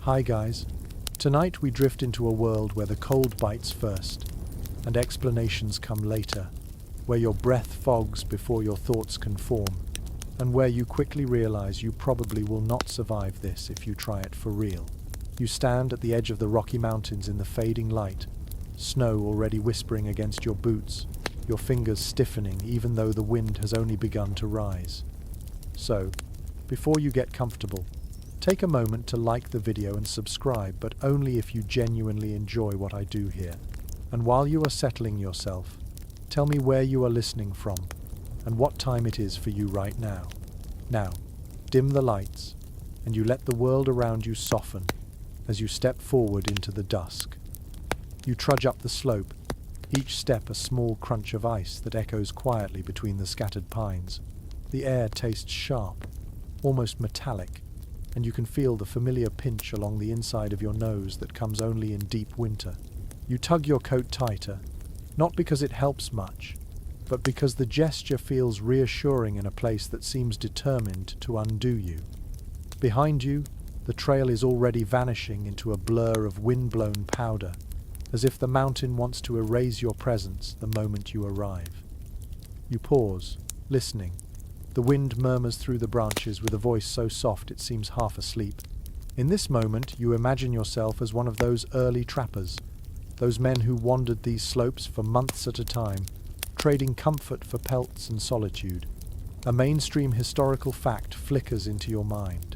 Hi guys. Tonight we drift into a world where the cold bites first, and explanations come later, where your breath fogs before your thoughts can form, and where you quickly realize you probably will not survive this if you try it for real. You stand at the edge of the Rocky Mountains in the fading light, snow already whispering against your boots, your fingers stiffening even though the wind has only begun to rise. So, before you get comfortable, take a moment to like the video and subscribe, but only if you genuinely enjoy what I do here. And while you are settling yourself, tell me where you are listening from and what time it is for you right now. Now, dim the lights and you let the world around you soften as you step forward into the dusk. You trudge up the slope, each step a small crunch of ice that echoes quietly between the scattered pines. The air tastes sharp, almost metallic, and you can feel the familiar pinch along the inside of your nose that comes only in deep winter. You tug your coat tighter, not because it helps much, but because the gesture feels reassuring in a place that seems determined to undo you. Behind you, the trail is already vanishing into a blur of wind-blown powder, as if the mountain wants to erase your presence the moment you arrive. You pause, listening. The wind murmurs through the branches with a voice so soft it seems half asleep. In this moment, you imagine yourself as one of those early trappers, those men who wandered these slopes for months at a time, trading comfort for pelts and solitude. A mainstream historical fact flickers into your mind.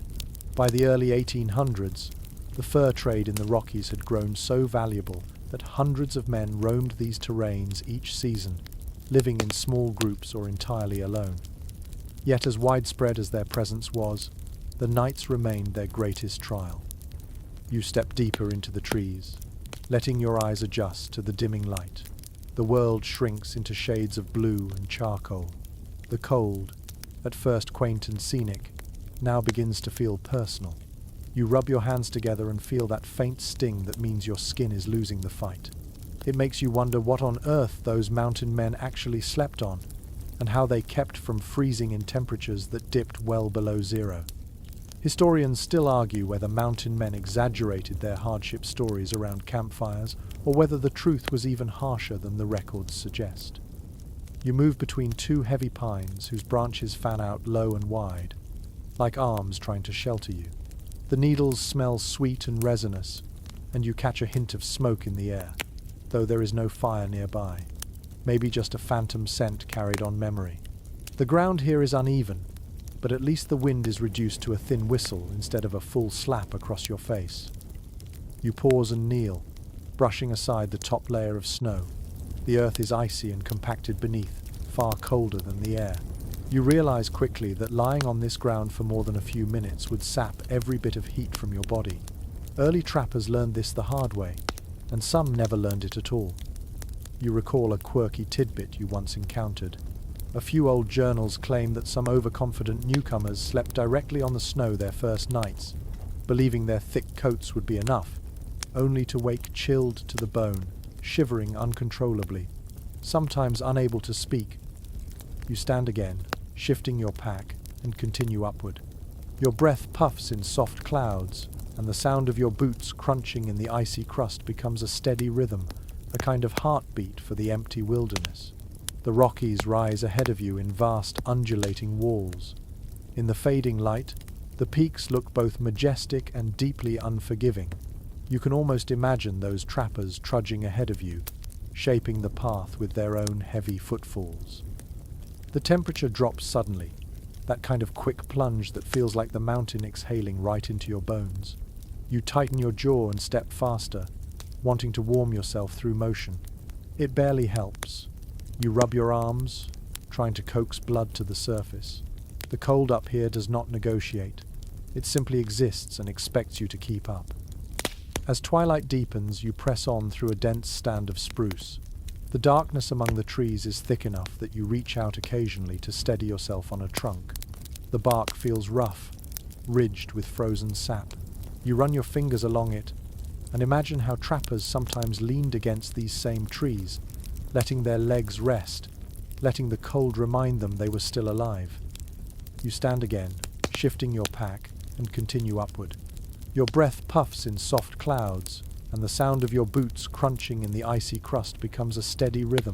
By the early 1800s, the fur trade in the Rockies had grown so valuable that hundreds of men roamed these terrains each season, living in small groups or entirely alone. Yet as widespread as their presence was, the nights remained their greatest trial. You step deeper into the trees, letting your eyes adjust to the dimming light. The world shrinks into shades of blue and charcoal. The cold, at first quaint and scenic, now begins to feel personal. You rub your hands together and feel that faint sting that means your skin is losing the fight. It makes you wonder what on earth those mountain men actually slept on, and how they kept from freezing in temperatures that dipped well below zero. Historians still argue whether mountain men exaggerated their hardship stories around campfires, or whether the truth was even harsher than the records suggest. You move between two heavy pines whose branches fan out low and wide, like arms trying to shelter you. The needles smell sweet and resinous, and you catch a hint of smoke in the air, though there is no fire nearby. Maybe just a phantom scent carried on memory. The ground here is uneven, but at least the wind is reduced to a thin whistle instead of a full slap across your face. You pause and kneel, brushing aside the top layer of snow. The earth is icy and compacted beneath, far colder than the air. You realize quickly that lying on this ground for more than a few minutes would sap every bit of heat from your body. Early trappers learned this the hard way, and some never learned it at all. You recall a quirky tidbit you once encountered. A few old journals claim that some overconfident newcomers slept directly on the snow their first nights, believing their thick coats would be enough, only to wake chilled to the bone, shivering uncontrollably, sometimes unable to speak. You stand again, shifting your pack, and continue upward. Your breath puffs in soft clouds, and the sound of your boots crunching in the icy crust becomes a steady rhythm, a kind of heartbeat for the empty wilderness. The Rockies rise ahead of you in vast undulating walls. In the fading light, the peaks look both majestic and deeply unforgiving. You can almost imagine those trappers trudging ahead of you, shaping the path with their own heavy footfalls. The temperature drops suddenly, that kind of quick plunge that feels like the mountain exhaling right into your bones. You tighten your jaw and step faster, wanting to warm yourself through motion. It barely helps. You rub your arms, trying to coax blood to the surface. The cold up here does not negotiate. It simply exists and expects you to keep up. As twilight deepens, you press on through a dense stand of spruce. The darkness among the trees is thick enough that you reach out occasionally to steady yourself on a trunk. The bark feels rough, ridged with frozen sap. You run your fingers along it, and imagine how trappers sometimes leaned against these same trees, letting their legs rest, letting the cold remind them they were still alive. You stand again, shifting your pack, and continue upward. Your breath puffs in soft clouds, and the sound of your boots crunching in the icy crust becomes a steady rhythm,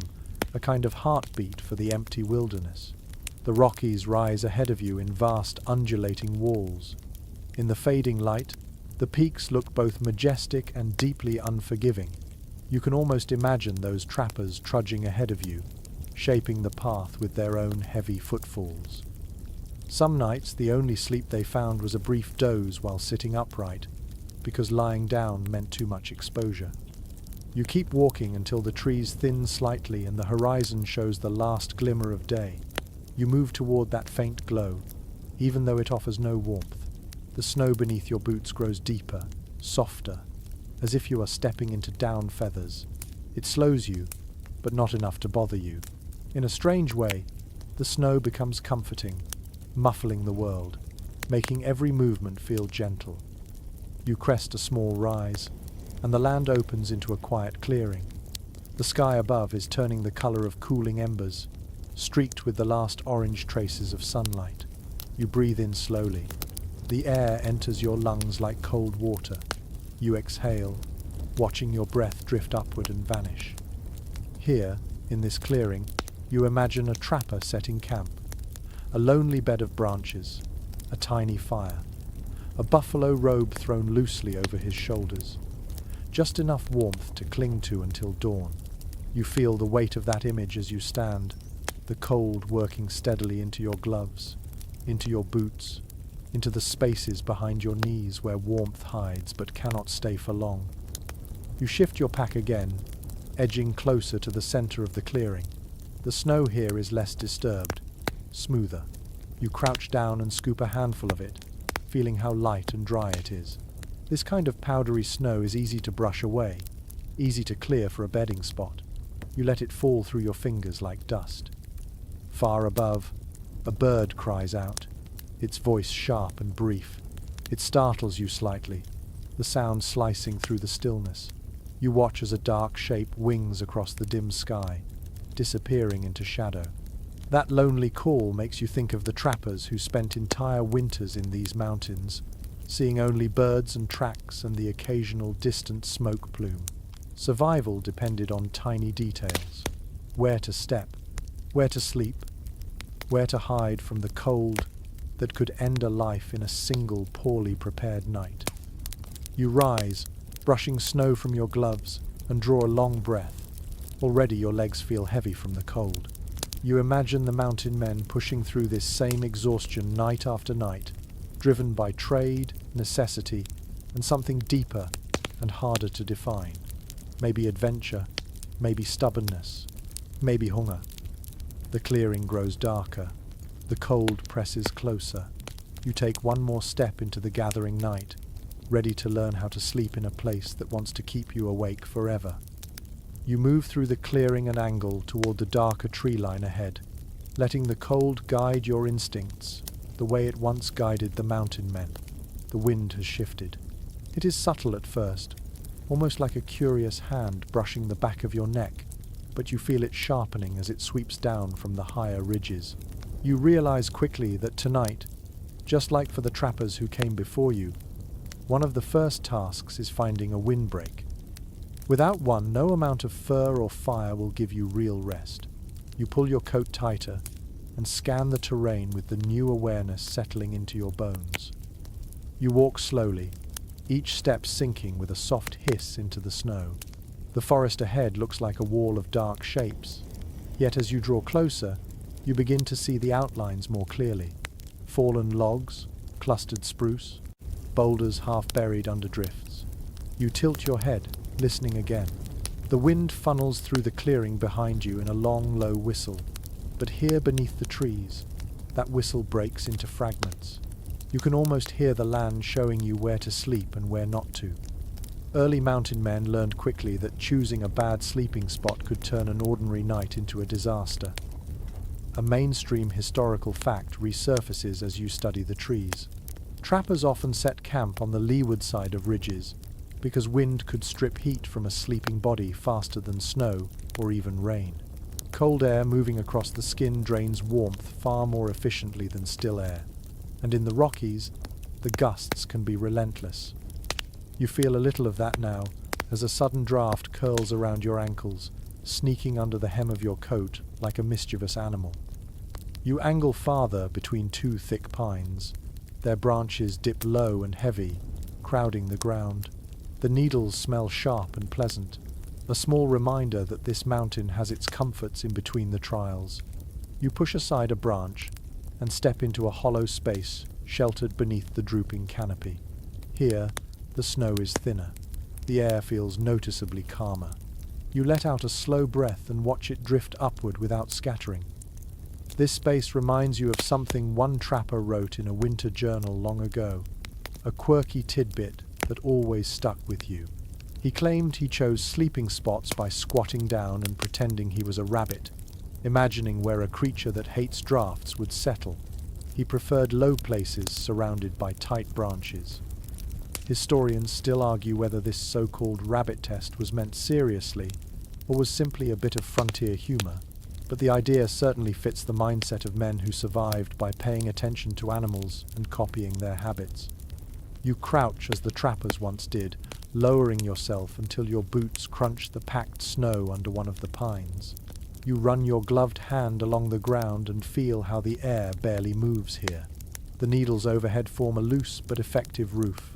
a kind of heartbeat for the empty wilderness. The Rockies rise ahead of you in vast undulating walls. In the fading light, the peaks look both majestic and deeply unforgiving. You can almost imagine those trappers trudging ahead of you, shaping the path with their own heavy footfalls. Some nights the only sleep they found was a brief doze while sitting upright, because lying down meant too much exposure. You keep walking until the trees thin slightly and the horizon shows the last glimmer of day. You move toward that faint glow, even though it offers no warmth. The snow beneath your boots grows deeper, softer, as if you are stepping into down feathers. It slows you, but not enough to bother you. In a strange way, the snow becomes comforting, muffling the world, making every movement feel gentle. You crest a small rise, and the land opens into a quiet clearing. The sky above is turning the color of cooling embers, streaked with the last orange traces of sunlight. You breathe in slowly. The air enters your lungs like cold water. You exhale, watching your breath drift upward and vanish. Here, in this clearing, you imagine a trapper setting camp. A lonely bed of branches, a tiny fire, a buffalo robe thrown loosely over his shoulders. Just enough warmth to cling to until dawn. You feel the weight of that image as you stand, the cold working steadily into your gloves, into your boots, into the spaces behind your knees where warmth hides but cannot stay for long. You shift your pack again, edging closer to the center of the clearing. The snow here is less disturbed, smoother. You crouch down and scoop a handful of it, feeling how light and dry it is. This kind of powdery snow is easy to brush away, easy to clear for a bedding spot. You let it fall through your fingers like dust. Far above, a bird cries out, its voice sharp and brief. It startles you slightly, the sound slicing through the stillness. You watch as a dark shape wings across the dim sky, disappearing into shadow. That lonely call makes you think of the trappers who spent entire winters in these mountains, seeing only birds and tracks and the occasional distant smoke plume. Survival depended on tiny details. Where to step, where to sleep, where to hide from the cold that could end a life in a single poorly prepared night. You rise, brushing snow from your gloves, and draw a long breath. Already your legs feel heavy from the cold. You imagine the mountain men pushing through this same exhaustion night after night, driven by trade, necessity, and something deeper and harder to define. Maybe adventure, maybe stubbornness, maybe hunger. The clearing grows darker. The cold presses closer. You take one more step into the gathering night, ready to learn how to sleep in a place that wants to keep you awake forever. You move through the clearing and angle toward the darker tree line ahead, letting the cold guide your instincts, the way it once guided the mountain men. The wind has shifted. It is subtle at first, almost like a curious hand brushing the back of your neck, but you feel it sharpening as it sweeps down from the higher ridges. You realize quickly that tonight, just like for the trappers who came before you, one of the first tasks is finding a windbreak. Without one, no amount of fur or fire will give you real rest. You pull your coat tighter and scan the terrain with the new awareness settling into your bones. You walk slowly, each step sinking with a soft hiss into the snow. The forest ahead looks like a wall of dark shapes, yet as you draw closer, you begin to see the outlines more clearly. Fallen logs, clustered spruce, boulders half buried under drifts. You tilt your head, listening again. The wind funnels through the clearing behind you in a long, low whistle. But here beneath the trees, that whistle breaks into fragments. You can almost hear the land showing you where to sleep and where not to. Early mountain men learned quickly that choosing a bad sleeping spot could turn an ordinary night into a disaster. A mainstream historical fact resurfaces as you study the trees. Trappers often set camp on the leeward side of ridges because wind could strip heat from a sleeping body faster than snow or even rain. Cold air moving across the skin drains warmth far more efficiently than still air. And in the Rockies, the gusts can be relentless. You feel a little of that now, as a sudden draft curls around your ankles, sneaking under the hem of your coat like a mischievous animal. You angle farther between two thick pines. Their branches dip low and heavy, crowding the ground. The needles smell sharp and pleasant, a small reminder that this mountain has its comforts in between the trials. You push aside a branch and step into a hollow space sheltered beneath the drooping canopy. Here, the snow is thinner. The air feels noticeably calmer. You let out a slow breath and watch it drift upward without scattering. This space reminds you of something one trapper wrote in a winter journal long ago, a quirky tidbit that always stuck with you. He claimed he chose sleeping spots by squatting down and pretending he was a rabbit, imagining where a creature that hates drafts would settle. He preferred low places surrounded by tight branches. Historians still argue whether this so-called rabbit test was meant seriously or was simply a bit of frontier humor, but the idea certainly fits the mindset of men who survived by paying attention to animals and copying their habits. You crouch as the trappers once did, lowering yourself until your boots crunch the packed snow under one of the pines. You run your gloved hand along the ground and feel how the air barely moves here. The needles overhead form a loose but effective roof.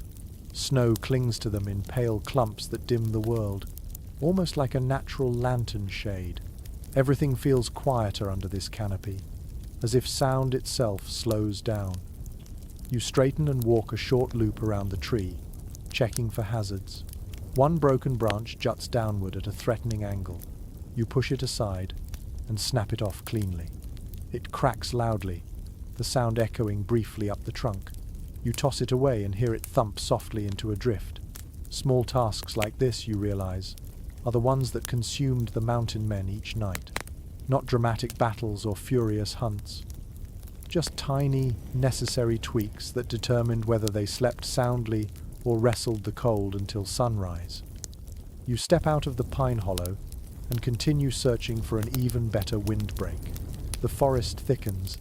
Snow clings to them in pale clumps that dim the world, almost like a natural lantern shade. Everything feels quieter under this canopy, as if sound itself slows down. You straighten and walk a short loop around the tree, checking for hazards. One broken branch juts downward at a threatening angle. You push it aside and snap it off cleanly. It cracks loudly, the sound echoing briefly up the trunk. You toss it away and hear it thump softly into a drift. Small tasks like this, you realize, are the ones that consumed the mountain men each night. Not dramatic battles or furious hunts. Just tiny, necessary tweaks that determined whether they slept soundly or wrestled the cold until sunrise. You step out of the pine hollow and continue searching for an even better windbreak. The forest thickens,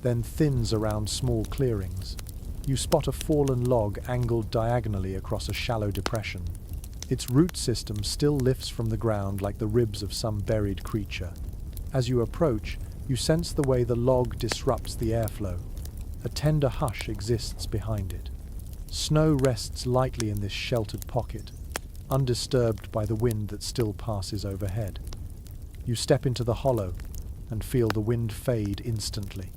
then thins around small clearings. You spot a fallen log angled diagonally across a shallow depression. Its root system still lifts from the ground like the ribs of some buried creature. As you approach, you sense the way the log disrupts the airflow. A tender hush exists behind it. Snow rests lightly in this sheltered pocket, undisturbed by the wind that still passes overhead. You step into the hollow and feel the wind fade instantly.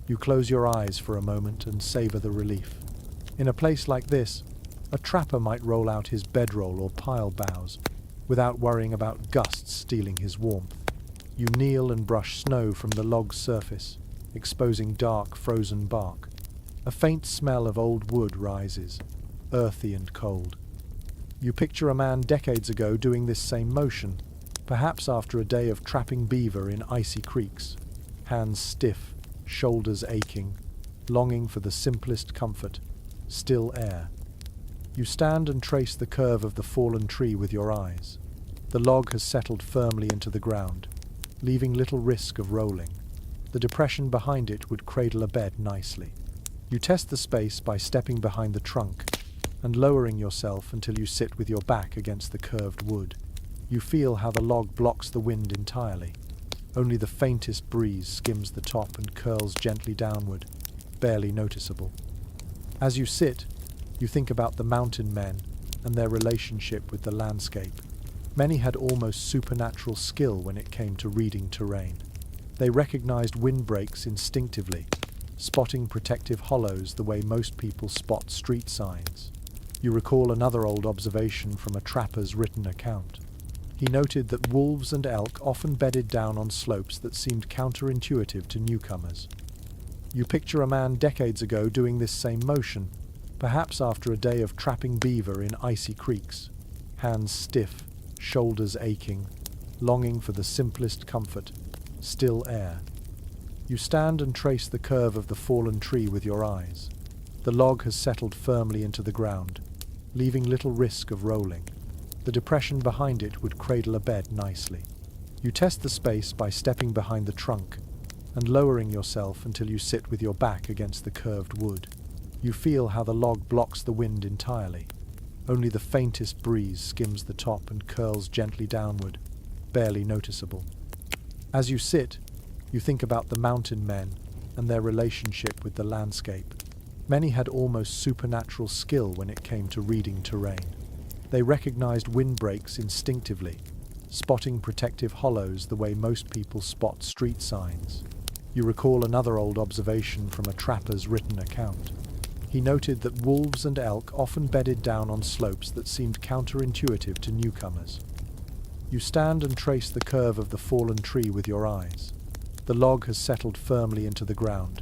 You close your eyes for a moment and savor the relief. In a place like this, a trapper might roll out his bedroll or pile boughs without worrying about gusts stealing his warmth. You kneel and brush snow from the log's surface, exposing dark, frozen bark. A faint smell of old wood rises, earthy and cold. You picture a man decades ago doing this same motion, perhaps after a day of trapping beaver in icy creeks, hands stiff, shoulders aching, longing for the simplest comfort, still air. You stand and trace the curve of the fallen tree with your eyes. The log has settled firmly into the ground, leaving little risk of rolling. The depression behind it would cradle a bed nicely. You test the space by stepping behind the trunk and lowering yourself until you sit with your back against the curved wood. You feel how the log blocks the wind entirely. Only the faintest breeze skims the top and curls gently downward, barely noticeable. As you sit, you think about the mountain men and their relationship with the landscape. Many had almost supernatural skill when it came to reading terrain. They recognized windbreaks instinctively, spotting protective hollows the way most people spot street signs. You recall another old observation from a trapper's written account. He noted that wolves and elk often bedded down on slopes that seemed counterintuitive to newcomers. You picture a man decades ago doing this same motion, perhaps after a day of trapping beaver in icy creeks, hands stiff, shoulders aching, longing for the simplest comfort, still air. You stand and trace the curve of the fallen tree with your eyes. The log has settled firmly into the ground, leaving little risk of rolling. The depression behind it would cradle a bed nicely. You test the space by stepping behind the trunk and lowering yourself until you sit with your back against the curved wood. You feel how the log blocks the wind entirely. Only the faintest breeze skims the top and curls gently downward, barely noticeable. As you sit, you think about the mountain men and their relationship with the landscape. Many had almost supernatural skill when it came to reading terrain. They recognized windbreaks instinctively, spotting protective hollows the way most people spot street signs. You recall another old observation from a trapper's written account. He noted that wolves and elk often bedded down on slopes that seemed counterintuitive to newcomers. You stand and trace the curve of the fallen tree with your eyes. The log has settled firmly into the ground,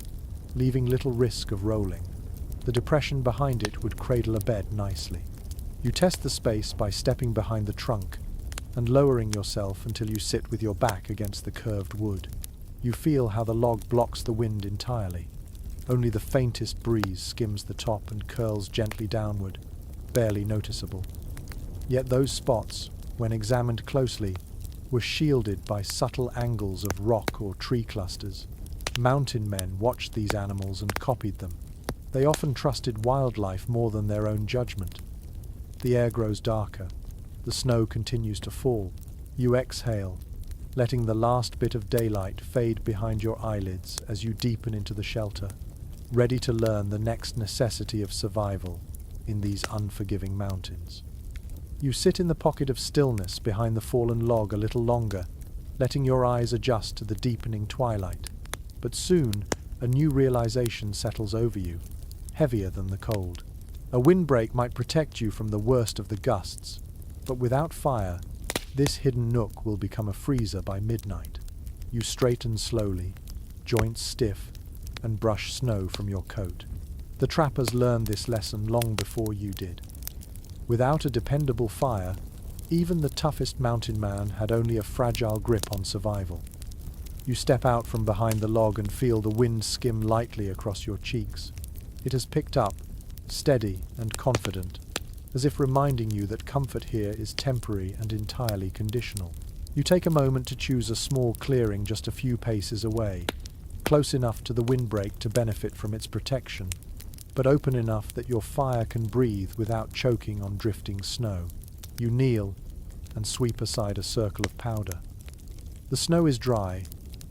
leaving little risk of rolling. The depression behind it would cradle a bed nicely. You test the space by stepping behind the trunk and lowering yourself until you sit with your back against the curved wood. You feel how the log blocks the wind entirely. Only the faintest breeze skims the top and curls gently downward, barely noticeable. Yet those spots, when examined closely, were shielded by subtle angles of rock or tree clusters. Mountain men watched these animals and copied them. They often trusted wildlife more than their own judgment. The air grows darker. The snow continues to fall. You exhale, letting the last bit of daylight fade behind your eyelids as you deepen into the shelter, ready to learn the next necessity of survival in these unforgiving mountains. You sit in the pocket of stillness behind the fallen log a little longer, letting your eyes adjust to the deepening twilight. But soon, a new realization settles over you, heavier than the cold. A windbreak might protect you from the worst of the gusts, but without fire, this hidden nook will become a freezer by midnight. You straighten slowly, joints stiff, and brush snow from your coat. The trappers learned this lesson long before you did. Without a dependable fire, even the toughest mountain man had only a fragile grip on survival. You step out from behind the log and feel the wind skim lightly across your cheeks. It has picked up, steady and confident, as if reminding you that comfort here is temporary and entirely conditional. You take a moment to choose a small clearing just a few paces away, close enough to the windbreak to benefit from its protection, but open enough that your fire can breathe without choking on drifting snow. You kneel and sweep aside a circle of powder. The snow is dry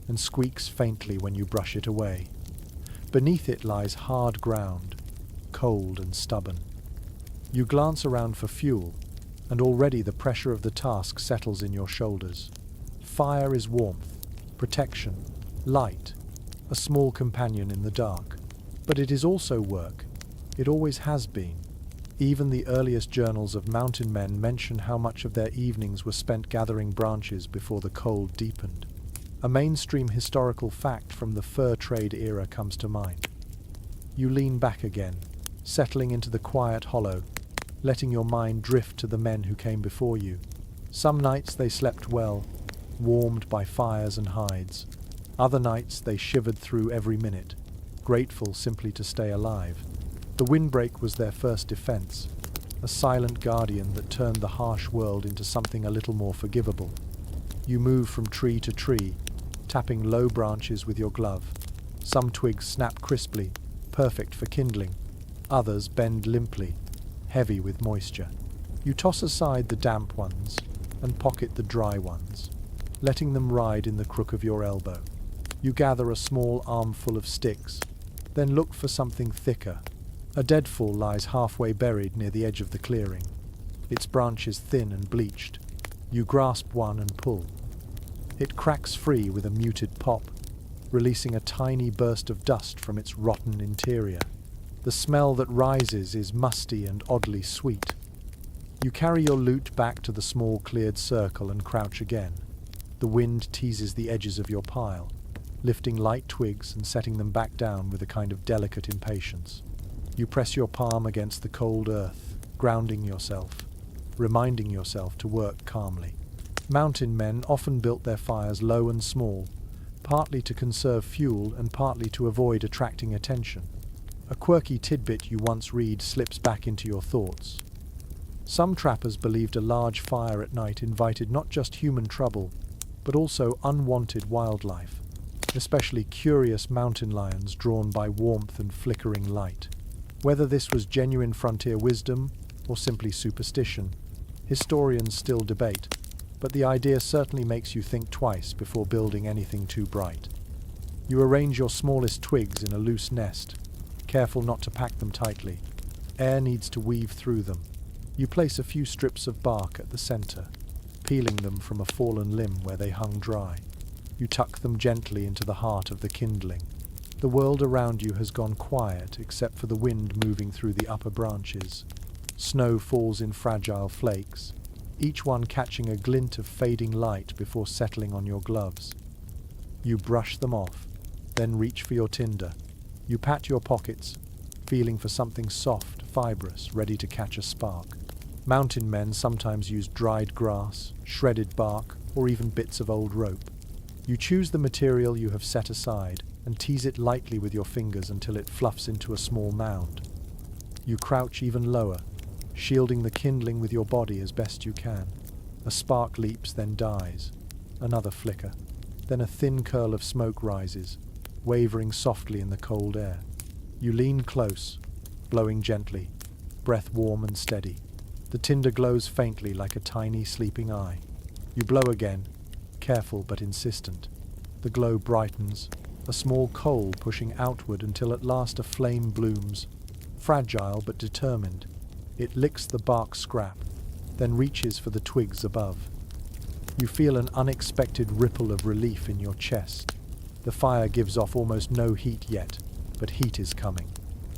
and squeaks faintly when you brush it away. Beneath it lies hard ground, cold and stubborn. You glance around for fuel, and already the pressure of the task settles in your shoulders. Fire is warmth, protection, light, a small companion in the dark. But it is also work. It always has been. Even the earliest journals of mountain men mention how much of their evenings were spent gathering branches before the cold deepened. A mainstream historical fact from the fur trade era comes to mind. You lean back again, settling into the quiet hollow, letting your mind drift to the men who came before you. Some nights they slept well, warmed by fires and hides. Other nights they shivered through every minute, grateful simply to stay alive. The windbreak was their first defense, a silent guardian that turned the harsh world into something a little more forgivable. You move from tree to tree, tapping low branches with your glove. Some twigs snap crisply, perfect for kindling. Others bend limply, heavy with moisture. You toss aside the damp ones and pocket the dry ones, letting them ride in the crook of your elbow. You gather a small armful of sticks, then look for something thicker. A deadfall lies halfway buried near the edge of the clearing, its branches thin and bleached. You grasp one and pull. It cracks free with a muted pop, releasing a tiny burst of dust from its rotten interior. The smell that rises is musty and oddly sweet. You carry your loot back to the small cleared circle and crouch again. The wind teases the edges of your pile, lifting light twigs and setting them back down with a kind of delicate impatience. You press your palm against the cold earth, grounding yourself, reminding yourself to work calmly. Mountain men often built their fires low and small, partly to conserve fuel and partly to avoid attracting attention. A quirky tidbit you once read slips back into your thoughts. Some trappers believed a large fire at night invited not just human trouble, but also unwanted wildlife, especially curious mountain lions drawn by warmth and flickering light. Whether this was genuine frontier wisdom or simply superstition. Historians still debate, but the idea certainly makes you think twice before building anything too bright. You arrange your smallest twigs in a loose nest, careful not to pack them tightly. Air needs to weave through them. You place a few strips of bark at the center, peeling them from a fallen limb where they hung dry. You tuck them gently into the heart of the kindling. The world around you has gone quiet except for the wind moving through the upper branches. Snow falls in fragile flakes, each one catching a glint of fading light before settling on your gloves. You brush them off, then reach for your tinder. You pat your pockets, feeling for something soft, fibrous, ready to catch a spark. Mountain men sometimes use dried grass, shredded bark, or even bits of old rope. You choose the material you have set aside and tease it lightly with your fingers until it fluffs into a small mound. You crouch even lower, shielding the kindling with your body as best you can. A spark leaps, then dies. Another flicker. Then a thin curl of smoke rises, wavering softly in the cold air. You lean close, blowing gently, breath warm and steady. The tinder glows faintly like a tiny sleeping eye. You blow again, careful but insistent. The glow brightens, a small coal pushing outward until at last a flame blooms, fragile but determined. It licks the bark scrap, then reaches for the twigs above. You feel an unexpected ripple of relief in your chest. The fire gives off almost no heat yet, but heat is coming.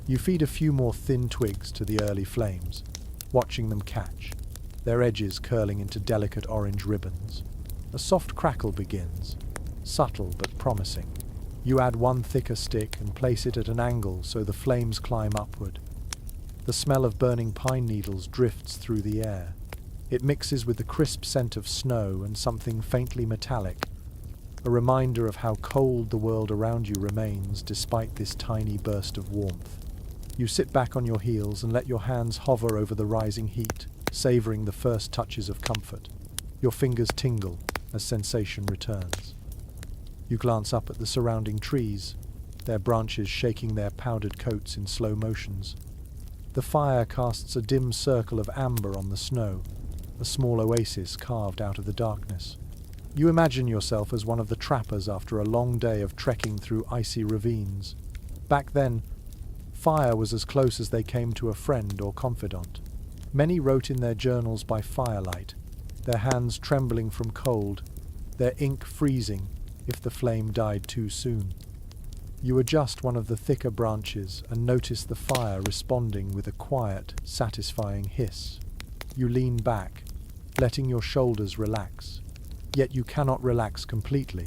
You feed a few more thin twigs to the early flames, watching them catch, their edges curling into delicate orange ribbons. A soft crackle begins, subtle but promising. You add one thicker stick and place it at an angle so the flames climb upward. The smell of burning pine needles drifts through the air. It mixes with the crisp scent of snow and something faintly metallic, a reminder of how cold the world around you remains despite this tiny burst of warmth. You sit back on your heels and let your hands hover over the rising heat, savoring the first touches of comfort. Your fingers tingle as sensation returns. You glance up at the surrounding trees, their branches shaking their powdered coats in slow motions. The fire casts a dim circle of amber on the snow, a small oasis carved out of the darkness. You imagine yourself as one of the trappers after a long day of trekking through icy ravines. Back then, fire was as close as they came to a friend or confidant. Many wrote in their journals by firelight, their hands trembling from cold, their ink freezing if the flame died too soon. You adjust one of the thicker branches and notice the fire responding with a quiet, satisfying hiss. You lean back, letting your shoulders relax. Yet you cannot relax completely.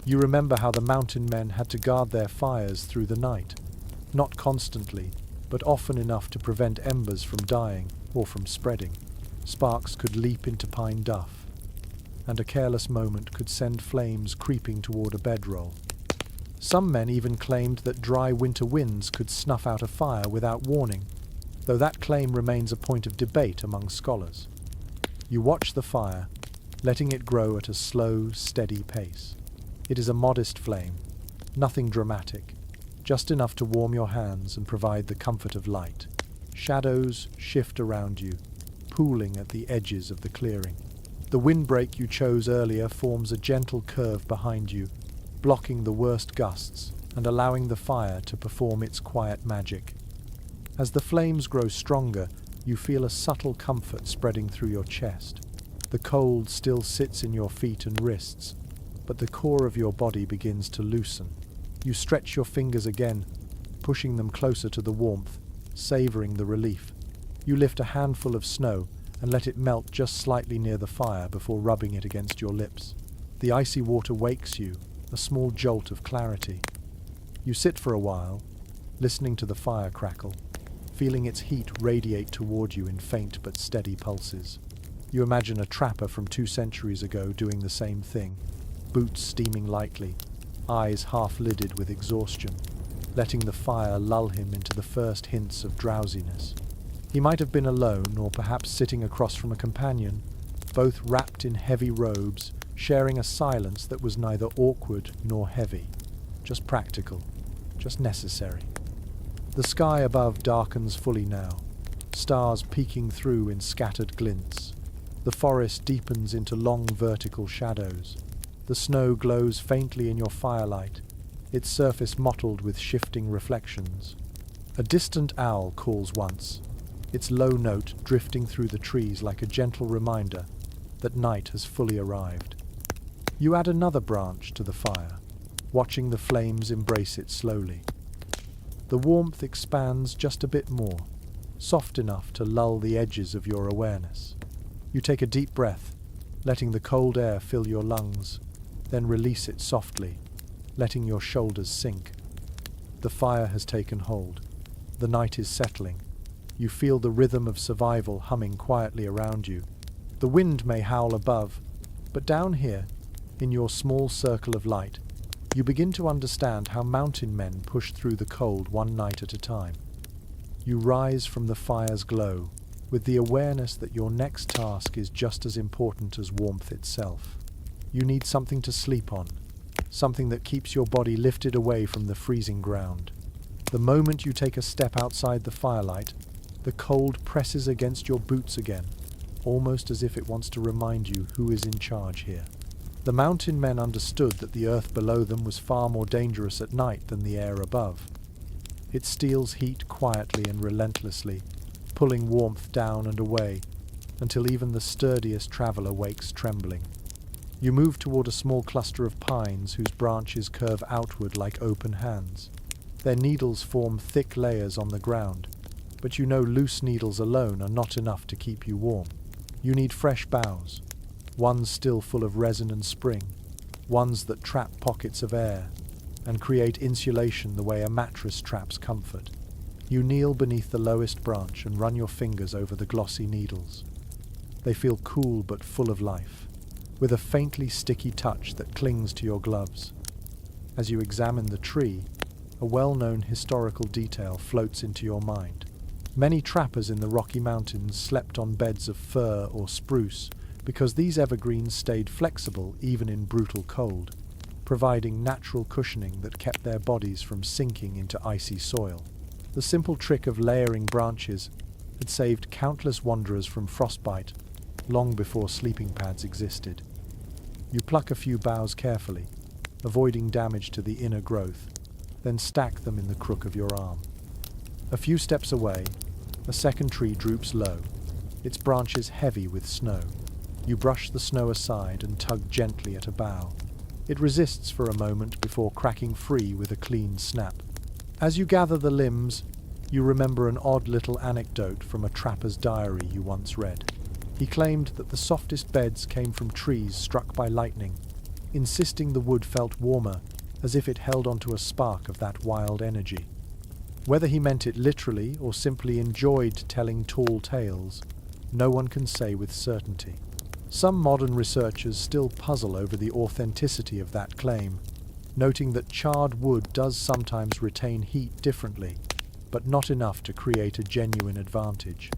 You remember how the mountain men had to guard their fires through the night. Not constantly, but often enough to prevent embers from dying or from spreading. Sparks could leap into pine duff, and a careless moment could send flames creeping toward a bedroll. Some men even claimed that dry winter winds could snuff out a fire without warning, though that claim remains a point of debate among scholars. You watch the fire, letting it grow at a slow, steady pace. It is a modest flame, nothing dramatic, just enough to warm your hands and provide the comfort of light. Shadows shift around you, pooling at the edges of the clearing. The windbreak you chose earlier forms a gentle curve behind you, blocking the worst gusts and allowing the fire to perform its quiet magic. As the flames grow stronger, you feel a subtle comfort spreading through your chest. The cold still sits in your feet and wrists, but the core of your body begins to loosen. You stretch your fingers again, pushing them closer to the warmth, savoring the relief. You lift a handful of snow and let it melt just slightly near the fire before rubbing it against your lips. The icy water wakes you, a small jolt of clarity. You sit for a while, listening to the fire crackle, feeling its heat radiate toward you in faint but steady pulses. You imagine a trapper from 2 centuries ago doing the same thing, boots steaming lightly, eyes half-lidded with exhaustion, letting the fire lull him into the first hints of drowsiness. He might have been alone or perhaps sitting across from a companion, both wrapped in heavy robes, sharing a silence that was neither awkward nor heavy, just practical, just necessary. The sky above darkens fully now, stars peeking through in scattered glints. The forest deepens into long vertical shadows. The snow glows faintly in your firelight, its surface mottled with shifting reflections. A distant owl calls once, its low note drifting through the trees like a gentle reminder that night has fully arrived. You add another branch to the fire, watching the flames embrace it slowly. The warmth expands just a bit more, soft enough to lull the edges of your awareness. You take a deep breath, letting the cold air fill your lungs, then release it softly, letting your shoulders sink. The fire has taken hold. The night is settling. You feel the rhythm of survival humming quietly around you. The wind may howl above, but down here, in your small circle of light, you begin to understand how mountain men push through the cold one night at a time. You rise from the fire's glow, with the awareness that your next task is just as important as warmth itself. You need something to sleep on, something that keeps your body lifted away from the freezing ground. The moment you take a step outside the firelight, the cold presses against your boots again, almost as if it wants to remind you who is in charge here. The mountain men understood that the earth below them was far more dangerous at night than the air above. It steals heat quietly and relentlessly, pulling warmth down and away, until even the sturdiest traveler wakes trembling. You move toward a small cluster of pines whose branches curve outward like open hands. Their needles form thick layers on the ground, but you know loose needles alone are not enough to keep you warm. You need fresh boughs, ones still full of resin and spring, ones that trap pockets of air and create insulation the way a mattress traps comfort. You kneel beneath the lowest branch and run your fingers over the glossy needles. They feel cool but full of life, with a faintly sticky touch that clings to your gloves. As you examine the tree, a well-known historical detail floats into your mind. Many trappers in the Rocky Mountains slept on beds of fir or spruce because these evergreens stayed flexible even in brutal cold, providing natural cushioning that kept their bodies from sinking into icy soil. The simple trick of layering branches had saved countless wanderers from frostbite long before sleeping pads existed. You pluck a few boughs carefully, avoiding damage to the inner growth, then stack them in the crook of your arm. A few steps away, a second tree droops low, its branches heavy with snow. You brush the snow aside and tug gently at a bough. It resists for a moment before cracking free with a clean snap. As you gather the limbs, you remember an odd little anecdote from a trapper's diary you once read. He claimed that the softest beds came from trees struck by lightning, insisting the wood felt warmer, as if it held onto a spark of that wild energy. Whether he meant it literally or simply enjoyed telling tall tales, no one can say with certainty. Some modern researchers still puzzle over the authenticity of that claim, noting that charred wood does sometimes retain heat differently, but not enough to create a genuine advantage.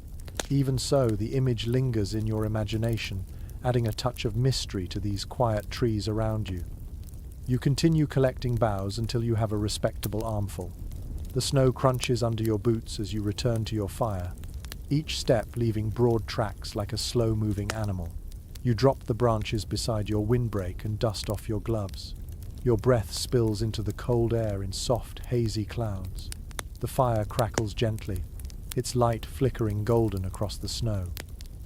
Even so, the image lingers in your imagination, adding a touch of mystery to these quiet trees around you. You continue collecting boughs until you have a respectable armful. The snow crunches under your boots as you return to your fire, each step leaving broad tracks like a slow-moving animal. You drop the branches beside your windbreak and dust off your gloves. Your breath spills into the cold air in soft, hazy clouds. The fire crackles gently, its light flickering golden across the snow.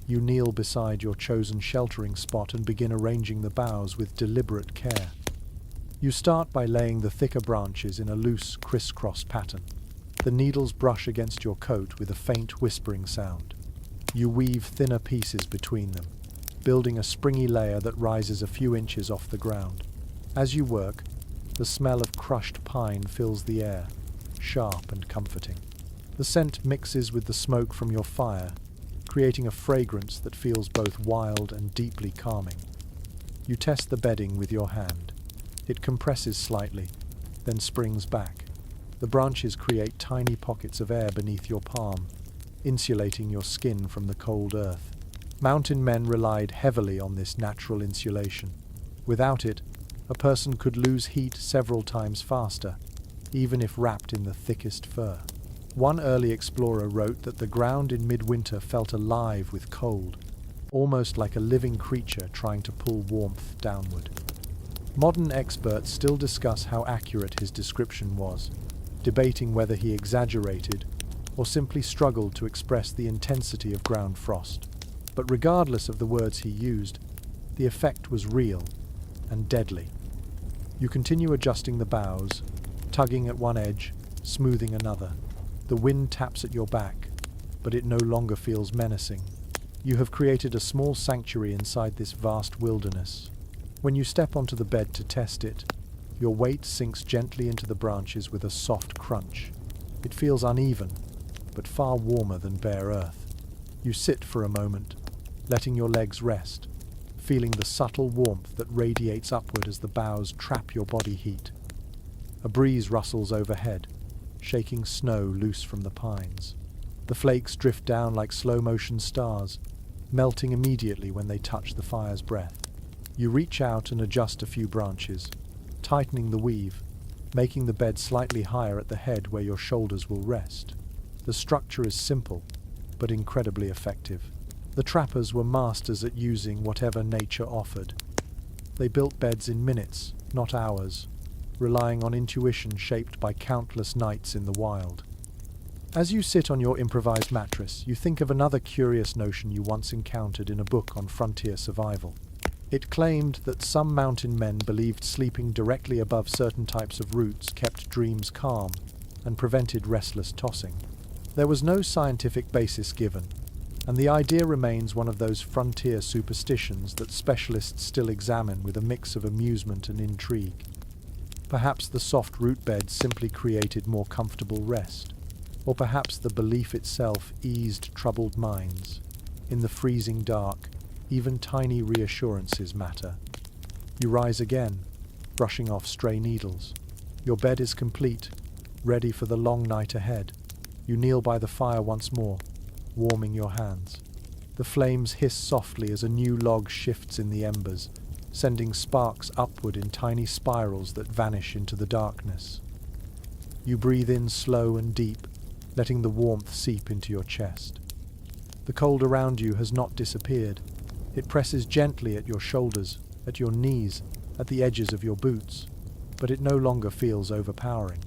You kneel beside your chosen sheltering spot and begin arranging the boughs with deliberate care. You start by laying the thicker branches in a loose, crisscross pattern. The needles brush against your coat with a faint whispering sound. You weave thinner pieces between them, building a springy layer that rises a few inches off the ground. As you work, the smell of crushed pine fills the air, sharp and comforting. The scent mixes with the smoke from your fire, creating a fragrance that feels both wild and deeply calming. You test the bedding with your hand. It compresses slightly, then springs back. The branches create tiny pockets of air beneath your palm, insulating your skin from the cold earth. Mountain men relied heavily on this natural insulation. Without it, a person could lose heat several times faster, even if wrapped in the thickest fur. One early explorer wrote that the ground in midwinter felt alive with cold, almost like a living creature trying to pull warmth downward. Modern experts still discuss how accurate his description was, debating whether he exaggerated or simply struggled to express the intensity of ground frost. But regardless of the words he used, the effect was real and deadly. You continue adjusting the boughs, tugging at one edge, smoothing another. The wind taps at your back, but it no longer feels menacing. You have created a small sanctuary inside this vast wilderness. When you step onto the bed to test it, your weight sinks gently into the branches with a soft crunch. It feels uneven, but far warmer than bare earth. You sit for a moment, letting your legs rest, feeling the subtle warmth that radiates upward as the boughs trap your body heat. A breeze rustles overhead, shaking snow loose from the pines. The flakes drift down like slow-motion stars, melting immediately when they touch the fire's breath. You reach out and adjust a few branches, tightening the weave, making the bed slightly higher at the head where your shoulders will rest. The structure is simple, but incredibly effective. The trappers were masters at using whatever nature offered. They built beds in minutes, not hours, relying on intuition shaped by countless nights in the wild. As you sit on your improvised mattress, you think of another curious notion you once encountered in a book on frontier survival. It claimed that some mountain men believed sleeping directly above certain types of roots kept dreams calm and prevented restless tossing. There was no scientific basis given, and the idea remains one of those frontier superstitions that specialists still examine with a mix of amusement and intrigue. Perhaps the soft root beds simply created more comfortable rest, or perhaps the belief itself eased troubled minds. In the freezing dark, even tiny reassurances matter. You rise again, brushing off stray needles. Your bed is complete, ready for the long night ahead. You kneel by the fire once more, warming your hands. The flames hiss softly as a new log shifts in the embers, sending sparks upward in tiny spirals that vanish into the darkness. You breathe in slow and deep, letting the warmth seep into your chest. The cold around you has not disappeared. It presses gently at your shoulders, at your knees, at the edges of your boots, but it no longer feels overpowering.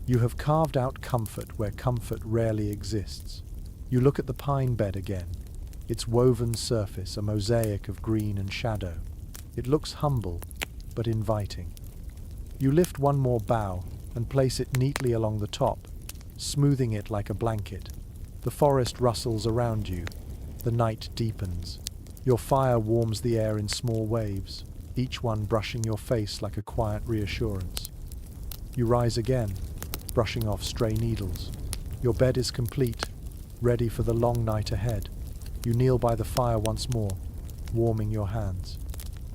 You have carved out comfort where comfort rarely exists. You look at the pine bed again, its woven surface a mosaic of green and shadow. It looks humble, but inviting. You lift one more bough and place it neatly along the top, smoothing it like a blanket. The forest rustles around you. The night deepens. Your fire warms the air in small waves, each one brushing your face like a quiet reassurance. You rise again, brushing off stray needles. Your bed is complete, ready for the long night ahead. You kneel by the fire once more, warming your hands.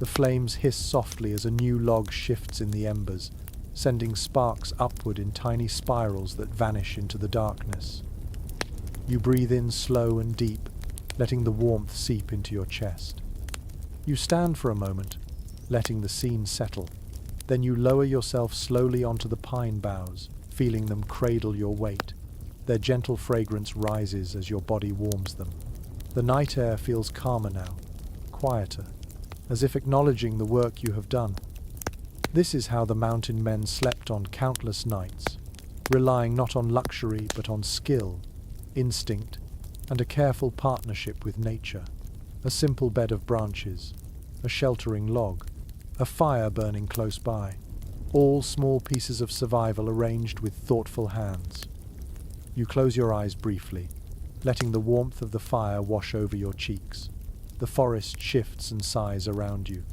The flames hiss softly as a new log shifts in the embers, sending sparks upward in tiny spirals that vanish into the darkness. You breathe in slow and deep, letting the warmth seep into your chest. You stand for a moment, letting the scene settle. Then you lower yourself slowly onto the pine boughs, feeling them cradle your weight. Their gentle fragrance rises as your body warms them. The night air feels calmer now, quieter, as if acknowledging the work you have done. This is how the mountain men slept on countless nights, relying not on luxury but on skill, instinct, and a careful partnership with nature. A simple bed of branches, a sheltering log, a fire burning close by, all small pieces of survival arranged with thoughtful hands. You close your eyes briefly, letting the warmth of the fire wash over your cheeks. The forest shifts and sighs around you.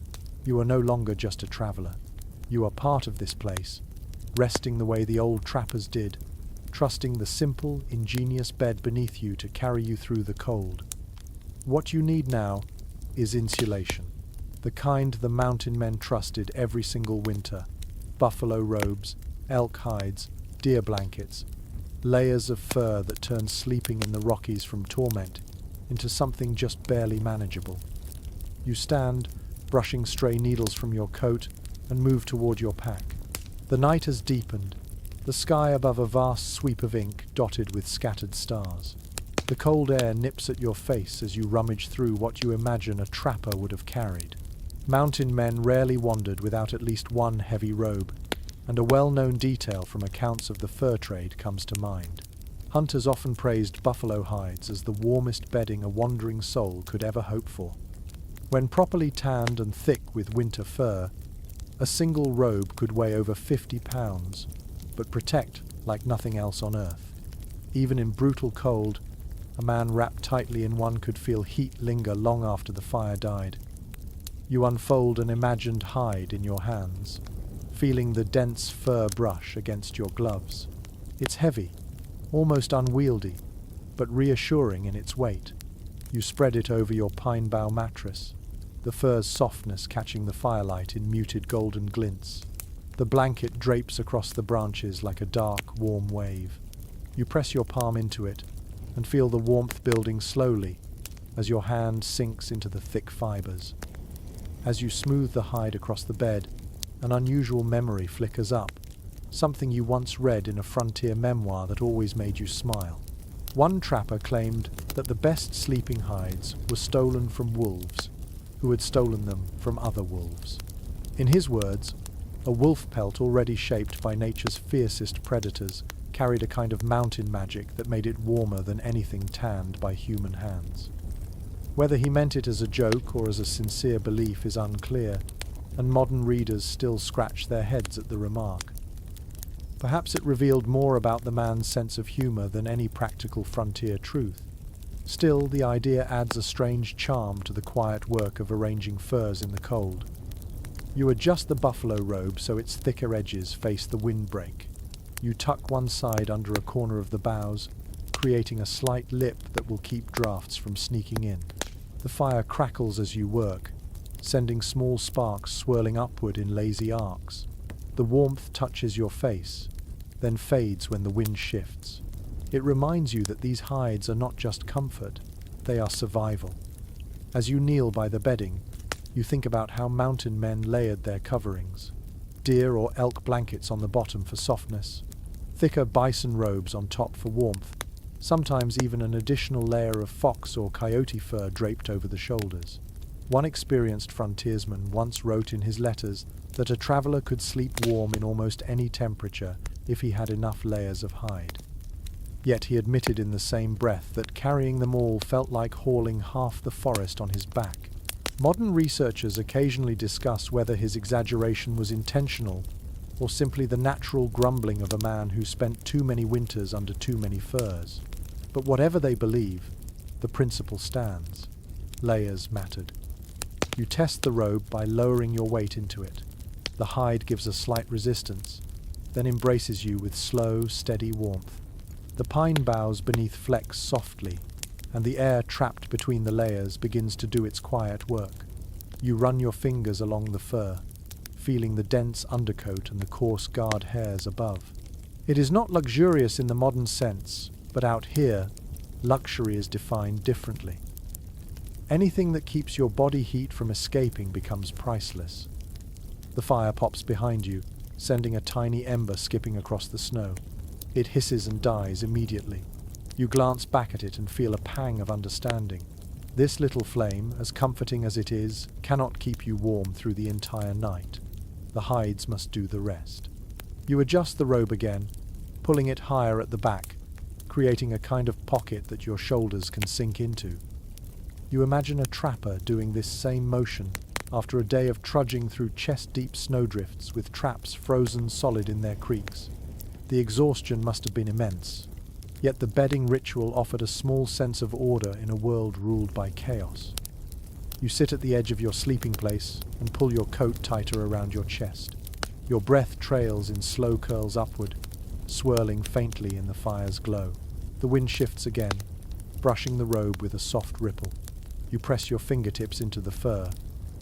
You are no longer just a traveler. You are part of this place, resting the way the old trappers did, trusting the simple, ingenious bed beneath you to carry you through the cold. What you need now is insulation, the kind the mountain men trusted every single winter. Buffalo robes, elk hides, deer blankets, layers of fur that turn sleeping in the Rockies from torment into something just barely manageable. You stand, brushing stray needles from your coat, and move toward your pack. The night has deepened, the sky above a vast sweep of ink dotted with scattered stars. The cold air nips at your face as you rummage through what you imagine a trapper would have carried. Mountain men rarely wandered without at least one heavy robe, and a well-known detail from accounts of the fur trade comes to mind. Hunters often praised buffalo hides as the warmest bedding a wandering soul could ever hope for. When properly tanned and thick with winter fur, a single robe could weigh over 50 pounds, but protect like nothing else on earth. Even in brutal cold, a man wrapped tightly in one could feel heat linger long after the fire died. You unfold an imagined hide in your hands, feeling the dense fur brush against your gloves. It's heavy, almost unwieldy, but reassuring in its weight. You spread it over your pine bough mattress, the fur's softness catching the firelight in muted golden glints. The blanket drapes across the branches like a dark, warm wave. You press your palm into it and feel the warmth building slowly as your hand sinks into the thick fibers. As you smooth the hide across the bed, an unusual memory flickers up, something you once read in a frontier memoir that always made you smile. One trapper claimed that the best sleeping hides were stolen from wolves, who had stolen them from other wolves. In his words, a wolf pelt already shaped by nature's fiercest predators carried a kind of mountain magic that made it warmer than anything tanned by human hands. Whether he meant it as a joke or as a sincere belief is unclear, and modern readers still scratch their heads at the remark. Perhaps it revealed more about the man's sense of humour than any practical frontier truth. Still, the idea adds a strange charm to the quiet work of arranging furs in the cold. You adjust the buffalo robe so its thicker edges face the windbreak. You tuck one side under a corner of the boughs, creating a slight lip that will keep drafts from sneaking in. The fire crackles as you work, sending small sparks swirling upward in lazy arcs. The warmth touches your face, then fades when the wind shifts. It reminds you that these hides are not just comfort, they are survival. As you kneel by the bedding, you think about how mountain men layered their coverings. Deer or elk blankets on the bottom for softness, thicker bison robes on top for warmth, sometimes even an additional layer of fox or coyote fur draped over the shoulders. One experienced frontiersman once wrote in his letters that a traveler could sleep warm in almost any temperature if he had enough layers of hide. Yet he admitted in the same breath that carrying them all felt like hauling half the forest on his back. Modern researchers occasionally discuss whether his exaggeration was intentional or simply the natural grumbling of a man who spent too many winters under too many furs. But whatever they believe, the principle stands. Layers mattered. You test the robe by lowering your weight into it. The hide gives a slight resistance, then embraces you with slow, steady warmth. The pine boughs beneath flex softly, and the air trapped between the layers begins to do its quiet work. You run your fingers along the fur, feeling the dense undercoat and the coarse guard hairs above. It is not luxurious in the modern sense, but out here, luxury is defined differently. Anything that keeps your body heat from escaping becomes priceless. The fire pops behind you, sending a tiny ember skipping across the snow. It hisses and dies immediately. You glance back at it and feel a pang of understanding. This little flame, as comforting as it is, cannot keep you warm through the entire night. The hides must do the rest. You adjust the robe again, pulling it higher at the back, creating a kind of pocket that your shoulders can sink into. You imagine a trapper doing this same motion after a day of trudging through chest-deep snowdrifts with traps frozen solid in their creeks. The exhaustion must have been immense, yet the bedding ritual offered a small sense of order in a world ruled by chaos. You sit at the edge of your sleeping place and pull your coat tighter around your chest. Your breath trails in slow curls upward, swirling faintly in the fire's glow. The wind shifts again, brushing the robe with a soft ripple. You press your fingertips into the fur,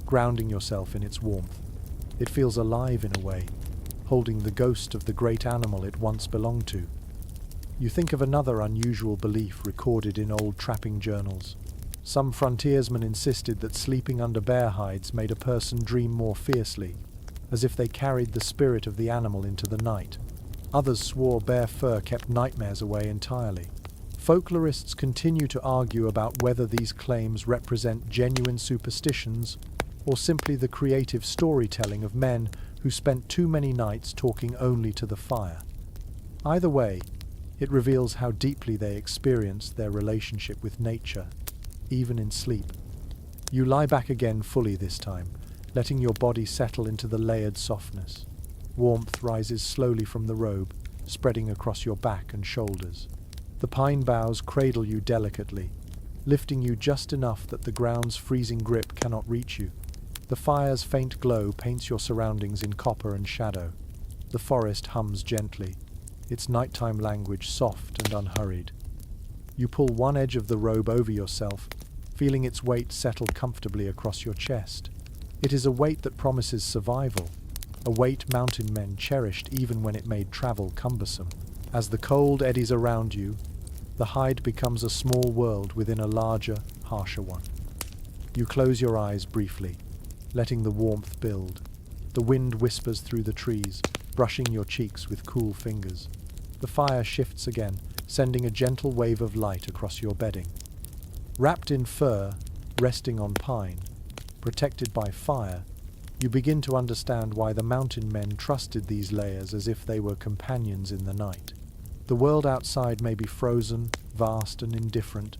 grounding yourself in its warmth. It feels alive in a way, holding the ghost of the great animal it once belonged to. You think of another unusual belief recorded in old trapping journals. Some frontiersmen insisted that sleeping under bear hides made a person dream more fiercely, as if they carried the spirit of the animal into the night. Others swore bare fur kept nightmares away entirely. Folklorists continue to argue about whether these claims represent genuine superstitions or simply the creative storytelling of men who spent too many nights talking only to the fire. Either way, it reveals how deeply they experienced their relationship with nature, even in sleep. You lie back again fully this time, letting your body settle into the layered softness. Warmth rises slowly from the robe, spreading across your back and shoulders. The pine boughs cradle you delicately, lifting you just enough that the ground's freezing grip cannot reach you. The fire's faint glow paints your surroundings in copper and shadow. The forest hums gently, its nighttime language soft and unhurried. You pull one edge of the robe over yourself, feeling its weight settle comfortably across your chest. It is a weight that promises survival, a weight mountain men cherished even when it made travel cumbersome. As the cold eddies around you, the hide becomes a small world within a larger, harsher one. You close your eyes briefly, letting the warmth build. The wind whispers through the trees, brushing your cheeks with cool fingers. The fire shifts again, sending a gentle wave of light across your bedding. Wrapped in fur, resting on pine, protected by fire, you begin to understand why the mountain men trusted these layers as if they were companions in the night. The world outside may be frozen, vast and indifferent,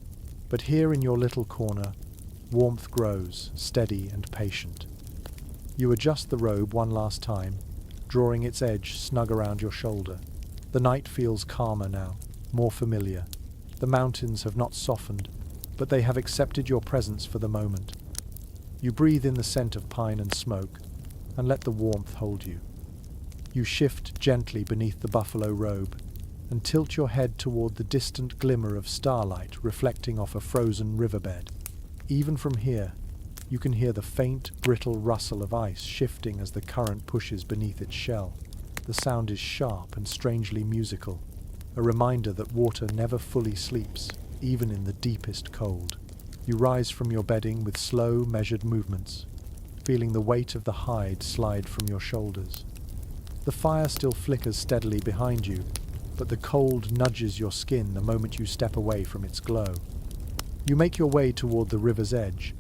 but here in your little corner, warmth grows, steady and patient. You adjust the robe one last time, drawing its edge snug around your shoulder. The night feels calmer now, more familiar. The mountains have not softened, but they have accepted your presence for the moment. You breathe in the scent of pine and smoke, and let the warmth hold you. You shift gently beneath the buffalo robe, and tilt your head toward the distant glimmer of starlight reflecting off a frozen riverbed. Even from here, you can hear the faint, brittle rustle of ice shifting as the current pushes beneath its shell. The sound is sharp and strangely musical, a reminder that water never fully sleeps, even in the deepest cold. You rise from your bedding with slow, measured movements, feeling the weight of the hide slide from your shoulders. The fire still flickers steadily behind you, but the cold nudges your skin the moment you step away from its glow. You make your way toward the river's edge,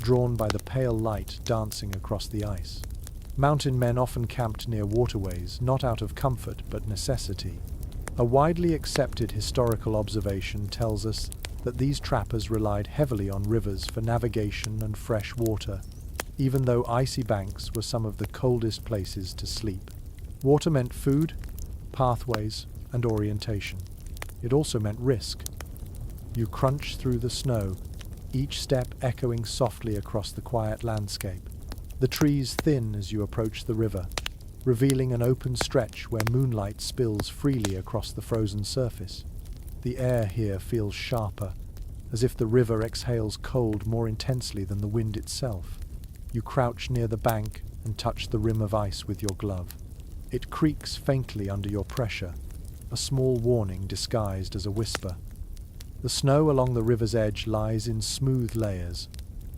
drawn by the pale light dancing across the ice. Mountain men often camped near waterways, not out of comfort but necessity. A widely accepted historical observation tells us that these trappers relied heavily on rivers for navigation and fresh water, even though icy banks were some of the coldest places to sleep. Water meant food, pathways, and orientation. It also meant risk. You crunch through the snow, each step echoing softly across the quiet landscape. The trees thin as you approach the river, revealing an open stretch where moonlight spills freely across the frozen surface. The air here feels sharper, as if the river exhales cold more intensely than the wind itself. You crouch near the bank and touch the rim of ice with your glove. It creaks faintly under your pressure, a small warning disguised as a whisper. The snow along the river's edge lies in smooth layers,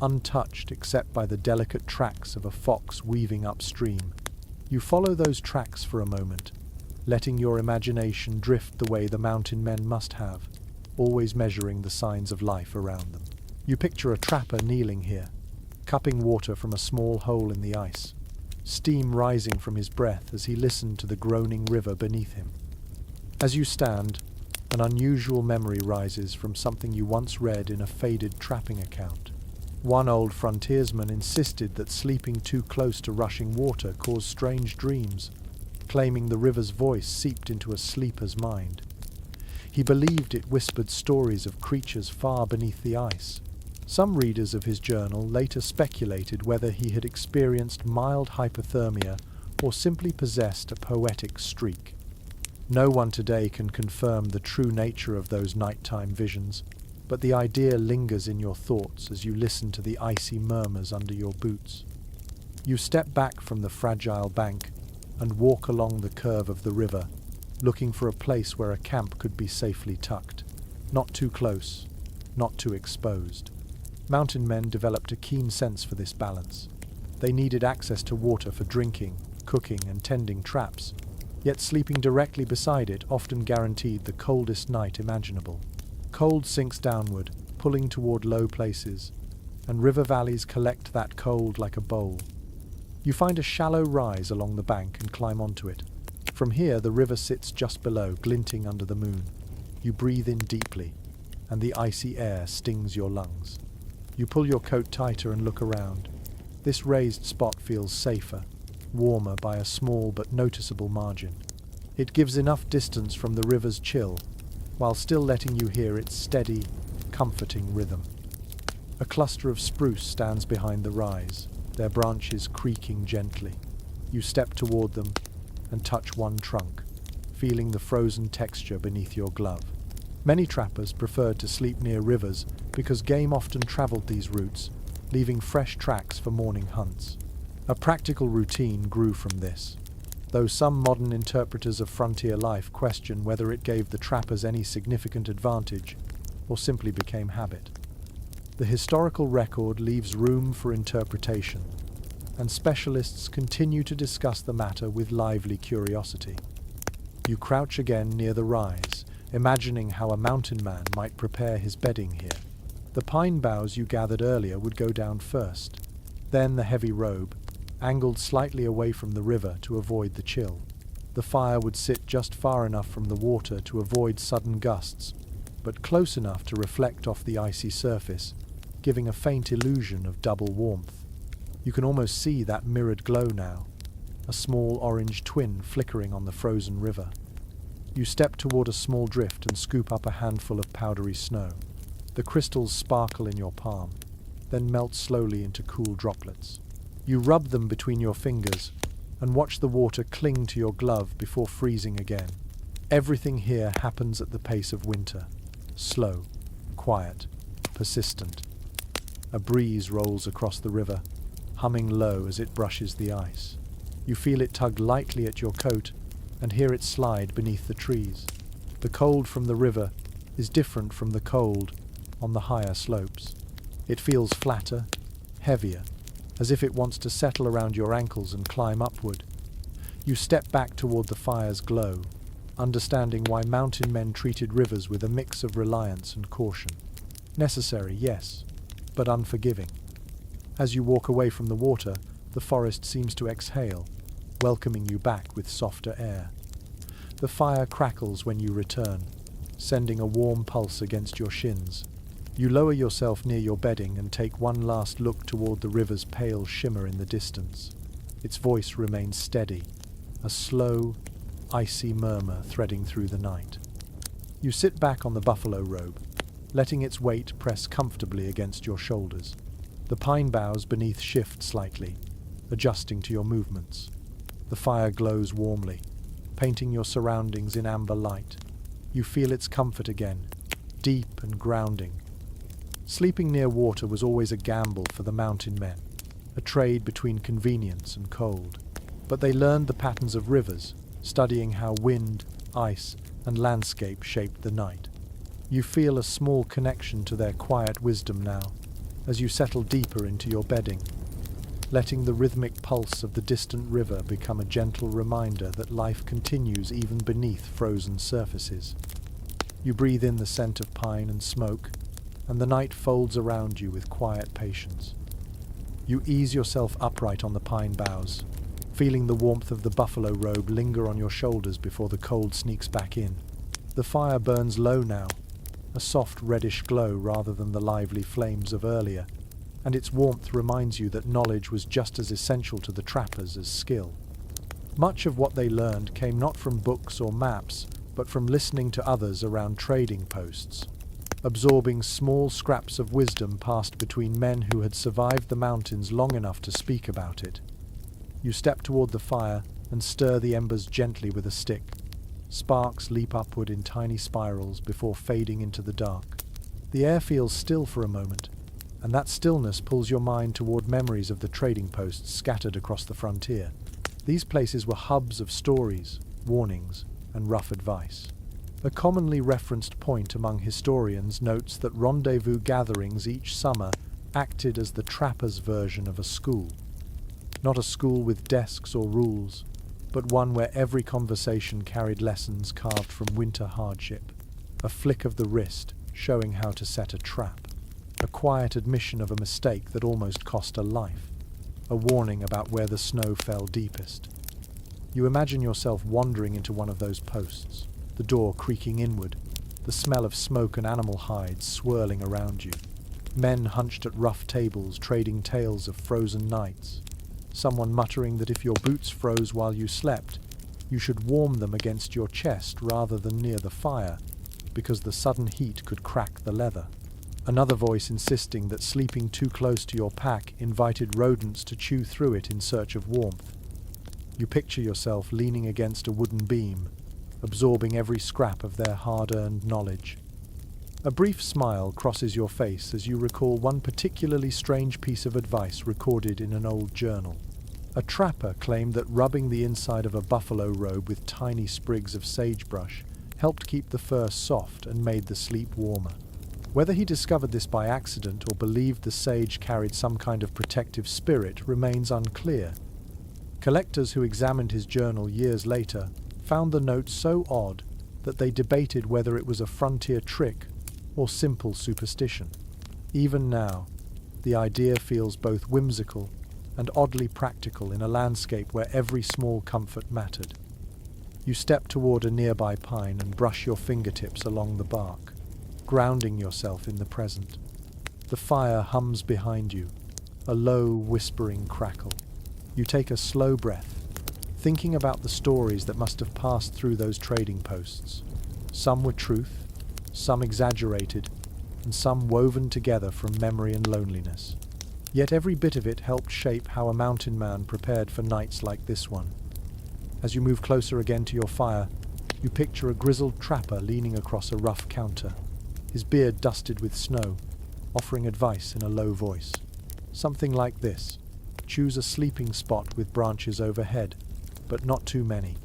untouched except by the delicate tracks of a fox weaving upstream. You follow those tracks for a moment, letting your imagination drift the way the mountain men must have, always measuring the signs of life around them. You picture a trapper kneeling here, cupping water from a small hole in the ice, steam rising from his breath as he listened to the groaning river beneath him. As you stand, an unusual memory rises from something you once read in a faded trapping account. One old frontiersman insisted that sleeping too close to rushing water caused strange dreams, claiming the river's voice seeped into a sleeper's mind. He believed it whispered stories of creatures far beneath the ice. Some readers of his journal later speculated whether he had experienced mild hypothermia or simply possessed a poetic streak. No one today can confirm the true nature of those nighttime visions, but the idea lingers in your thoughts as you listen to the icy murmurs under your boots. You step back from the fragile bank and walk along the curve of the river, looking for a place where a camp could be safely tucked. Not too close, not too exposed. Mountain men developed a keen sense for this balance. They needed access to water for drinking, cooking, and tending traps, yet sleeping directly beside it often guaranteed the coldest night imaginable. Cold sinks downward, pulling toward low places, and river valleys collect that cold like a bowl. You find a shallow rise along the bank and climb onto it. From here, the river sits just below, glinting under the moon. You breathe in deeply, and the icy air stings your lungs. You pull your coat tighter and look around. This raised spot feels safer, warmer by a small but noticeable margin. It gives enough distance from the river's chill, while still letting you hear its steady, comforting rhythm. A cluster of spruce stands behind the rise, their branches creaking gently. You step toward them and touch one trunk, feeling the frozen texture beneath your glove. Many trappers preferred to sleep near rivers because game often traveled these routes, leaving fresh tracks for morning hunts. A practical routine grew from this, though some modern interpreters of frontier life question whether it gave the trappers any significant advantage or simply became habit. The historical record leaves room for interpretation, and specialists continue to discuss the matter with lively curiosity. You crouch again near the rise, imagining how a mountain man might prepare his bedding here. The pine boughs you gathered earlier would go down first, then the heavy robe, angled slightly away from the river to avoid the chill. The fire would sit just far enough from the water to avoid sudden gusts, but close enough to reflect off the icy surface, giving a faint illusion of double warmth. You can almost see that mirrored glow now, a small orange twin flickering on the frozen river. You step toward a small drift and scoop up a handful of powdery snow. The crystals sparkle in your palm, then melt slowly into cool droplets. You rub them between your fingers and watch the water cling to your glove before freezing again. Everything here happens at the pace of winter. Slow, quiet, persistent. A breeze rolls across the river, humming low as it brushes the ice. You feel it tug lightly at your coat and hear it slide beneath the trees. The cold from the river is different from the cold on the higher slopes. It feels flatter, heavier, as if it wants to settle around your ankles and climb upward. You step back toward the fire's glow, understanding why mountain men treated rivers with a mix of reliance and caution. Necessary, yes, but unforgiving. As you walk away from the water, the forest seems to exhale, welcoming you back with softer air. The fire crackles when you return, sending a warm pulse against your shins. You lower yourself near your bedding and take one last look toward the river's pale shimmer in the distance. Its voice remains steady, a slow, icy murmur threading through the night. You sit back on the buffalo robe, letting its weight press comfortably against your shoulders. The pine boughs beneath shift slightly, adjusting to your movements. The fire glows warmly, painting your surroundings in amber light. You feel its comfort again, deep and grounding. Sleeping near water was always a gamble for the mountain men, a trade between convenience and cold. But they learned the patterns of rivers, studying how wind, ice, and landscape shaped the night. You feel a small connection to their quiet wisdom now, as you settle deeper into your bedding, letting the rhythmic pulse of the distant river become a gentle reminder that life continues even beneath frozen surfaces. You breathe in the scent of pine and smoke, and the night folds around you with quiet patience. You ease yourself upright on the pine boughs, feeling the warmth of the buffalo robe linger on your shoulders before the cold sneaks back in. The fire burns low now, a soft reddish glow rather than the lively flames of earlier, and its warmth reminds you that knowledge was just as essential to the trappers as skill. Much of what they learned came not from books or maps, but from listening to others around trading posts, absorbing small scraps of wisdom passed between men who had survived the mountains long enough to speak about it. You step toward the fire and stir the embers gently with a stick. Sparks leap upward in tiny spirals before fading into the dark. The air feels still for a moment, and that stillness pulls your mind toward memories of the trading posts scattered across the frontier. These places were hubs of stories, warnings, and rough advice. A commonly referenced point among historians notes that rendezvous gatherings each summer acted as the trappers' version of a school. Not a school with desks or rules, but one where every conversation carried lessons carved from winter hardship. A flick of the wrist showing how to set a trap. A quiet admission of a mistake that almost cost a life. A warning about where the snow fell deepest. You imagine yourself wandering into one of those posts, the door creaking inward, the smell of smoke and animal hides swirling around you. Men hunched at rough tables trading tales of frozen nights. Someone muttering that if your boots froze while you slept, you should warm them against your chest rather than near the fire, because the sudden heat could crack the leather. Another voice insisting that sleeping too close to your pack invited rodents to chew through it in search of warmth. You picture yourself leaning against a wooden beam, absorbing every scrap of their hard-earned knowledge. A brief smile crosses your face as you recall one particularly strange piece of advice recorded in an old journal. A trapper claimed that rubbing the inside of a buffalo robe with tiny sprigs of sagebrush helped keep the fur soft and made the sleep warmer. Whether he discovered this by accident or believed the sage carried some kind of protective spirit remains unclear. Collectors who examined his journal years later found the note so odd that they debated whether it was a frontier trick or simple superstition. Even now, the idea feels both whimsical and oddly practical in a landscape where every small comfort mattered. You step toward a nearby pine and brush your fingertips along the bark, grounding yourself in the present. The fire hums behind you, a low, whispering crackle. You take a slow breath, thinking about the stories that must have passed through those trading posts. Some were truth, some exaggerated, and some woven together from memory and loneliness. Yet every bit of it helped shape how a mountain man prepared for nights like this one. As you move closer again to your fire, you picture a grizzled trapper leaning across a rough counter, his beard dusted with snow, offering advice in a low voice. Something like this: choose a sleeping spot with branches overhead, but not too many,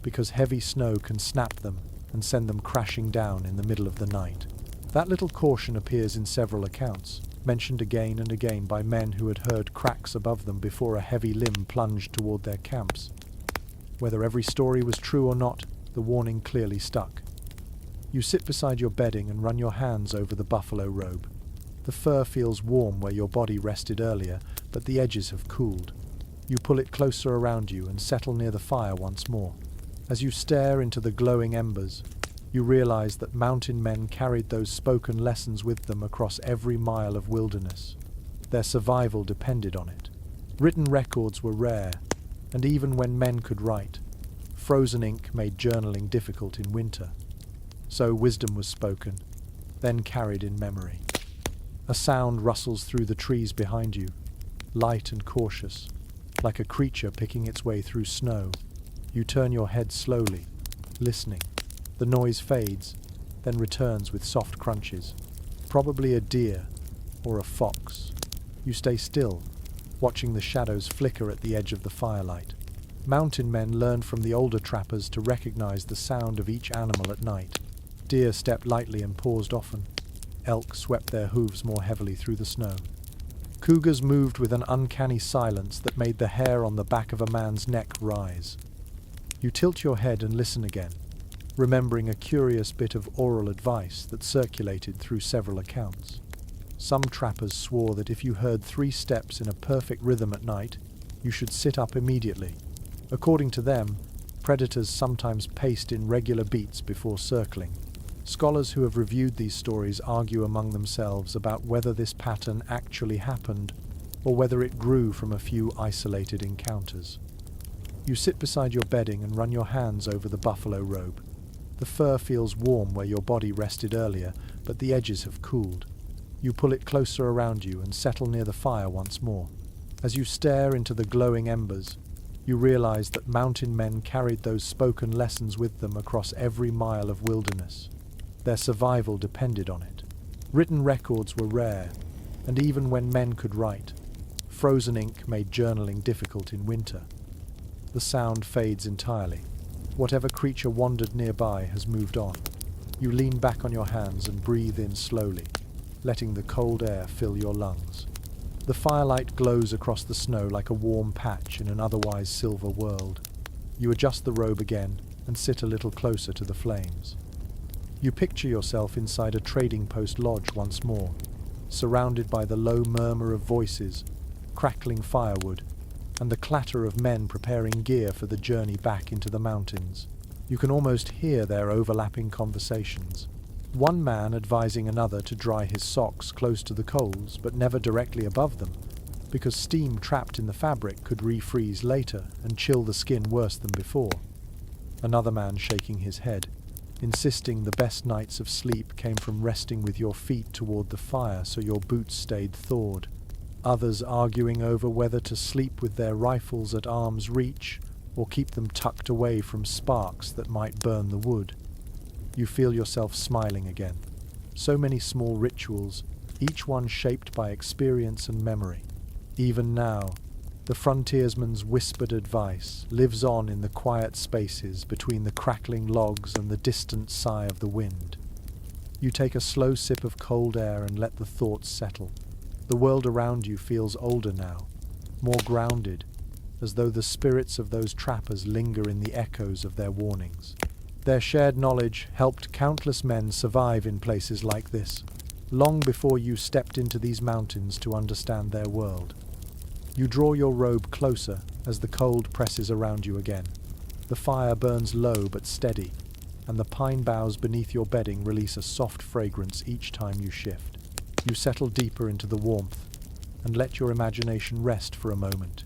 because heavy snow can snap them and send them crashing down in the middle of the night. That little caution appears in several accounts, mentioned again and again by men who had heard cracks above them before a heavy limb plunged toward their camps. Whether every story was true or not, the warning clearly stuck. You sit beside your bedding and run your hands over the buffalo robe. The fur feels warm where your body rested earlier, but the edges have cooled. You pull it closer around you and settle near the fire once more. As you stare into the glowing embers, you realize that mountain men carried those spoken lessons with them across every mile of wilderness. Their survival depended on it. Written records were rare, and even when men could write, frozen ink made journaling difficult in winter. So wisdom was spoken, then carried in memory. A sound rustles through the trees behind you, light and cautious, like a creature picking its way through snow. You turn your head slowly, listening. The noise fades, then returns with soft crunches. Probably a deer or a fox. You stay still, watching the shadows flicker at the edge of the firelight. Mountain men learned from the older trappers to recognize the sound of each animal at night. Deer stepped lightly and paused often. Elk swept their hooves more heavily through the snow. Cougars moved with an uncanny silence that made the hair on the back of a man's neck rise. You tilt your head and listen again, remembering a curious bit of oral advice that circulated through several accounts. Some trappers swore that if you heard 3 steps in a perfect rhythm at night, you should sit up immediately. According to them, predators sometimes paced in regular beats before circling. Scholars who have reviewed these stories argue among themselves about whether this pattern actually happened or whether it grew from a few isolated encounters. You sit beside your bedding and run your hands over the buffalo robe. The fur feels warm where your body rested earlier, but the edges have cooled. You pull it closer around you and settle near the fire once more. As you stare into the glowing embers, you realize that mountain men carried those spoken lessons with them across every mile of wilderness. Their survival depended on it. Written records were rare, and even when men could write, frozen ink made journaling difficult in winter. The sound fades entirely. Whatever creature wandered nearby has moved on. You lean back on your hands and breathe in slowly, letting the cold air fill your lungs. The firelight glows across the snow like a warm patch in an otherwise silver world. You adjust the robe again and sit a little closer to the flames. You picture yourself inside a trading post lodge once more, surrounded by the low murmur of voices, crackling firewood, and the clatter of men preparing gear for the journey back into the mountains. You can almost hear their overlapping conversations. One man advising another to dry his socks close to the coals but never directly above them, because steam trapped in the fabric could refreeze later and chill the skin worse than before. Another man shaking his head, insisting the best nights of sleep came from resting with your feet toward the fire so your boots stayed thawed. Others arguing over whether to sleep with their rifles at arm's reach or keep them tucked away from sparks that might burn the wood. You feel yourself smiling again. So many small rituals, each one shaped by experience and memory. Even now, the frontiersman's whispered advice lives on in the quiet spaces between the crackling logs and the distant sigh of the wind. You take a slow sip of cold air and let the thoughts settle. The world around you feels older now, more grounded, as though the spirits of those trappers linger in the echoes of their warnings. Their shared knowledge helped countless men survive in places like this, long before you stepped into these mountains to understand their world. You draw your robe closer as the cold presses around you again. The fire burns low but steady, and the pine boughs beneath your bedding release a soft fragrance each time you shift. You settle deeper into the warmth and let your imagination rest for a moment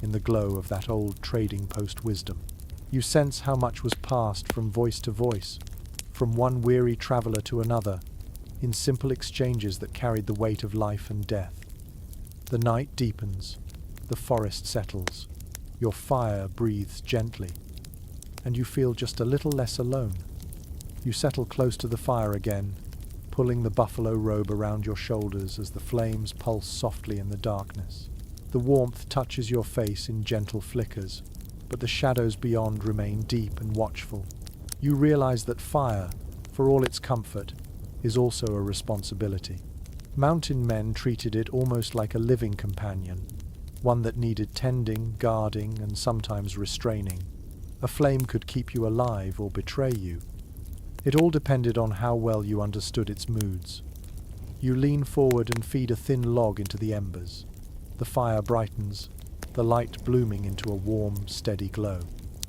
in the glow of that old trading post wisdom. You sense how much was passed from voice to voice, from one weary traveler to another, in simple exchanges that carried the weight of life and death. The night deepens, the forest settles, your fire breathes gently, and you feel just a little less alone. You settle close to the fire again, pulling the buffalo robe around your shoulders as the flames pulse softly in the darkness. The warmth touches your face in gentle flickers, but the shadows beyond remain deep and watchful. You realize that fire, for all its comfort, is also a responsibility. Mountain men treated it almost like a living companion, one that needed tending, guarding, and sometimes restraining. A flame could keep you alive or betray you. It all depended on how well you understood its moods. You lean forward and feed a thin log into the embers. The fire brightens, the light blooming into a warm, steady glow.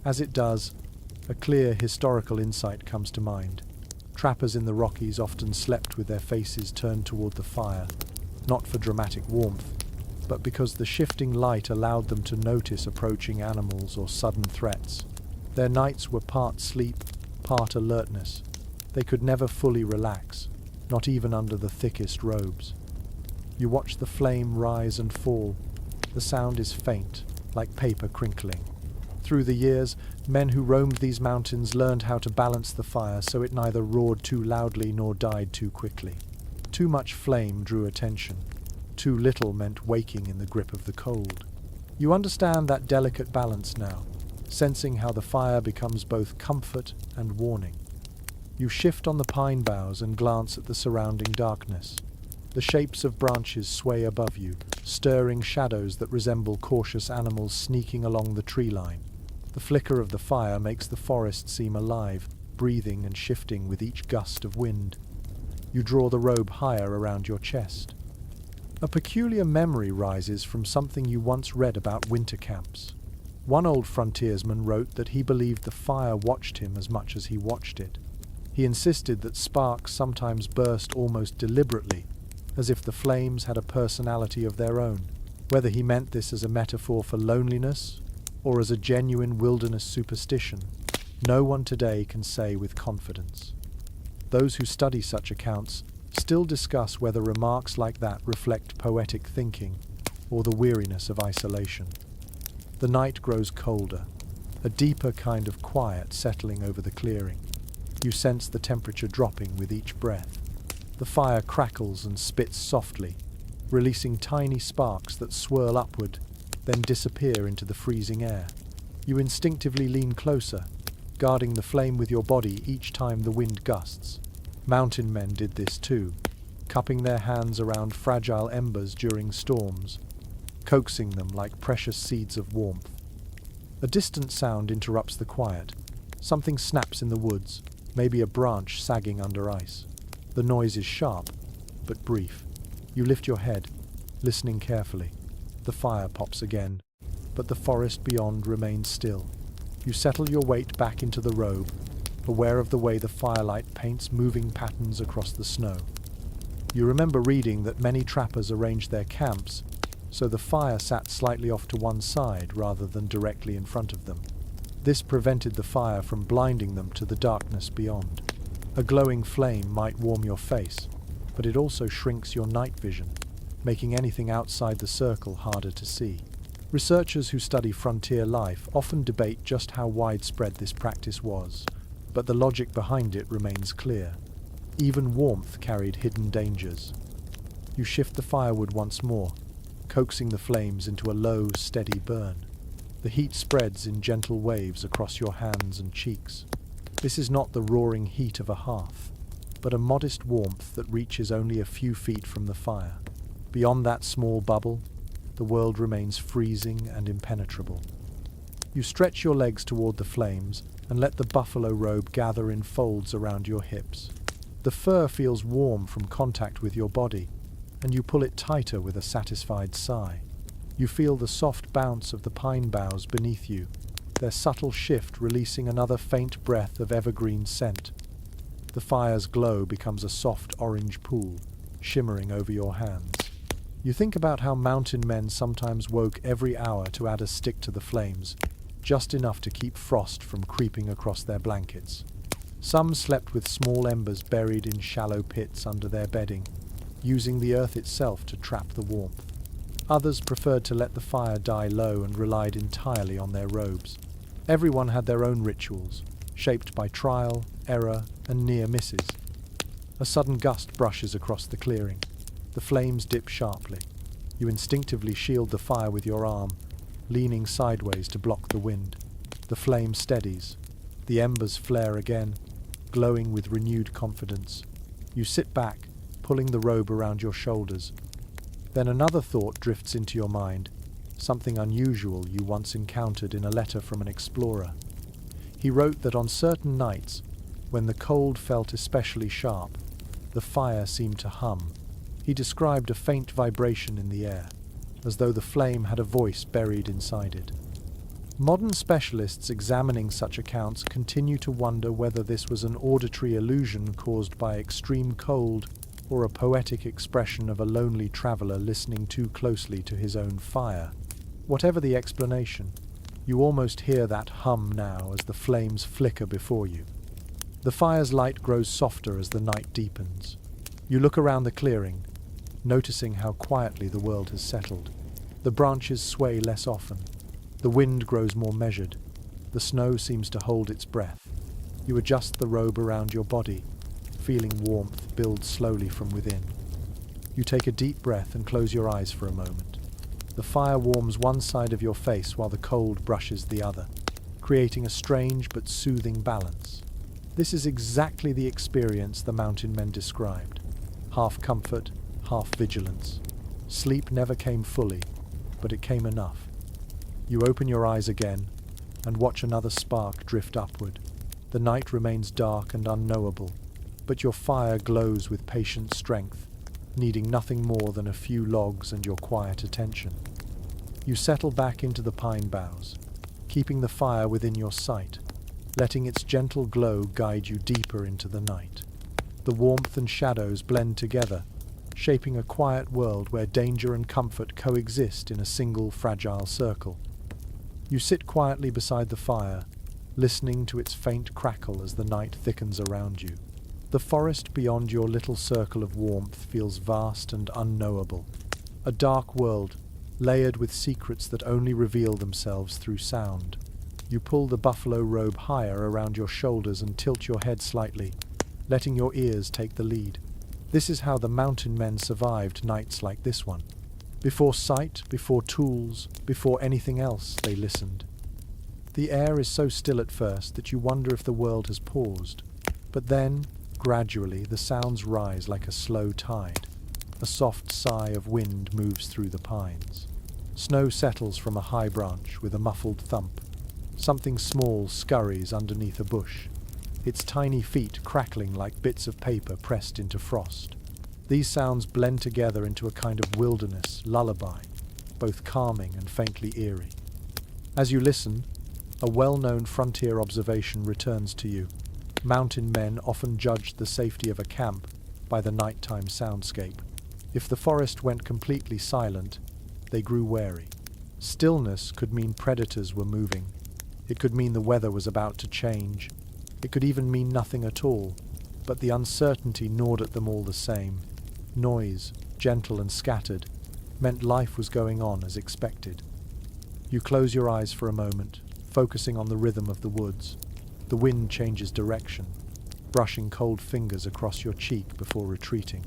As it does, a clear historical insight comes to mind. Trappers in the Rockies often slept with their faces turned toward the fire, not for dramatic warmth, but because the shifting light allowed them to notice approaching animals or sudden threats. Their nights were part sleep, part alertness. They could never fully relax, not even under the thickest robes. You watch the flame rise and fall. The sound is faint, like paper crinkling. Through the years, men who roamed these mountains learned how to balance the fire so it neither roared too loudly nor died too quickly. Too much flame drew attention. Too little meant waking in the grip of the cold. You understand that delicate balance now, sensing how the fire becomes both comfort and warning. You shift on the pine boughs and glance at the surrounding darkness. The shapes of branches sway above you, stirring shadows that resemble cautious animals sneaking along the tree line. The flicker of the fire makes the forest seem alive, breathing and shifting with each gust of wind. You draw the robe higher around your chest. A peculiar memory rises from something you once read about winter camps. One old frontiersman wrote that he believed the fire watched him as much as he watched it. He insisted that sparks sometimes burst almost deliberately, as if the flames had a personality of their own. Whether he meant this as a metaphor for loneliness or as a genuine wilderness superstition, no one today can say with confidence. Those who study such accounts still discuss whether remarks like that reflect poetic thinking or the weariness of isolation. The night grows colder, a deeper kind of quiet settling over the clearing. You sense the temperature dropping with each breath. The fire crackles and spits softly, releasing tiny sparks that swirl upward, then disappear into the freezing air. You instinctively lean closer, guarding the flame with your body each time the wind gusts. Mountain men did this too, cupping their hands around fragile embers during storms, coaxing them like precious seeds of warmth. A distant sound interrupts the quiet. Something snaps in the woods, maybe a branch sagging under ice. The noise is sharp, but brief. You lift your head, listening carefully. The fire pops again, but the forest beyond remains still. You settle your weight back into the robe, aware of the way the firelight paints moving patterns across the snow. You remember reading that many trappers arranged their camps so the fire sat slightly off to one side rather than directly in front of them. This prevented the fire from blinding them to the darkness beyond. A glowing flame might warm your face, but it also shrinks your night vision, making anything outside the circle harder to see. Researchers who study frontier life often debate just how widespread this practice was, but the logic behind it remains clear. Even warmth carried hidden dangers. You shift the firewood once more, coaxing the flames into a low, steady burn. The heat spreads in gentle waves across your hands and cheeks. This is not the roaring heat of a hearth, but a modest warmth that reaches only a few feet from the fire. Beyond that small bubble, the world remains freezing and impenetrable. You stretch your legs toward the flames and let the buffalo robe gather in folds around your hips. The fur feels warm from contact with your body, and you pull it tighter with a satisfied sigh. You feel the soft bounce of the pine boughs beneath you, their subtle shift releasing another faint breath of evergreen scent. The fire's glow becomes a soft orange pool, shimmering over your hands. You think about how mountain men sometimes woke every hour to add a stick to the flames, just enough to keep frost from creeping across their blankets. Some slept with small embers buried in shallow pits under their bedding, using the earth itself to trap the warmth. Others preferred to let the fire die low and relied entirely on their robes. Everyone had their own rituals, shaped by trial, error, and near misses. A sudden gust brushes across the clearing. The flames dip sharply. You instinctively shield the fire with your arm, leaning sideways to block the wind. The flame steadies. The embers flare again, glowing with renewed confidence. You sit back, pulling the robe around your shoulders. Then another thought drifts into your mind, something unusual you once encountered in a letter from an explorer. He wrote that on certain nights, when the cold felt especially sharp, the fire seemed to hum. He described a faint vibration in the air, as though the flame had a voice buried inside it. Modern specialists examining such accounts continue to wonder whether this was an auditory illusion caused by extreme cold or a poetic expression of a lonely traveler listening too closely to his own fire. Whatever the explanation, you almost hear that hum now as the flames flicker before you. The fire's light grows softer as the night deepens. You look around the clearing, noticing how quietly the world has settled. The branches sway less often. The wind grows more measured. The snow seems to hold its breath. You adjust the robe around your body, feeling warmth build slowly from within. You take a deep breath and close your eyes for a moment. The fire warms one side of your face while the cold brushes the other, creating a strange but soothing balance. This is exactly the experience the mountain men described. Half comfort, half vigilance. Sleep never came fully, but it came enough. You open your eyes again and watch another spark drift upward. The night remains dark and unknowable, but your fire glows with patient strength, needing nothing more than a few logs and your quiet attention. You settle back into the pine boughs, keeping the fire within your sight, letting its gentle glow guide you deeper into the night. The warmth and shadows blend together, shaping a quiet world where danger and comfort coexist in a single fragile circle. You sit quietly beside the fire, listening to its faint crackle as the night thickens around you. The forest beyond your little circle of warmth feels vast and unknowable, a dark world layered with secrets that only reveal themselves through sound. You pull the buffalo robe higher around your shoulders and tilt your head slightly, letting your ears take the lead. This is how the mountain men survived nights like this one. Before sight, before tools, before anything else, they listened. The air is so still at first that you wonder if the world has paused. But then, gradually, the sounds rise like a slow tide. A soft sigh of wind moves through the pines. Snow settles from a high branch with a muffled thump, Something small scurries underneath a bush, its tiny feet crackling like bits of paper pressed into frost. These sounds blend together into a kind of wilderness lullaby, both calming and faintly eerie. As you listen, a well-known frontier observation returns to you. Mountain men often judged the safety of a camp by the nighttime soundscape. If the forest went completely silent, they grew wary. Stillness could mean predators were moving. It could mean the weather was about to change. It could even mean nothing at all, but the uncertainty gnawed at them all the same. Noise, gentle and scattered, meant life was going on as expected. You close your eyes for a moment, focusing on the rhythm of the woods. The wind changes direction, brushing cold fingers across your cheek before retreating.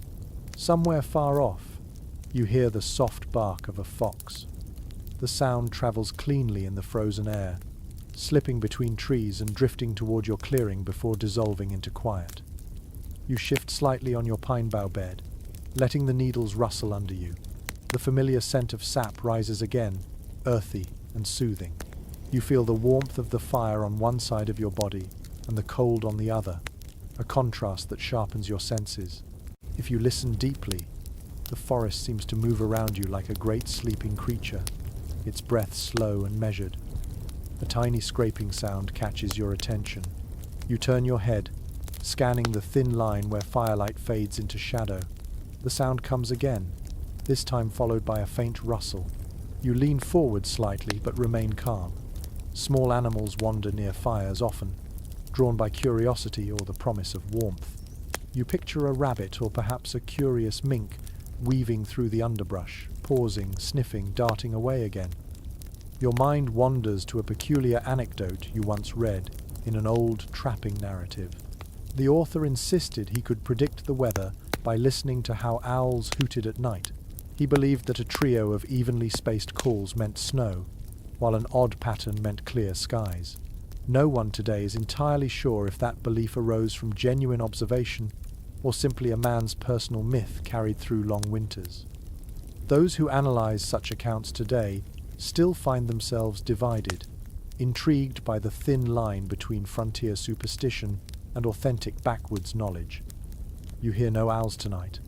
Somewhere far off, you hear the soft bark of a fox. The sound travels cleanly in the frozen air, slipping between trees and drifting toward your clearing before dissolving into quiet. You shift slightly on your pine bough bed, letting the needles rustle under you. The familiar scent of sap rises again, earthy and soothing. You feel the warmth of the fire on one side of your body and the cold on the other, a contrast that sharpens your senses. If you listen deeply, the forest seems to move around you like a great sleeping creature, its breath slow and measured. A tiny scraping sound catches your attention. You turn your head, scanning the thin line where firelight fades into shadow. The sound comes again, this time followed by a faint rustle. You lean forward slightly but remain calm. Small animals wander near fires often, drawn by curiosity or the promise of warmth. You picture a rabbit or perhaps a curious mink weaving through the underbrush, pausing, sniffing, darting away again. Your mind wanders to a peculiar anecdote you once read in an old trapping narrative. The author insisted he could predict the weather by listening to how owls hooted at night. He believed that a trio of evenly spaced calls meant snow, while an odd pattern meant clear skies. No one today is entirely sure if that belief arose from genuine observation or simply a man's personal myth carried through long winters. Those who analyze such accounts today still find themselves divided, intrigued by the thin line between frontier superstition and authentic backwoods knowledge. You hear no owls tonight,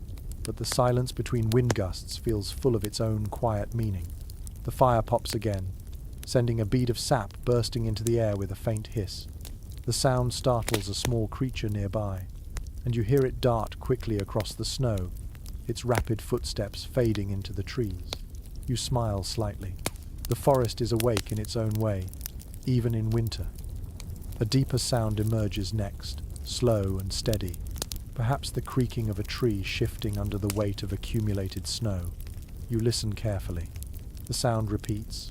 but the silence between wind gusts feels full of its own quiet meaning. The fire pops again, sending a bead of sap bursting into the air with a faint hiss. The sound startles a small creature nearby, and you hear it dart quickly across the snow, its rapid footsteps fading into the trees. You smile slightly. The forest is awake in its own way, even in winter. A deeper sound emerges next, slow and steady, perhaps the creaking of a tree shifting under the weight of accumulated snow. You listen carefully. The sound repeats,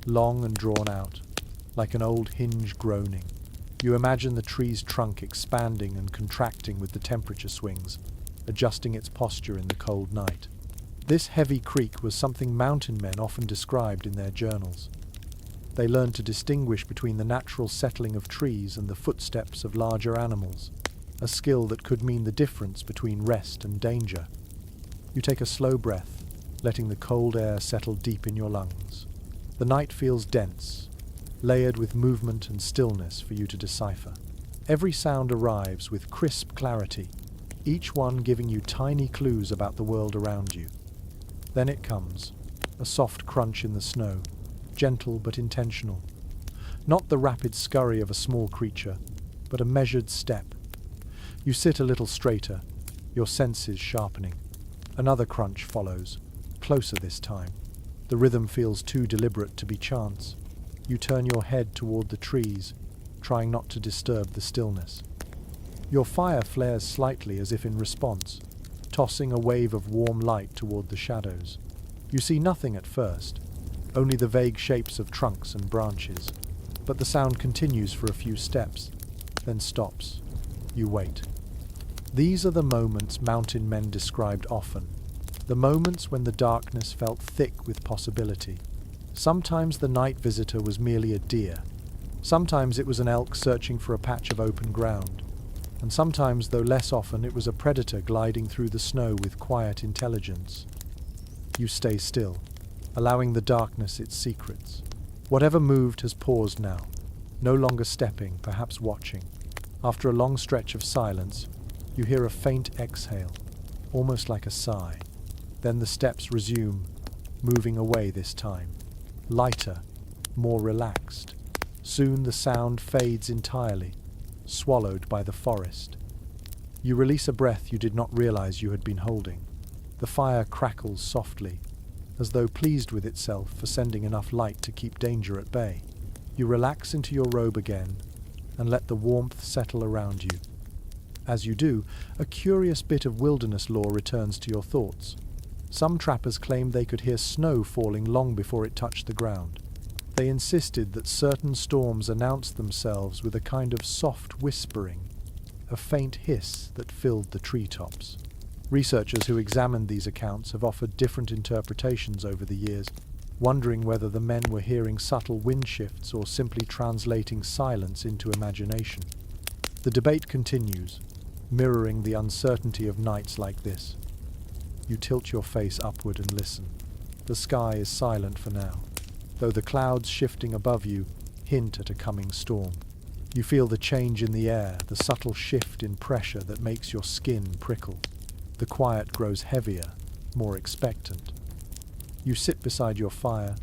long and drawn out, like an old hinge groaning. You imagine the tree's trunk expanding and contracting with the temperature swings, adjusting its posture in the cold night. This heavy creak was something mountain men often described in their journals. They learned to distinguish between the natural settling of trees and the footsteps of larger animals, a skill that could mean the difference between rest and danger. You take a slow breath, letting the cold air settle deep in your lungs. The night feels dense, layered with movement and stillness for you to decipher. Every sound arrives with crisp clarity, each one giving you tiny clues about the world around you. Then it comes, a soft crunch in the snow, gentle but intentional. Not the rapid scurry of a small creature, but a measured step. You sit a little straighter, your senses sharpening. Another crunch follows, closer this time. The rhythm feels too deliberate to be chance. You turn your head toward the trees, trying not to disturb the stillness. Your fire flares slightly as if in response, tossing a wave of warm light toward the shadows. You see nothing at first, only the vague shapes of trunks and branches. But the sound continues for a few steps, then stops. You wait. These are the moments mountain men described often, the moments when the darkness felt thick with possibility. Sometimes the night visitor was merely a deer. Sometimes it was an elk searching for a patch of open ground. And sometimes, though less often, it was a predator gliding through the snow with quiet intelligence. You stay still, allowing the darkness its secrets. Whatever moved has paused now, no longer stepping, perhaps watching. After a long stretch of silence, you hear a faint exhale, almost like a sigh. Then the steps resume, moving away this time, lighter, more relaxed. Soon the sound fades entirely, swallowed by the forest. You release a breath you did not realize you had been holding. The fire crackles softly, as though pleased with itself for sending enough light to keep danger at bay. You relax into your robe again and let the warmth settle around you. As you do, a curious bit of wilderness lore returns to your thoughts. Some trappers claimed they could hear snow falling long before it touched the ground. They insisted that certain storms announced themselves with a kind of soft whispering, a faint hiss that filled the treetops. Researchers who examined these accounts have offered different interpretations over the years, wondering whether the men were hearing subtle wind shifts or simply translating silence into imagination. The debate continues, mirroring the uncertainty of nights like this. You tilt your face upward and listen. The sky is silent for now, though the clouds shifting above you hint at a coming storm. You feel the change in the air, the subtle shift in pressure that makes your skin prickle. The quiet grows heavier, more expectant. You sit beside your fire,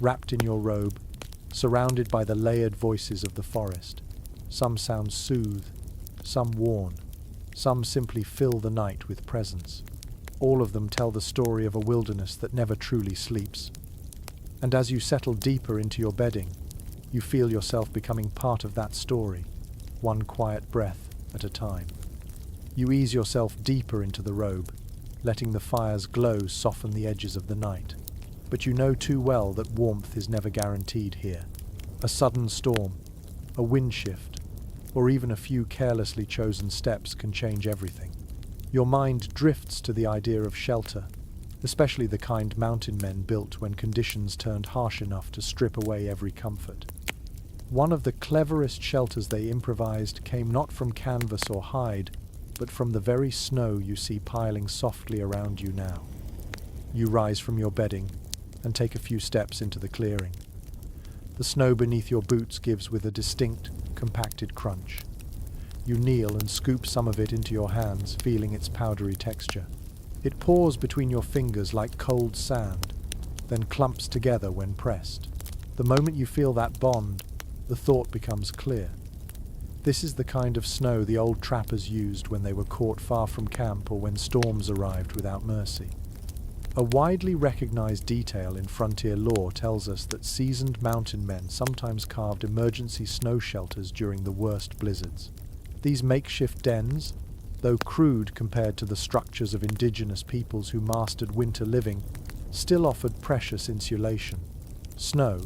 wrapped in your robe, surrounded by the layered voices of the forest. Some sounds soothe, some warn, some simply fill the night with presence. All of them tell the story of a wilderness that never truly sleeps. And as you settle deeper into your bedding, you feel yourself becoming part of that story, one quiet breath at a time. You ease yourself deeper into the robe, letting the fire's glow soften the edges of the night. But you know too well that warmth is never guaranteed here. A sudden storm, a wind shift, or even a few carelessly chosen steps can change everything. Your mind drifts to the idea of shelter, especially the kind mountain men built when conditions turned harsh enough to strip away every comfort. One of the cleverest shelters they improvised came not from canvas or hide, but from the very snow you see piling softly around you now. You rise from your bedding and take a few steps into the clearing. The snow beneath your boots gives with a distinct, compacted crunch. You kneel and scoop some of it into your hands, feeling its powdery texture. It pours between your fingers like cold sand, then clumps together when pressed. The moment you feel that bond, the thought becomes clear. This is the kind of snow the old trappers used when they were caught far from camp or when storms arrived without mercy. A widely recognized detail in frontier lore tells us that seasoned mountain men sometimes carved emergency snow shelters during the worst blizzards. These makeshift dens, though crude compared to the structures of indigenous peoples who mastered winter living, still offered precious insulation. Snow,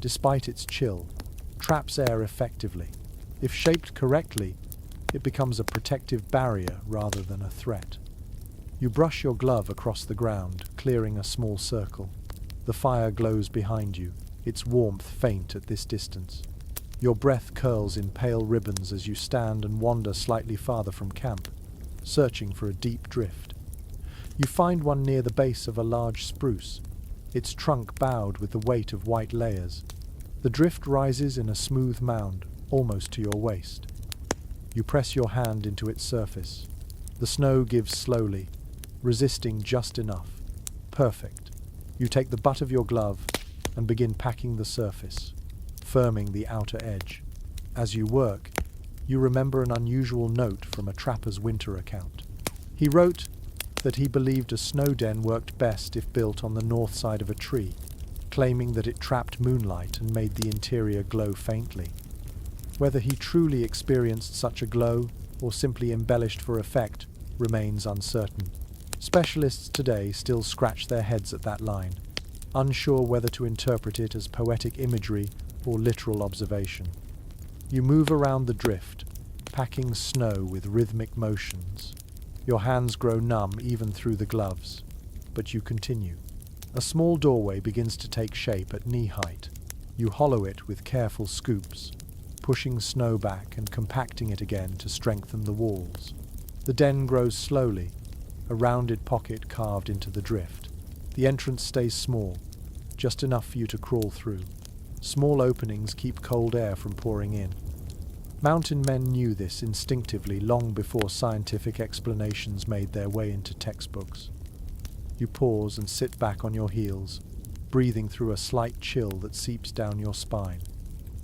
despite its chill, traps air effectively. If shaped correctly, it becomes a protective barrier rather than a threat. You brush your glove across the ground, clearing a small circle. The fire glows behind you, its warmth faint at this distance. Your breath curls in pale ribbons as you stand and wander slightly farther from camp, searching for a deep drift. You find one near the base of a large spruce, its trunk bowed with the weight of white layers. The drift rises in a smooth mound, almost to your waist. You press your hand into its surface. The snow gives slowly, resisting just enough. Perfect. You take the butt of your glove and begin packing the surface, firming the outer edge. As you work, you remember an unusual note from a trapper's winter account. He wrote that he believed a snow den worked best if built on the north side of a tree, claiming that it trapped moonlight and made the interior glow faintly. Whether he truly experienced such a glow or simply embellished for effect remains uncertain. Specialists today still scratch their heads at that line, unsure whether to interpret it as poetic imagery or literal observation. You move around the drift, packing snow with rhythmic motions. Your hands grow numb even through the gloves, but you continue. A small doorway begins to take shape at knee height. You hollow it with careful scoops, pushing snow back and compacting it again to strengthen the walls. The den grows slowly, a rounded pocket carved into the drift. The entrance stays small, just enough for you to crawl through. Small openings keep cold air from pouring in. Mountain men knew this instinctively long before scientific explanations made their way into textbooks. You pause and sit back on your heels, breathing through a slight chill that seeps down your spine.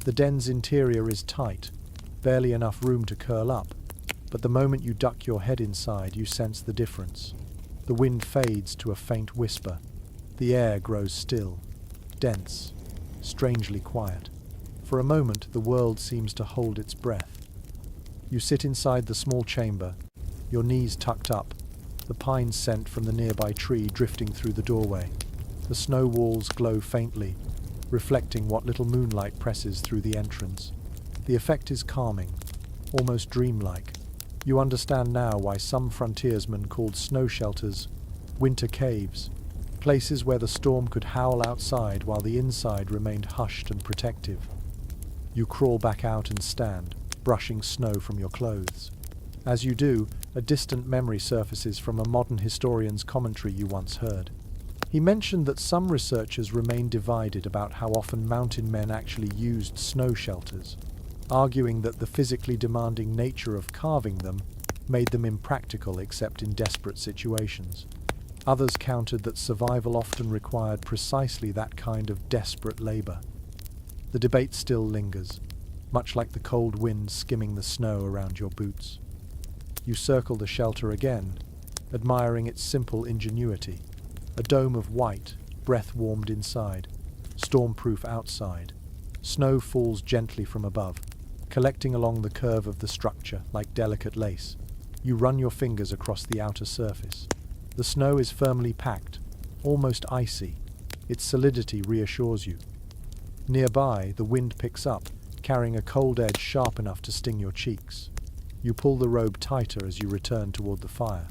The den's interior is tight, barely enough room to curl up, but the moment you duck your head inside, you sense the difference. The wind fades to a faint whisper. The air grows still, dense, strangely quiet. For a moment, the world seems to hold its breath. You sit inside the small chamber, your knees tucked up, the pine scent from the nearby tree drifting through the doorway. The snow walls glow faintly, reflecting what little moonlight presses through the entrance. The effect is calming, almost dreamlike. You understand now why some frontiersmen called snow shelters winter caves, places where the storm could howl outside while the inside remained hushed and protective. You crawl back out and stand, brushing snow from your clothes. As you do, a distant memory surfaces from a modern historian's commentary you once heard. He mentioned that some researchers remain divided about how often mountain men actually used snow shelters, arguing that the physically demanding nature of carving them made them impractical except in desperate situations. Others countered that survival often required precisely that kind of desperate labor. The debate still lingers, much like the cold wind skimming the snow around your boots. You circle the shelter again, admiring its simple ingenuity. A dome of white, breath warmed inside, stormproof outside. Snow falls gently from above, collecting along the curve of the structure like delicate lace. You run your fingers across the outer surface. The snow is firmly packed, almost icy. Its solidity reassures you. Nearby, the wind picks up, carrying a cold edge sharp enough to sting your cheeks. You pull the robe tighter as you return toward the fire.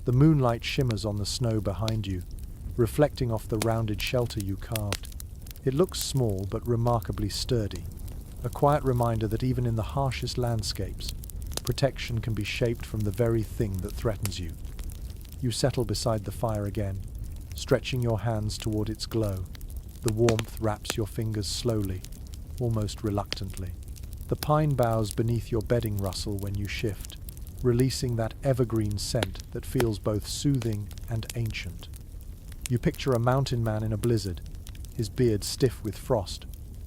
The moonlight shimmers on the snow behind you, reflecting off the rounded shelter you carved. It looks small but remarkably sturdy, a quiet reminder that even in the harshest landscapes, protection can be shaped from the very thing that threatens you. You settle beside the fire again, stretching your hands toward its glow. The warmth wraps your fingers slowly, almost reluctantly. The pine boughs beneath your bedding rustle when you shift, releasing that evergreen scent that feels both soothing and ancient. You picture a mountain man in a blizzard, his beard stiff with frost,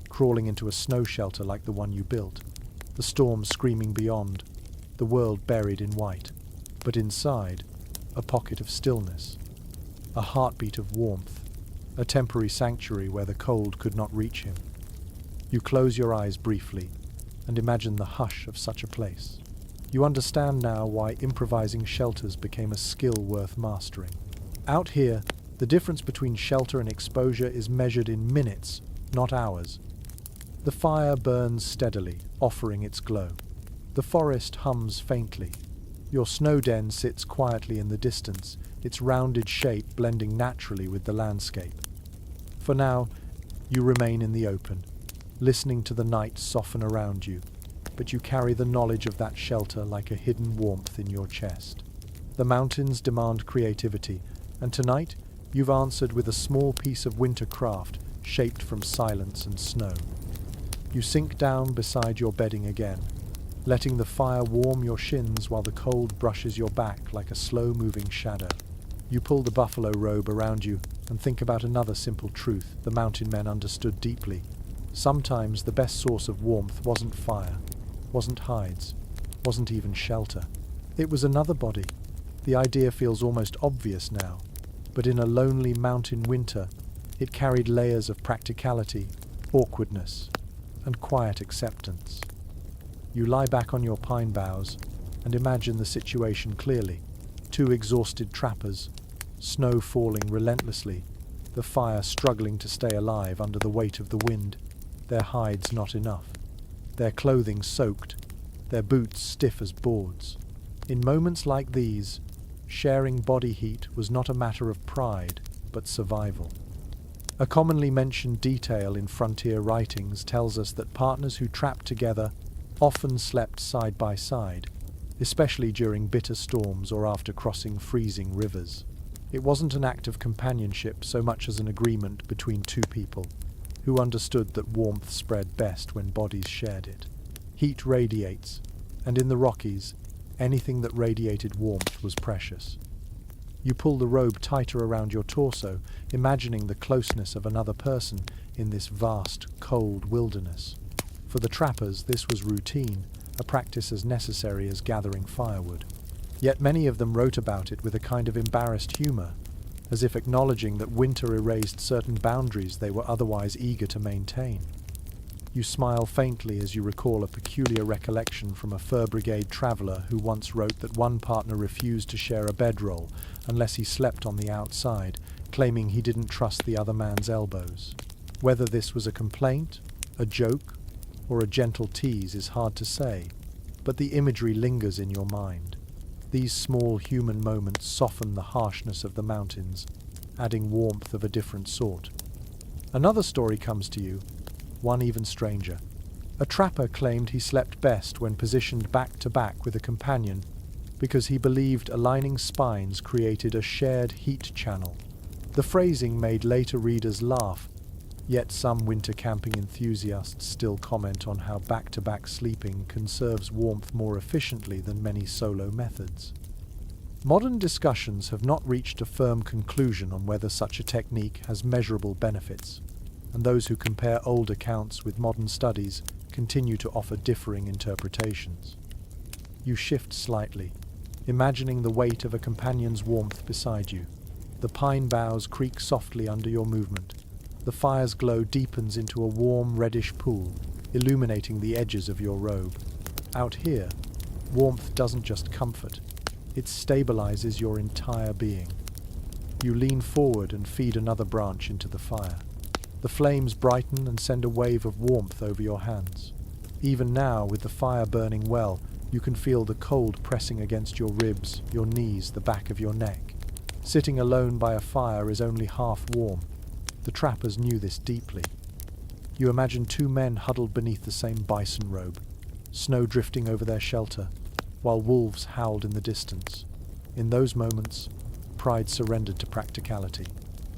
crawling into a snow shelter like the one you built, the storm screaming beyond, the world buried in white. But inside, a pocket of stillness, a heartbeat of warmth, a temporary sanctuary where the cold could not reach him. You close your eyes briefly and imagine the hush of such a place. You understand now why improvising shelters became a skill worth mastering. Out here, the difference between shelter and exposure is measured in minutes, not hours. The fire burns steadily, offering its glow. The forest hums faintly. Your snow den sits quietly in the distance, its rounded shape blending naturally with the landscape. For now, you remain in the open, listening to the night soften around you, but you carry the knowledge of that shelter like a hidden warmth in your chest. The mountains demand creativity, and tonight you've answered with a small piece of winter craft shaped from silence and snow. You sink down beside your bedding again, letting the fire warm your shins while the cold brushes your back like a slow-moving shadow. You pull the buffalo robe around you and think about another simple truth the mountain men understood deeply. Sometimes the best source of warmth wasn't fire, wasn't hides, wasn't even shelter. It was another body. The idea feels almost obvious now, but in a lonely mountain winter, it carried layers of practicality, awkwardness, and quiet acceptance. You lie back on your pine boughs and imagine the situation clearly. Two exhausted trappers, snow falling relentlessly, the fire struggling to stay alive under the weight of the wind, their hides not enough, their clothing soaked, their boots stiff as boards. In moments like these, sharing body heat was not a matter of pride, but survival. A commonly mentioned detail in frontier writings tells us that partners who trapped together often slept side by side, especially during bitter storms or after crossing freezing rivers. It wasn't an act of companionship so much as an agreement between two people. who understood that warmth spread best when bodies shared it. Heat radiates, and in the Rockies, anything that radiated warmth was precious. You pull the robe tighter around your torso, imagining the closeness of another person in this vast, cold wilderness. For the trappers, this was routine, a practice as necessary as gathering firewood. Yet many of them wrote about it with a kind of embarrassed humor, as if acknowledging that winter erased certain boundaries they were otherwise eager to maintain. You smile faintly as you recall a peculiar recollection from a fur brigade traveller who once wrote that one partner refused to share a bedroll unless he slept on the outside, claiming he didn't trust the other man's elbows. Whether this was a complaint, a joke, or a gentle tease is hard to say, but the imagery lingers in your mind. These small human moments soften the harshness of the mountains, adding warmth of a different sort. Another story comes to you, one even stranger. A trapper claimed he slept best when positioned back to back with a companion because he believed aligning spines created a shared heat channel. The phrasing made later readers laugh, yet some winter camping enthusiasts still comment on how back-to-back sleeping conserves warmth more efficiently than many solo methods. Modern discussions have not reached a firm conclusion on whether such a technique has measurable benefits, and those who compare old accounts with modern studies continue to offer differing interpretations. You shift slightly, imagining the weight of a companion's warmth beside you. The pine boughs creak softly under your movement. The fire's glow deepens into a warm reddish pool, illuminating the edges of your robe. Out here, warmth doesn't just comfort, it stabilizes your entire being. You lean forward and feed another branch into the fire. The flames brighten and send a wave of warmth over your hands. Even now, with the fire burning well, you can feel the cold pressing against your ribs, your knees, the back of your neck. Sitting alone by a fire is only half warm. The trappers knew this deeply. You imagine two men huddled beneath the same bison robe, snow drifting over their shelter, while wolves howled in the distance. In those moments, pride surrendered to practicality.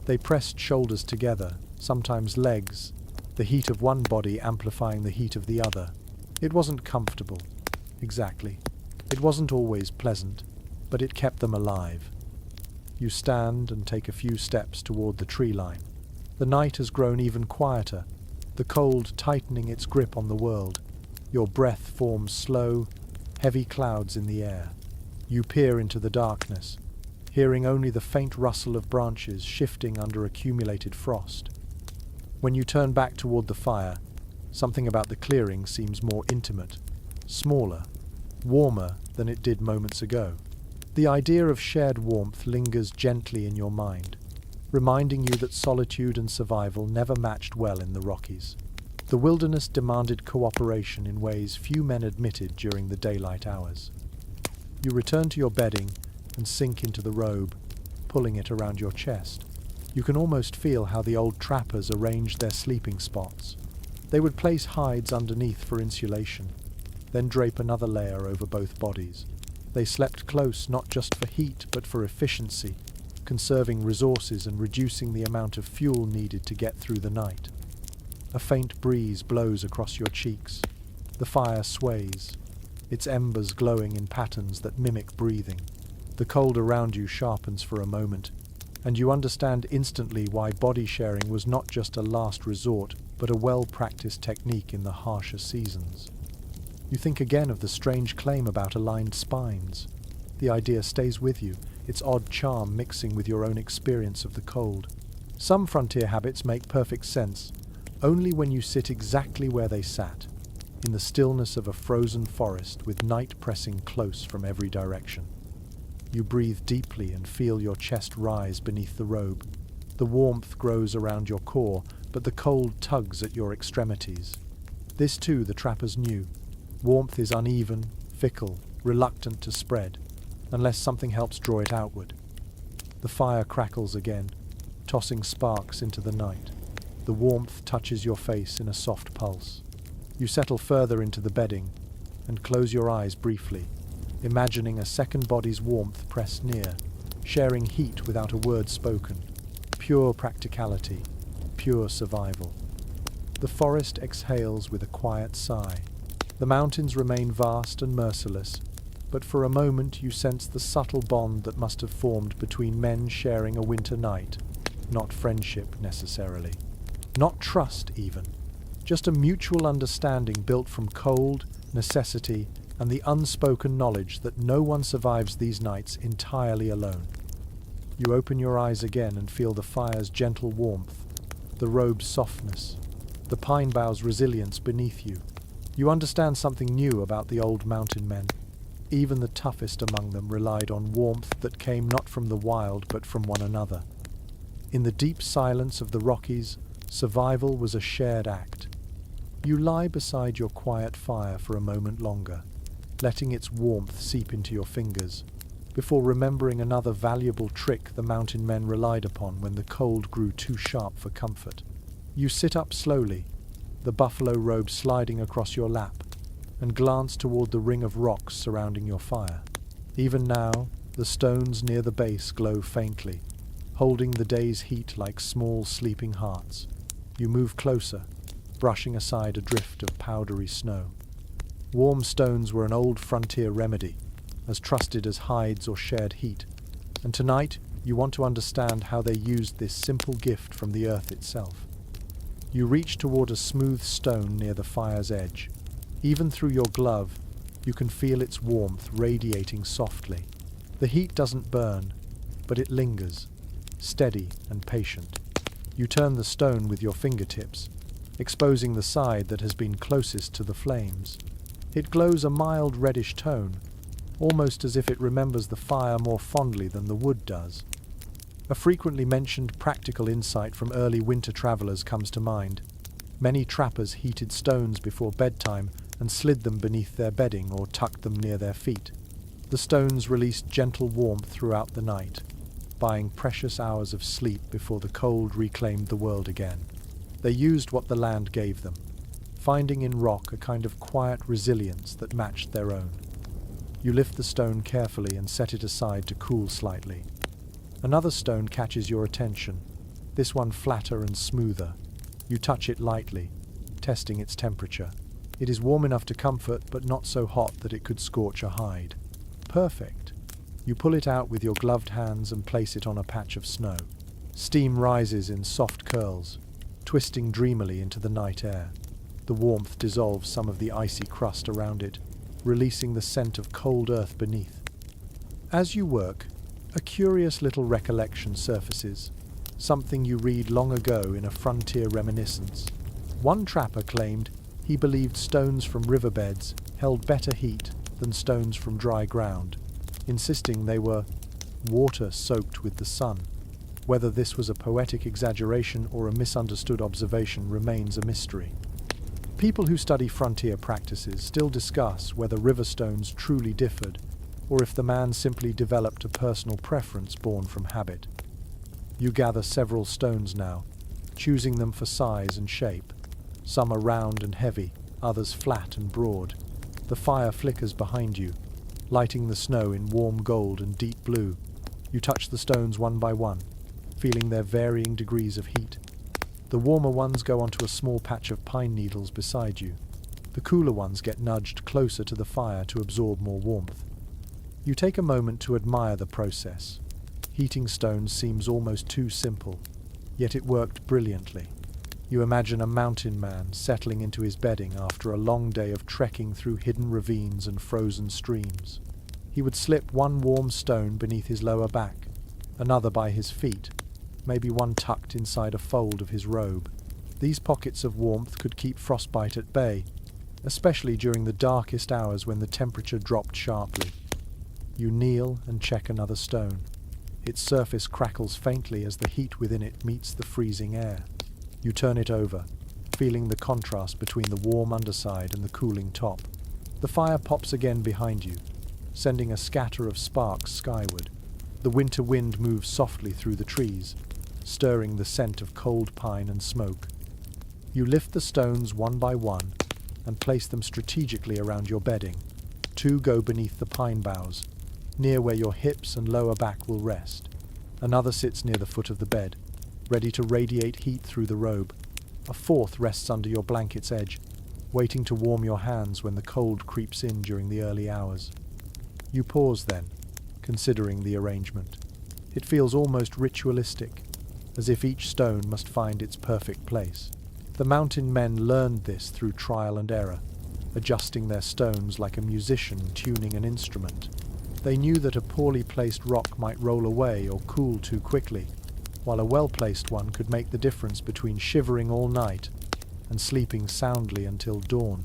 They pressed shoulders together, sometimes legs, the heat of one body amplifying the heat of the other. It wasn't comfortable, exactly. It wasn't always pleasant, but it kept them alive. You stand and take a few steps toward the tree line. The night has grown even quieter, the cold tightening its grip on the world. Your breath forms slow, heavy clouds in the air. You peer into the darkness, hearing only the faint rustle of branches shifting under accumulated frost. When you turn back toward the fire, something about the clearing seems more intimate, smaller, warmer than it did moments ago. The idea of shared warmth lingers gently in your mind, reminding you that solitude and survival never matched well in the Rockies. The wilderness demanded cooperation in ways few men admitted during the daylight hours. You return to your bedding and sink into the robe, pulling it around your chest. You can almost feel how the old trappers arranged their sleeping spots. They would place hides underneath for insulation, then drape another layer over both bodies. They slept close not just for heat but for efficiency, conserving resources and reducing the amount of fuel needed to get through the night. A faint breeze blows across your cheeks. The fire sways, its embers glowing in patterns that mimic breathing. The cold around you sharpens for a moment, and you understand instantly why body sharing was not just a last resort, but a well-practiced technique in the harsher seasons. You think again of the strange claim about aligned spines. The idea stays with you, its odd charm mixing with your own experience of the cold. Some frontier habits make perfect sense, only when you sit exactly where they sat, in the stillness of a frozen forest with night pressing close from every direction. You breathe deeply and feel your chest rise beneath the robe. The warmth grows around your core, but the cold tugs at your extremities. This too the trappers knew. Warmth is uneven, fickle, reluctant to spread, unless something helps draw it outward. The fire crackles again, tossing sparks into the night. The warmth touches your face in a soft pulse. You settle further into the bedding and close your eyes briefly, imagining a second body's warmth pressed near, sharing heat without a word spoken. Pure practicality, pure survival. The forest exhales with a quiet sigh. The mountains remain vast and merciless, but for a moment you sense the subtle bond that must have formed between men sharing a winter night. Not friendship, necessarily. Not trust, even. Just a mutual understanding built from cold, necessity, and the unspoken knowledge that no one survives these nights entirely alone. You open your eyes again and feel the fire's gentle warmth, the robe's softness, the pine bough's resilience beneath you. You understand something new about the old mountain men. Even the toughest among them relied on warmth that came not from the wild but from one another. In the deep silence of the Rockies, survival was a shared act. You lie beside your quiet fire for a moment longer, letting its warmth seep into your fingers, before remembering another valuable trick the mountain men relied upon when the cold grew too sharp for comfort. You sit up slowly, the buffalo robe sliding across your lap, and glance toward the ring of rocks surrounding your fire. Even now, the stones near the base glow faintly, holding the day's heat like small sleeping hearts. You move closer, brushing aside a drift of powdery snow. Warm stones were an old frontier remedy, as trusted as hides or shared heat, and tonight you want to understand how they used this simple gift from the earth itself. You reach toward a smooth stone near the fire's edge. Even through your glove, you can feel its warmth radiating softly. The heat doesn't burn, but it lingers, steady and patient. You turn the stone with your fingertips, exposing the side that has been closest to the flames. It glows a mild reddish tone, almost as if it remembers the fire more fondly than the wood does. A frequently mentioned practical insight from early winter travelers comes to mind. Many trappers heated stones before bedtime and slid them beneath their bedding or tucked them near their feet. The stones released gentle warmth throughout the night, buying precious hours of sleep before the cold reclaimed the world again. They used what the land gave them, finding in rock a kind of quiet resilience that matched their own. You lift the stone carefully and set it aside to cool slightly. Another stone catches your attention, this one flatter and smoother. You touch it lightly, testing its temperature. It is warm enough to comfort, but not so hot that it could scorch a hide. Perfect. You pull it out with your gloved hands and place it on a patch of snow. Steam rises in soft curls, twisting dreamily into the night air. The warmth dissolves some of the icy crust around it, releasing the scent of cold earth beneath. As you work, a curious little recollection surfaces, something you read long ago in a frontier reminiscence. One trapper claimed he believed stones from riverbeds held better heat than stones from dry ground, insisting they were water soaked with the sun. Whether this was a poetic exaggeration or a misunderstood observation remains a mystery. People who study frontier practices still discuss whether river stones truly differed, or if the man simply developed a personal preference born from habit. You gather several stones now, choosing them for size and shape. Some are round and heavy, others flat and broad. The fire flickers behind you, lighting the snow in warm gold and deep blue. You touch the stones one by one, feeling their varying degrees of heat. The warmer ones go onto a small patch of pine needles beside you. The cooler ones get nudged closer to the fire to absorb more warmth. You take a moment to admire the process. Heating stones seems almost too simple, yet it worked brilliantly. You imagine a mountain man settling into his bedding after a long day of trekking through hidden ravines and frozen streams. He would slip one warm stone beneath his lower back, another by his feet, maybe one tucked inside a fold of his robe. These pockets of warmth could keep frostbite at bay, especially during the darkest hours when the temperature dropped sharply. You kneel and check another stone. Its surface crackles faintly as the heat within it meets the freezing air. You turn it over, feeling the contrast between the warm underside and the cooling top. The fire pops again behind you, sending a scatter of sparks skyward. The winter wind moves softly through the trees, stirring the scent of cold pine and smoke. You lift the stones one by one and place them strategically around your bedding. Two go beneath the pine boughs, near where your hips and lower back will rest. Another sits near the foot of the bed, ready to radiate heat through the robe. A fourth rests under your blanket's edge, waiting to warm your hands when the cold creeps in during the early hours. You pause then, considering the arrangement. It feels almost ritualistic, as if each stone must find its perfect place. The mountain men learned this through trial and error, adjusting their stones like a musician tuning an instrument. They knew that a poorly placed rock might roll away or cool too quickly, while a well-placed one could make the difference between shivering all night and sleeping soundly until dawn.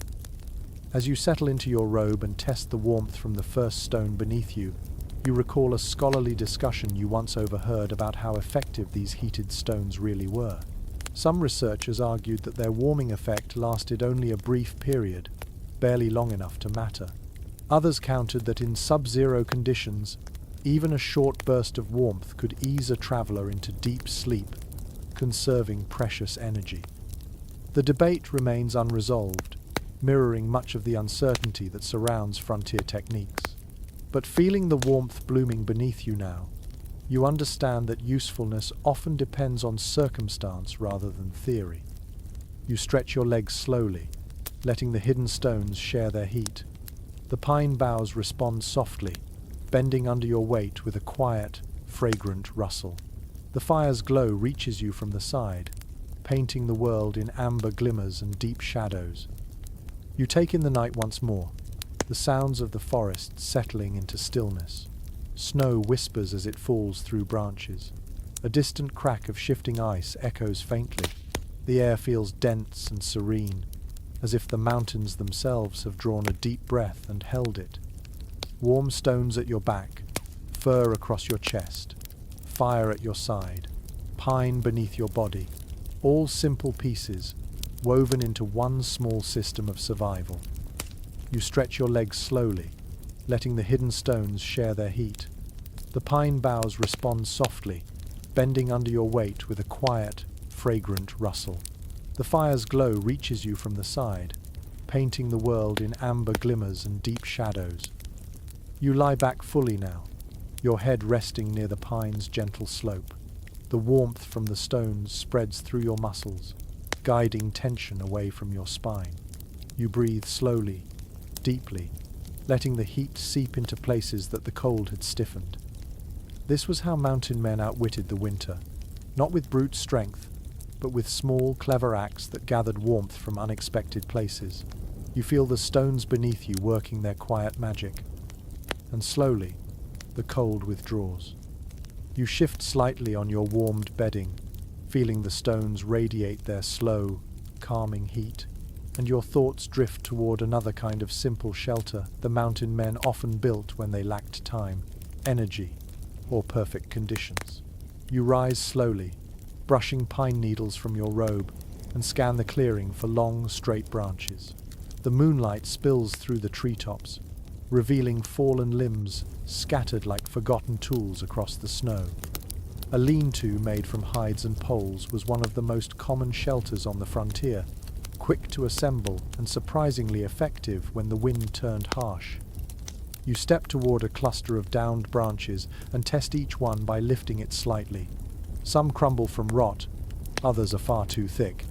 As you settle into your robe and test the warmth from the first stone beneath you, you recall a scholarly discussion you once overheard about how effective these heated stones really were. Some researchers argued that their warming effect lasted only a brief period, barely long enough to matter. Others countered that in sub-zero conditions, even a short burst of warmth could ease a traveler into deep sleep, conserving precious energy. The debate remains unresolved, mirroring much of the uncertainty that surrounds frontier techniques. But feeling the warmth blooming beneath you now, you understand that usefulness often depends on circumstance rather than theory. You stretch your legs slowly, letting the hidden stones share their heat. The pine boughs respond softly, bending under your weight with a quiet, fragrant rustle. The fire's glow reaches you from the side, painting the world in amber glimmers and deep shadows. You take in the night once more, the sounds of the forest settling into stillness. Snow whispers as it falls through branches. A distant crack of shifting ice echoes faintly. The air feels dense and serene, as if the mountains themselves have drawn a deep breath and held it. Warm stones at your back, fur across your chest, fire at your side, pine beneath your body, all simple pieces, woven into one small system of survival. You stretch your legs slowly, letting the hidden stones share their heat. The pine boughs respond softly, bending under your weight with a quiet, fragrant rustle. The fire's glow reaches you from the side, painting the world in amber glimmers and deep shadows. You lie back fully now, your head resting near the pine's gentle slope. The warmth from the stones spreads through your muscles, guiding tension away from your spine. You breathe slowly, deeply, letting the heat seep into places that the cold had stiffened. This was how mountain men outwitted the winter, not with brute strength, but with small, clever acts that gathered warmth from unexpected places. You feel the stones beneath you working their quiet magic, and slowly, the cold withdraws. You shift slightly on your warmed bedding, feeling the stones radiate their slow, calming heat, and your thoughts drift toward another kind of simple shelter the mountain men often built when they lacked time, energy, or perfect conditions. You rise slowly, brushing pine needles from your robe, and scan the clearing for long, straight branches. The moonlight spills through the treetops, revealing fallen limbs scattered like forgotten tools across the snow. A lean-to made from hides and poles was one of the most common shelters on the frontier, quick to assemble and surprisingly effective when the wind turned harsh. You step toward a cluster of downed branches and test each one by lifting it slightly. Some crumble from rot, others are far too thick.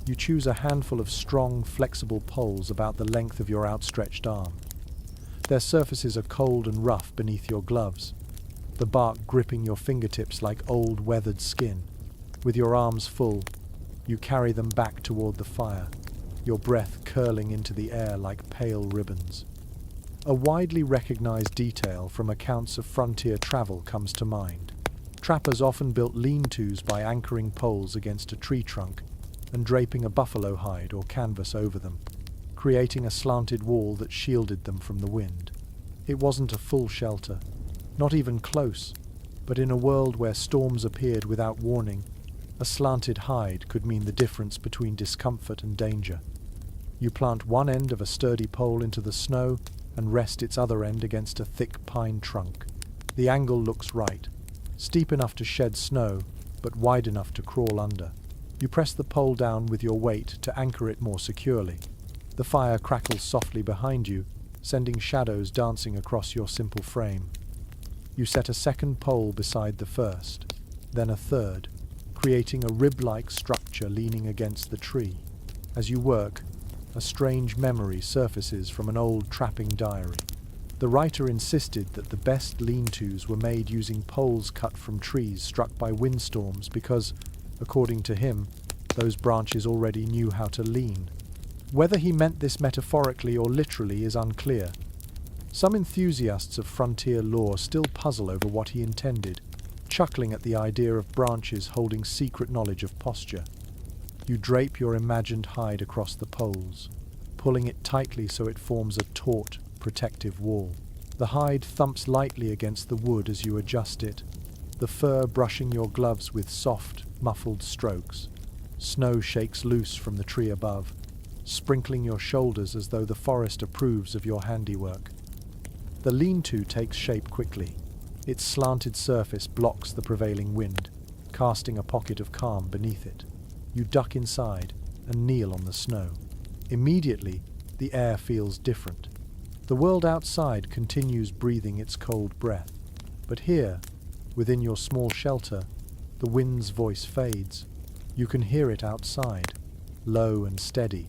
You choose a handful of strong, flexible poles about the length of your outstretched arm. Their surfaces are cold and rough beneath your gloves, the bark gripping your fingertips like old, weathered skin. With your arms full, you carry them back toward the fire, your breath curling into the air like pale ribbons. A widely recognized detail from accounts of frontier travel comes to mind. Trappers often built lean-tos by anchoring poles against a tree trunk and draping a buffalo hide or canvas over them, creating a slanted wall that shielded them from the wind. It wasn't a full shelter, not even close, but in a world where storms appeared without warning, a slanted hide could mean the difference between discomfort and danger. You plant one end of a sturdy pole into the snow and rest its other end against a thick pine trunk. The angle looks right, steep enough to shed snow, but wide enough to crawl under. You press the pole down with your weight to anchor it more securely. The fire crackles softly behind you, sending shadows dancing across your simple frame. You set a second pole beside the first, then a third, creating a rib-like structure leaning against the tree. As you work, a strange memory surfaces from an old trapping diary. The writer insisted that the best lean-tos were made using poles cut from trees struck by windstorms because, according to him, those branches already knew how to lean. Whether he meant this metaphorically or literally is unclear. Some enthusiasts of frontier lore still puzzle over what he intended, chuckling at the idea of branches holding secret knowledge of posture. You drape your imagined hide across the poles, pulling it tightly so it forms a taut, protective wall. The hide thumps lightly against the wood as you adjust it, the fur brushing your gloves with soft, muffled strokes. Snow shakes loose from the tree above, sprinkling your shoulders as though the forest approves of your handiwork. The lean-to takes shape quickly. Its slanted surface blocks the prevailing wind, casting a pocket of calm beneath it. You duck inside and kneel on the snow. Immediately, the air feels different. The world outside continues breathing its cold breath. But here, within your small shelter, the wind's voice fades. You can hear it outside, low and steady,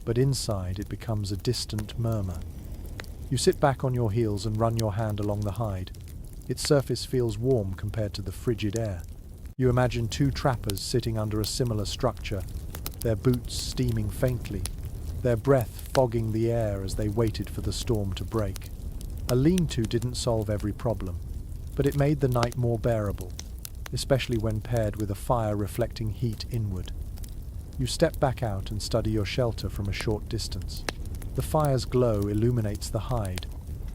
but inside it becomes a distant murmur. You sit back on your heels and run your hand along the hide. Its surface feels warm compared to the frigid air. You imagine two trappers sitting under a similar structure, their boots steaming faintly, their breath fogging the air as they waited for the storm to break. A lean-to didn't solve every problem, but it made the night more bearable, especially when paired with a fire reflecting heat inward. You step back out and study your shelter from a short distance. The fire's glow illuminates the hide,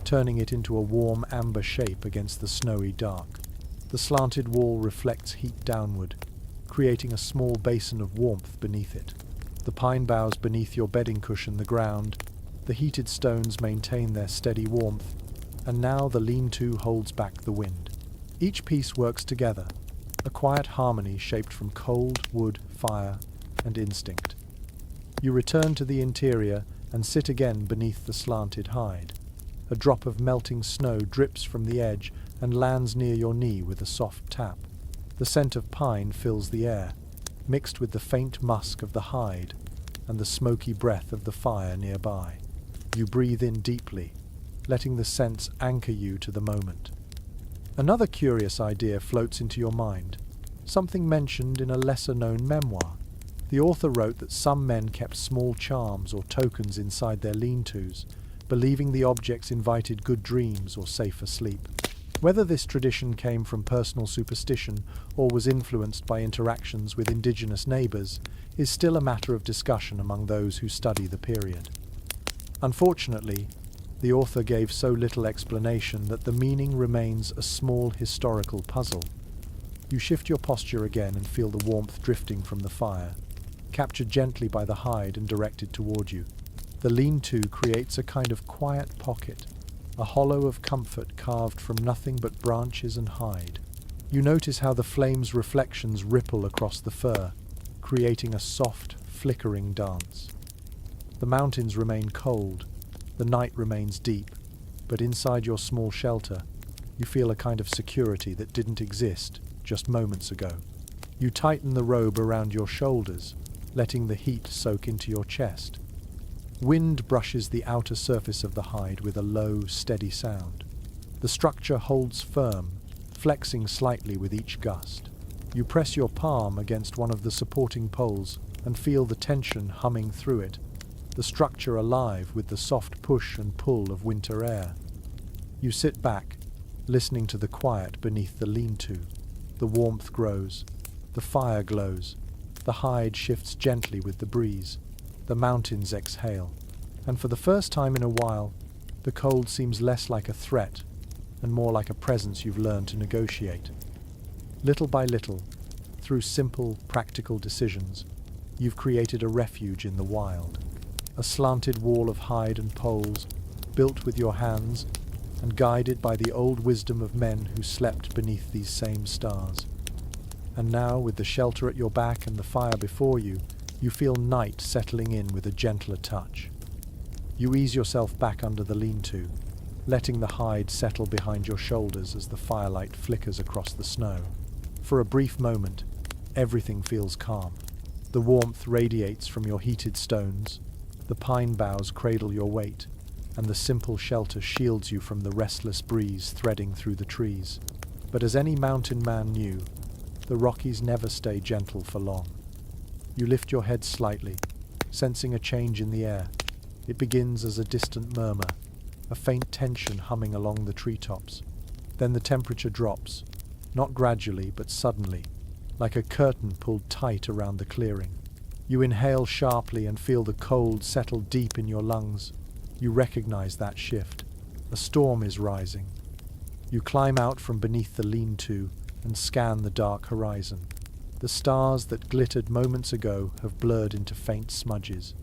turning it into a warm amber shape against the snowy dark. The slanted wall reflects heat downward, creating a small basin of warmth beneath it. The pine boughs beneath your bedding cushion the ground, the heated stones maintain their steady warmth, and now the lean-to holds back the wind. Each piece works together, a quiet harmony shaped from cold, wood, fire, and instinct. You return to the interior and sit again beneath the slanted hide. A drop of melting snow drips from the edge and lands near your knee with a soft tap. The scent of pine fills the air, mixed with the faint musk of the hide and the smoky breath of the fire nearby. You breathe in deeply, letting the scents anchor you to the moment. Another curious idea floats into your mind, something mentioned in a lesser-known memoir. The author wrote that some men kept small charms or tokens inside their lean-tos, believing the objects invited good dreams or safer sleep. Whether this tradition came from personal superstition or was influenced by interactions with indigenous neighbours is still a matter of discussion among those who study the period. Unfortunately, the author gave so little explanation that the meaning remains a small historical puzzle. You shift your posture again and feel the warmth drifting from the fire, captured gently by the hide and directed toward you. The lean-to creates a kind of quiet pocket, a hollow of comfort carved from nothing but branches and hide. You notice how the flame's reflections ripple across the fur, creating a soft, flickering dance. The mountains remain cold, the night remains deep, but inside your small shelter, you feel a kind of security that didn't exist just moments ago. You tighten the robe around your shoulders, letting the heat soak into your chest. Wind brushes the outer surface of the hide with a low, steady sound. The structure holds firm, flexing slightly with each gust. You press your palm against one of the supporting poles and feel the tension humming through it, the structure alive with the soft push and pull of winter air. You sit back, listening to the quiet beneath the lean-to. The warmth grows, the fire glows, the hide shifts gently with the breeze. The mountains exhale, and for the first time in a while, the cold seems less like a threat and more like a presence you've learned to negotiate. Little by little, through simple, practical decisions, you've created a refuge in the wild. A slanted wall of hide and poles, built with your hands and guided by the old wisdom of men who slept beneath these same stars. And now, with the shelter at your back and the fire before you, you feel night settling in with a gentler touch. You ease yourself back under the lean-to, letting the hide settle behind your shoulders as the firelight flickers across the snow. For a brief moment, everything feels calm. The warmth radiates from your heated stones, the pine boughs cradle your weight, and the simple shelter shields you from the restless breeze threading through the trees. But as any mountain man knew, the Rockies never stay gentle for long. You lift your head slightly, sensing a change in the air. It begins as a distant murmur, a faint tension humming along the treetops. Then the temperature drops, not gradually but suddenly, like a curtain pulled tight around the clearing. You inhale sharply and feel the cold settle deep in your lungs. You recognize that shift. A storm is rising. You climb out from beneath the lean-to and scan the dark horizon. The stars that glittered moments ago have blurred into faint smudges.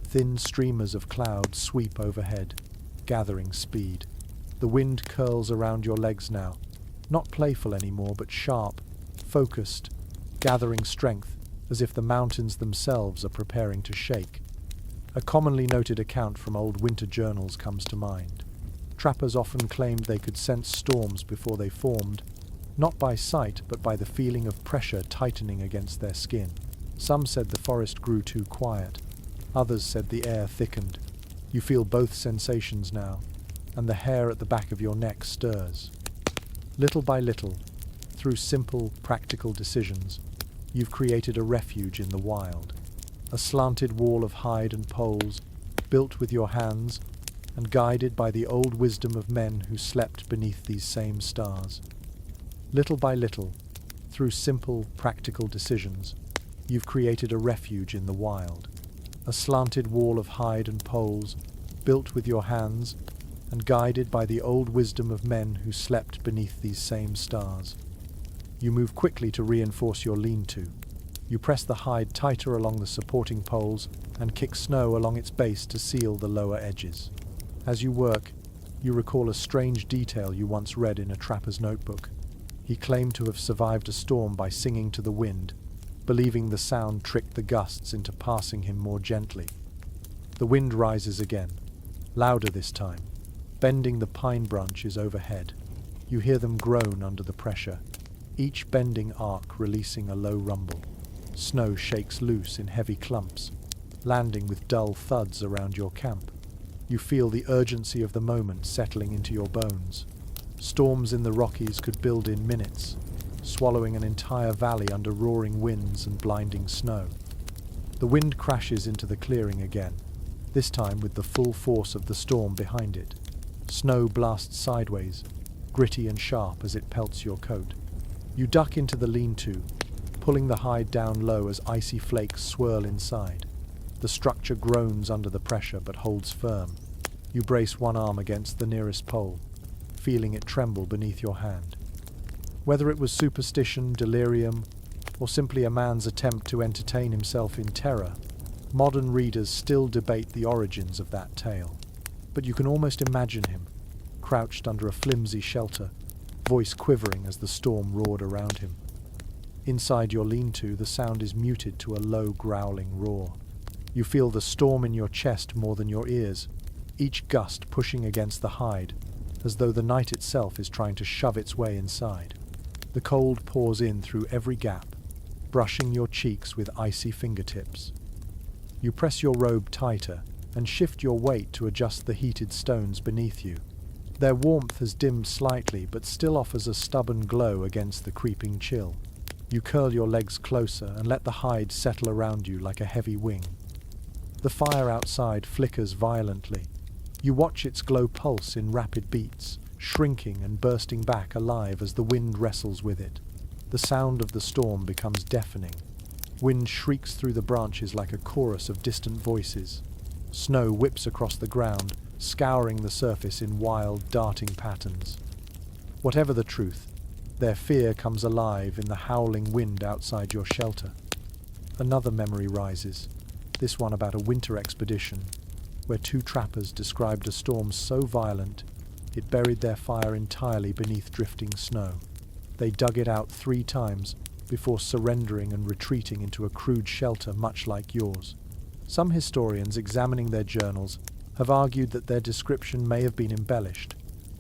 Thin streamers of cloud sweep overhead, gathering speed. The wind curls around your legs now, not playful anymore, but sharp, focused, gathering strength as if the mountains themselves are preparing to shake. A commonly noted account from old winter journals comes to mind. Trappers often claimed they could sense storms before they formed, not by sight but by the feeling of pressure tightening against their skin. Some said the forest grew too quiet. Others said the air thickened. You feel both sensations now, and the hair at the back of your neck stirs. Little by little, through simple, practical decisions, you've created a refuge in the wild. A slanted wall of hide and poles, built with your hands, and guided by the old wisdom of men who slept beneath these same stars. Little by little, through simple, practical decisions, you've created a refuge in the wild. A slanted wall of hide and poles, built with your hands, and guided by the old wisdom of men who slept beneath these same stars. You move quickly to reinforce your lean-to. You press the hide tighter along the supporting poles and kick snow along its base to seal the lower edges. As you work, you recall a strange detail you once read in a trapper's notebook. He claimed to have survived a storm by singing to the wind, believing the sound tricked the gusts into passing him more gently. The wind rises again, louder this time, bending the pine branches overhead. You hear them groan under the pressure, each bending arc releasing a low rumble. Snow shakes loose in heavy clumps, landing with dull thuds around your camp. You feel the urgency of the moment settling into your bones. Storms in the Rockies could build in minutes, swallowing an entire valley under roaring winds and blinding snow. The wind crashes into the clearing again, this time with the full force of the storm behind it. Snow blasts sideways, gritty and sharp as it pelts your coat. You duck into the lean-to, pulling the hide down low as icy flakes swirl inside. The structure groans under the pressure but holds firm. You brace one arm against the nearest pole, feeling it tremble beneath your hand. Whether it was superstition, delirium, or simply a man's attempt to entertain himself in terror, modern readers still debate the origins of that tale. But you can almost imagine him, crouched under a flimsy shelter, voice quivering as the storm roared around him. Inside your lean-to, the sound is muted to a low growling roar. You feel the storm in your chest more than your ears, each gust pushing against the hide, as though the night itself is trying to shove its way inside. The cold pours in through every gap, brushing your cheeks with icy fingertips. You press your robe tighter and shift your weight to adjust the heated stones beneath you. Their warmth has dimmed slightly but still offers a stubborn glow against the creeping chill. You curl your legs closer and let the hide settle around you like a heavy wing. The fire outside flickers violently. You watch its glow pulse in rapid beats, shrinking and bursting back alive as the wind wrestles with it. The sound of the storm becomes deafening. Wind shrieks through the branches like a chorus of distant voices. Snow whips across the ground, scouring the surface in wild, darting patterns. Whatever the truth, their fear comes alive in the howling wind outside your shelter. Another memory rises, this one about a winter expedition, where two trappers described a storm so violent it buried their fire entirely beneath drifting snow. They dug it out 3 times before surrendering and retreating into a crude shelter much like yours. Some historians examining their journals have argued that their description may have been embellished,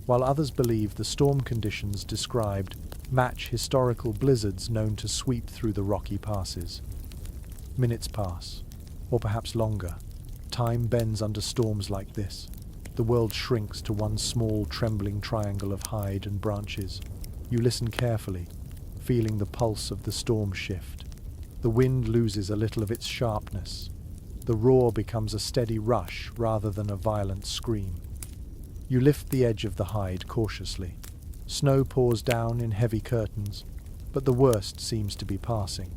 while others believe the storm conditions described match historical blizzards known to sweep through the rocky passes. Minutes pass, or perhaps longer. Time bends under storms like this. The world shrinks to one small, trembling triangle of hide and branches. You listen carefully, feeling the pulse of the storm shift. The wind loses a little of its sharpness. The roar becomes a steady rush rather than a violent scream. You lift the edge of the hide cautiously. Snow pours down in heavy curtains, but the worst seems to be passing.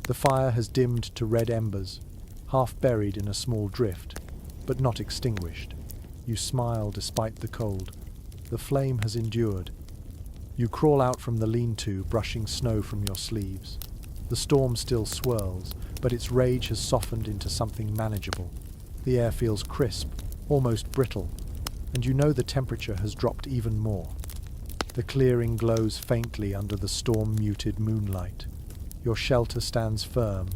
The fire has dimmed to red embers, half buried in a small drift, but not extinguished. You smile despite the cold. The flame has endured. You crawl out from the lean-to, brushing snow from your sleeves. The storm still swirls, but its rage has softened into something manageable. The air feels crisp, almost brittle, and you know the temperature has dropped even more. The clearing glows faintly under the storm-muted moonlight. Your shelter stands firm,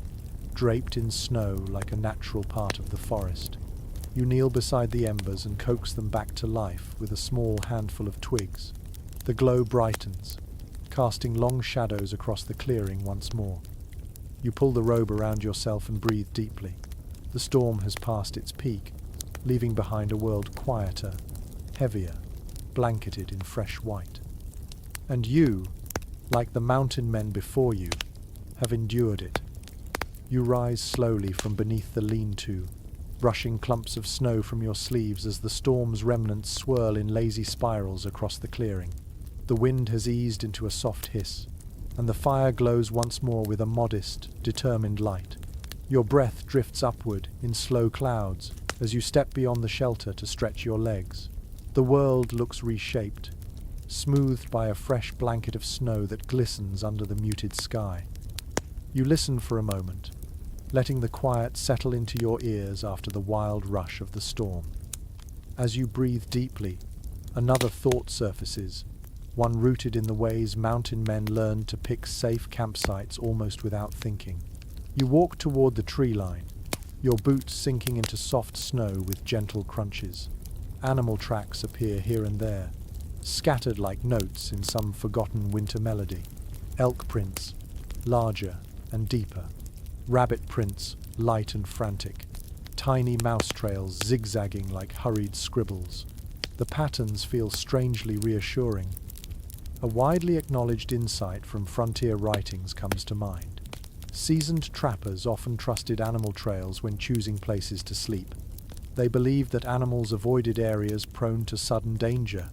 draped in snow like a natural part of the forest. You kneel beside the embers and coax them back to life with a small handful of twigs. The glow brightens, casting long shadows across the clearing once more. You pull the robe around yourself and breathe deeply. The storm has passed its peak, leaving behind a world quieter, heavier, blanketed in fresh white. And you, like the mountain men before you, have endured it. You rise slowly from beneath the lean-to, brushing clumps of snow from your sleeves as the storm's remnants swirl in lazy spirals across the clearing. The wind has eased into a soft hiss, and the fire glows once more with a modest, determined light. Your breath drifts upward in slow clouds as you step beyond the shelter to stretch your legs. The world looks reshaped, smoothed by a fresh blanket of snow that glistens under the muted sky. You listen for a moment, letting the quiet settle into your ears after the wild rush of the storm. As you breathe deeply, another thought surfaces, one rooted in the ways mountain men learned to pick safe campsites almost without thinking. You walk toward the tree line, your boots sinking into soft snow with gentle crunches. Animal tracks appear here and there, scattered like notes in some forgotten winter melody. Elk prints, larger and deeper. Rabbit prints, light and frantic. Tiny mouse trails zigzagging like hurried scribbles. The patterns feel strangely reassuring. A widely acknowledged insight from frontier writings comes to mind. Seasoned trappers often trusted animal trails when choosing places to sleep. They believed that animals avoided areas prone to sudden danger,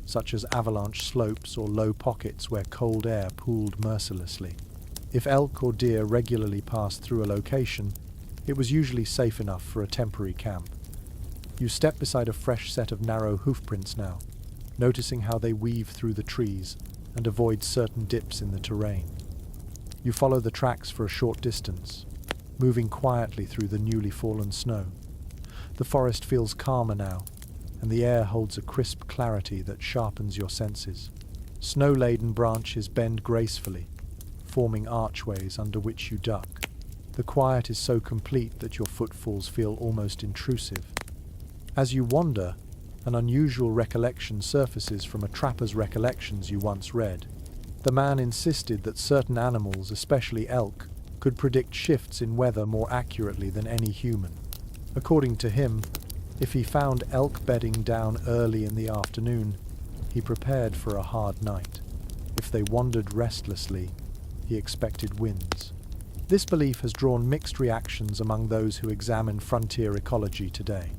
such as avalanche slopes or low pockets where cold air pooled mercilessly. If elk or deer regularly passed through a location, it was usually safe enough for a temporary camp. You step beside a fresh set of narrow hoofprints now, noticing how they weave through the trees and avoid certain dips in the terrain. You follow the tracks for a short distance, moving quietly through the newly fallen snow. The forest feels calmer now, and the air holds a crisp clarity that sharpens your senses. Snow-laden branches bend gracefully, forming archways under which you duck. The quiet is so complete that your footfalls feel almost intrusive. As you wander, an unusual recollection surfaces from a trapper's recollections you once read. The man insisted that certain animals, especially elk, could predict shifts in weather more accurately than any human. According to him, if he found elk bedding down early in the afternoon, he prepared for a hard night. If they wandered restlessly, he expected winds. This belief has drawn mixed reactions among those who examine frontier ecology today.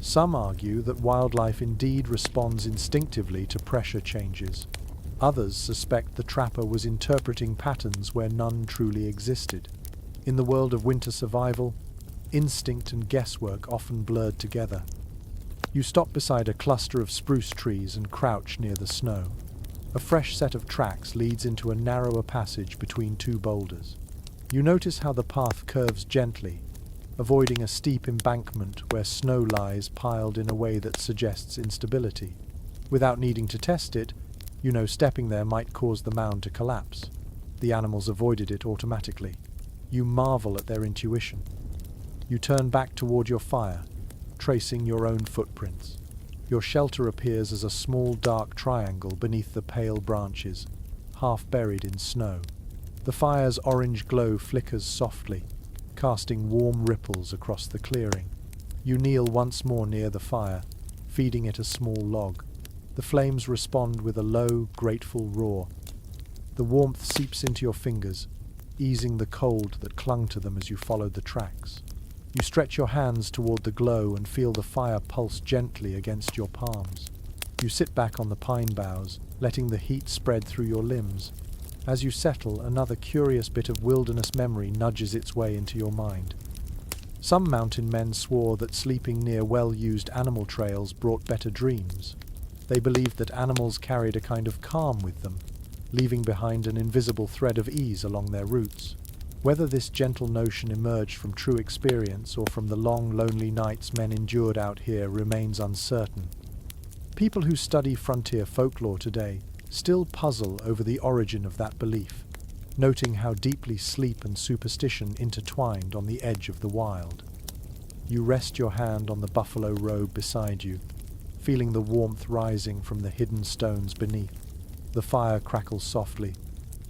Some argue that wildlife indeed responds instinctively to pressure changes. Others suspect the trapper was interpreting patterns where none truly existed. In the world of winter survival, instinct and guesswork often blurred together. You stop beside a cluster of spruce trees and crouch near the snow. A fresh set of tracks leads into a narrower passage between two boulders. You notice how the path curves gently, avoiding a steep embankment where snow lies piled in a way that suggests instability. Without needing to test it, you know stepping there might cause the mound to collapse. The animals avoided it automatically. You marvel at their intuition. You turn back toward your fire, tracing your own footprints. Your shelter appears as a small dark triangle beneath the pale branches, half buried in snow. The fire's orange glow flickers softly, casting warm ripples across the clearing. You kneel once more near the fire, feeding it a small log. The flames respond with a low, grateful roar. The warmth seeps into your fingers, easing the cold that clung to them as you followed the tracks. You stretch your hands toward the glow and feel the fire pulse gently against your palms. You sit back on the pine boughs, letting the heat spread through your limbs. As you settle, another curious bit of wilderness memory nudges its way into your mind. Some mountain men swore that sleeping near well-used animal trails brought better dreams. They believed that animals carried a kind of calm with them, leaving behind an invisible thread of ease along their routes. Whether this gentle notion emerged from true experience or from the long, lonely nights men endured out here remains uncertain. People who study frontier folklore today still puzzle over the origin of that belief, noting how deeply sleep and superstition intertwined on the edge of the wild. You rest your hand on the buffalo robe beside you, feeling the warmth rising from the hidden stones beneath. The fire crackles softly,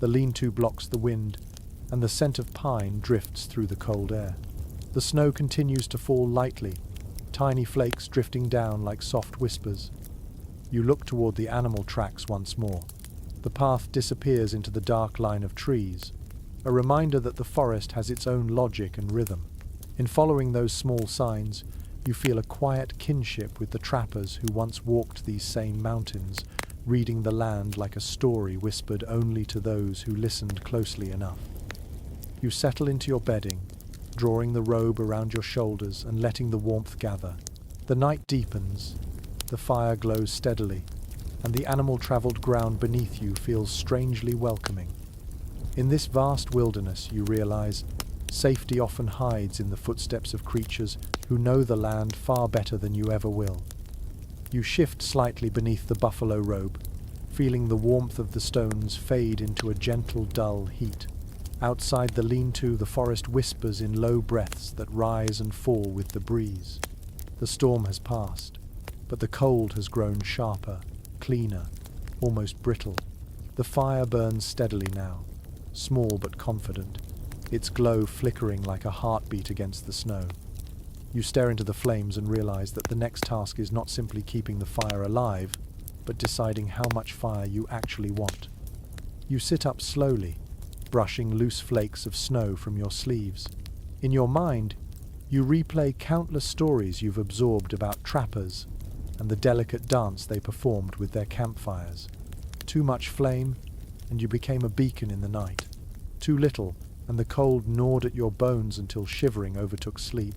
the lean-to blocks the wind, and the scent of pine drifts through the cold air. The snow continues to fall lightly, tiny flakes drifting down like soft whispers. You look toward the animal tracks once more. The path disappears into the dark line of trees, a reminder that the forest has its own logic and rhythm. In following those small signs, you feel a quiet kinship with the trappers who once walked these same mountains, reading the land like a story whispered only to those who listened closely enough. You settle into your bedding, drawing the robe around your shoulders and letting the warmth gather. The night deepens, the fire glows steadily, and the animal-traveled ground beneath you feels strangely welcoming. In this vast wilderness, you realize, safety often hides in the footsteps of creatures who know the land far better than you ever will. You shift slightly beneath the buffalo robe, feeling the warmth of the stones fade into a gentle, dull heat. Outside the lean-to, the forest whispers in low breaths that rise and fall with the breeze. The storm has passed, but the cold has grown sharper, cleaner, almost brittle. The fire burns steadily now, small but confident, its glow flickering like a heartbeat against the snow. You stare into the flames and realize that the next task is not simply keeping the fire alive, but deciding how much fire you actually want. You sit up slowly, brushing loose flakes of snow from your sleeves. In your mind, you replay countless stories you've absorbed about trappers and the delicate dance they performed with their campfires. Too much flame, and you became a beacon in the night. Too little, and the cold gnawed at your bones until shivering overtook sleep.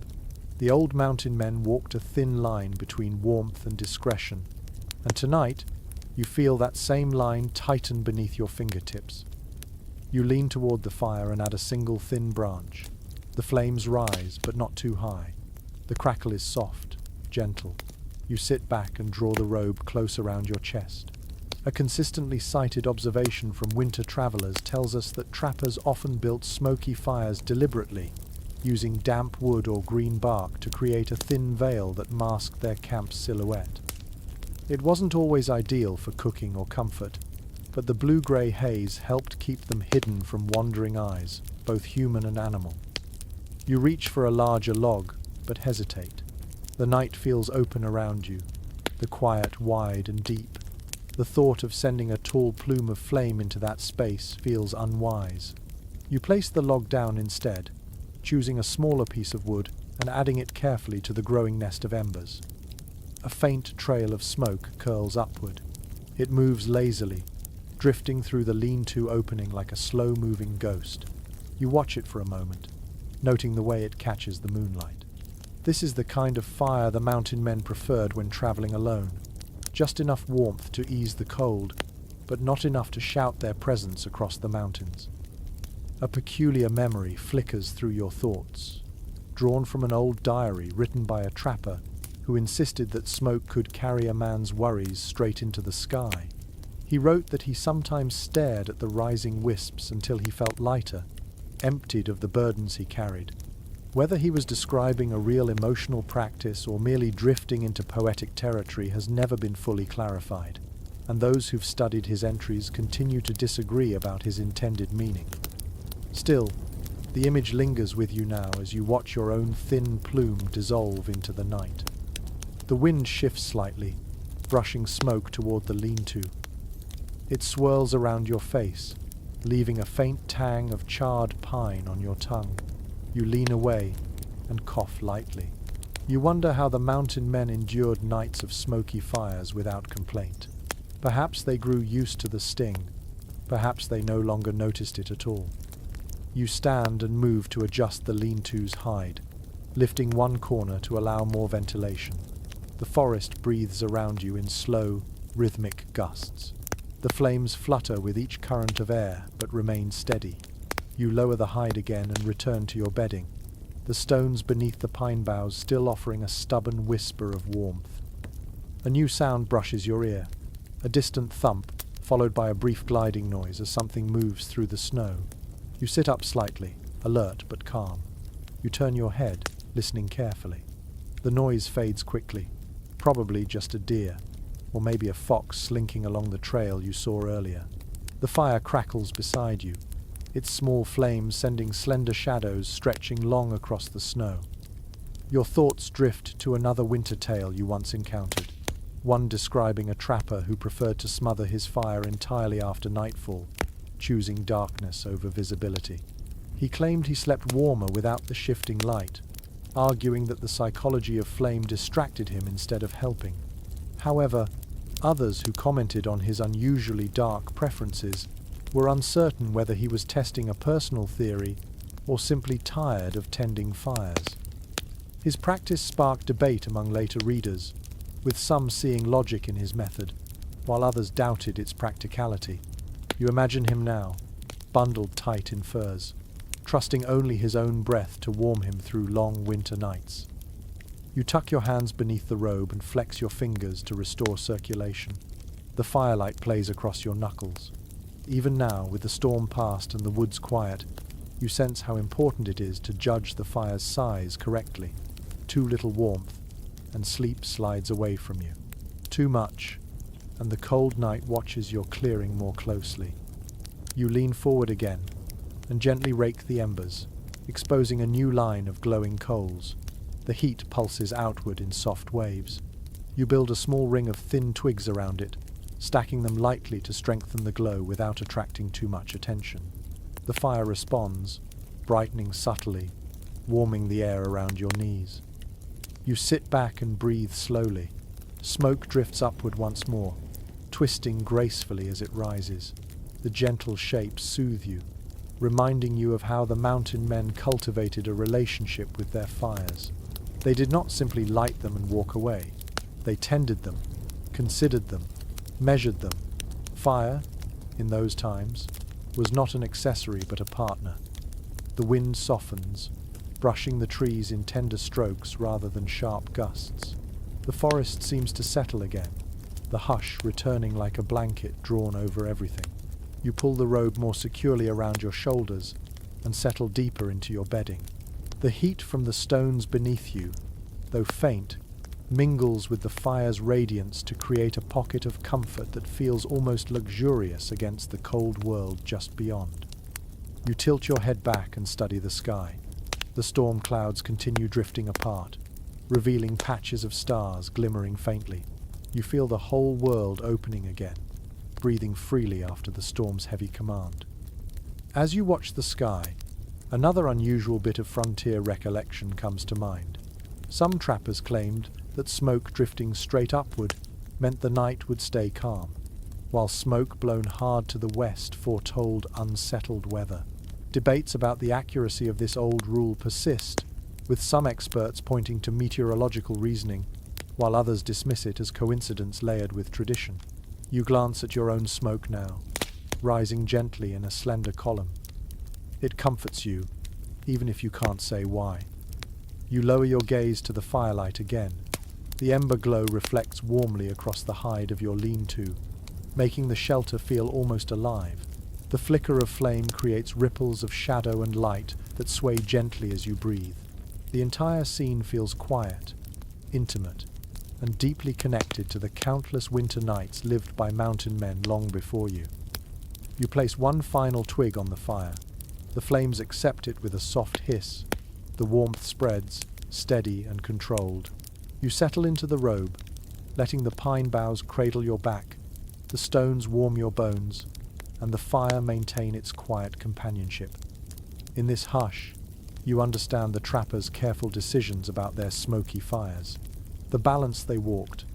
The old mountain men walked a thin line between warmth and discretion, and tonight you feel that same line tighten beneath your fingertips. You lean toward the fire and add a single thin branch. The flames rise, but not too high. The crackle is soft, gentle. You sit back and draw the robe close around your chest. A consistently cited observation from winter travelers tells us that trappers often built smoky fires deliberately, using damp wood or green bark to create a thin veil that masked their camp's silhouette. It wasn't always ideal for cooking or comfort, but the blue-grey haze helped keep them hidden from wandering eyes, both human and animal. You reach for a larger log, but hesitate. The night feels open around you, the quiet wide and deep. The thought of sending a tall plume of flame into that space feels unwise. You place the log down instead, choosing a smaller piece of wood and adding it carefully to the growing nest of embers. A faint trail of smoke curls upward. It moves lazily, drifting through the lean-to opening like a slow-moving ghost. You watch it for a moment, noting the way it catches the moonlight. This is the kind of fire the mountain men preferred when traveling alone. Just enough warmth to ease the cold, but not enough to shout their presence across the mountains. A peculiar memory flickers through your thoughts, drawn from an old diary written by a trapper who insisted that smoke could carry a man's worries straight into the sky. He wrote that he sometimes stared at the rising wisps until he felt lighter, emptied of the burdens he carried. Whether he was describing a real emotional practice or merely drifting into poetic territory has never been fully clarified. and those who've studied his entries continue to disagree about his intended meaning. Still, the image lingers with you now as you watch your own thin plume dissolve into the night. The wind shifts slightly, brushing smoke toward the lean-to. It swirls around your face, leaving a faint tang of charred pine on your tongue. You lean away and cough lightly. You wonder how the mountain men endured nights of smoky fires without complaint. Perhaps they grew used to the sting. Perhaps they no longer noticed it at all. You stand and move to adjust the lean-to's hide, lifting one corner to allow more ventilation. The forest breathes around you in slow, rhythmic gusts. The flames flutter with each current of air, but remain steady. You lower the hide again and return to your bedding, the stones beneath the pine boughs still offering a stubborn whisper of warmth. A new sound brushes your ear, a distant thump, followed by a brief gliding noise as something moves through the snow. You sit up slightly, alert but calm. You turn your head, listening carefully. The noise fades quickly, probably just a deer, or maybe a fox slinking along the trail you saw earlier. The fire crackles beside you, its small flames sending slender shadows stretching long across the snow. Your thoughts drift to another winter tale you once encountered, one describing a trapper who preferred to smother his fire entirely after nightfall, choosing darkness over visibility. He claimed he slept warmer without the shifting light, arguing that the psychology of flame distracted him instead of helping. However, others who commented on his unusually dark preferences were uncertain whether he was testing a personal theory or simply tired of tending fires. His practice sparked debate among later readers, with some seeing logic in his method, while others doubted its practicality. You imagine him now, bundled tight in furs, trusting only his own breath to warm him through long winter nights. You tuck your hands beneath the robe and flex your fingers to restore circulation. The firelight plays across your knuckles. Even now, with the storm past and the woods quiet, you sense how important it is to judge the fire's size correctly. Too little warmth, and sleep slides away from you. Too much, and the cold night watches your clearing more closely. You lean forward again, and gently rake the embers, exposing a new line of glowing coals. The heat pulses outward in soft waves. You build a small ring of thin twigs around it, stacking them lightly to strengthen the glow without attracting too much attention. The fire responds, brightening subtly, warming the air around your knees. You sit back and breathe slowly. Smoke drifts upward once more, twisting gracefully as it rises. The gentle shapes soothe you, reminding you of how the mountain men cultivated a relationship with their fires. They did not simply light them and walk away. They tended them, considered them, measured them. Fire, in those times, was not an accessory but a partner. The wind softens, brushing the trees in tender strokes rather than sharp gusts. The forest seems to settle again, the hush returning like a blanket drawn over everything. You pull the robe more securely around your shoulders and settle deeper into your bedding. The heat from the stones beneath you, though faint, mingles with the fire's radiance to create a pocket of comfort that feels almost luxurious against the cold world just beyond. You tilt your head back and study the sky. The storm clouds continue drifting apart, revealing patches of stars glimmering faintly. You feel the whole world opening again, breathing freely after the storm's heavy command. As you watch the sky, another unusual bit of frontier recollection comes to mind. Some trappers claimed that smoke drifting straight upward meant the night would stay calm, while smoke blown hard to the west foretold unsettled weather. Debates about the accuracy of this old rule persist, with some experts pointing to meteorological reasoning, while others dismiss it as coincidence layered with tradition. You glance at your own smoke now, rising gently in a slender column. It comforts you, even if you can't say why. You lower your gaze to the firelight again. The ember glow reflects warmly across the hide of your lean-to, making the shelter feel almost alive. The flicker of flame creates ripples of shadow and light that sway gently as you breathe. The entire scene feels quiet, intimate, and deeply connected to the countless winter nights lived by mountain men long before you. You place one final twig on the fire. The flames accept it with a soft hiss. The warmth spreads, steady and controlled. You settle into the robe, letting the pine boughs cradle your back, the stones warm your bones, and the fire maintain its quiet companionship. In this hush, you understand the trappers' careful decisions about their smoky fires, the balance they walked,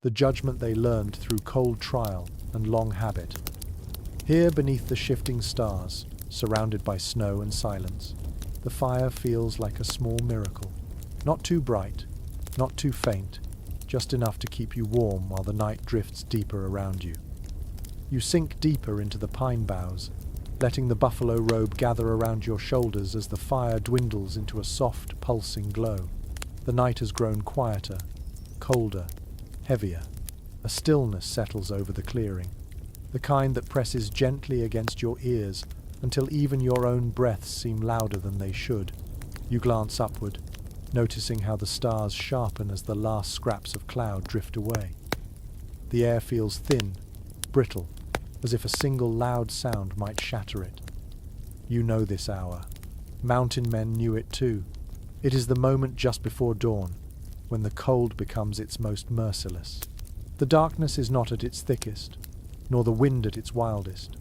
the judgment they learned through cold trial and long habit. Here beneath the shifting stars, surrounded by snow and silence, the fire feels like a small miracle. Not too bright, not too faint, just enough to keep you warm while the night drifts deeper around you. You sink deeper into the pine boughs, letting the buffalo robe gather around your shoulders as the fire dwindles into a soft, pulsing glow. The night has grown quieter, colder, heavier. A stillness settles over the clearing, the kind that presses gently against your ears until even your own breaths seem louder than they should. You glance upward, noticing how the stars sharpen as the last scraps of cloud drift away. The air feels thin, brittle, as if a single loud sound might shatter it. You know this hour. Mountain men knew it too. It is the moment just before dawn, when the cold becomes its most merciless. The darkness is not at its thickest, nor the wind at its wildest,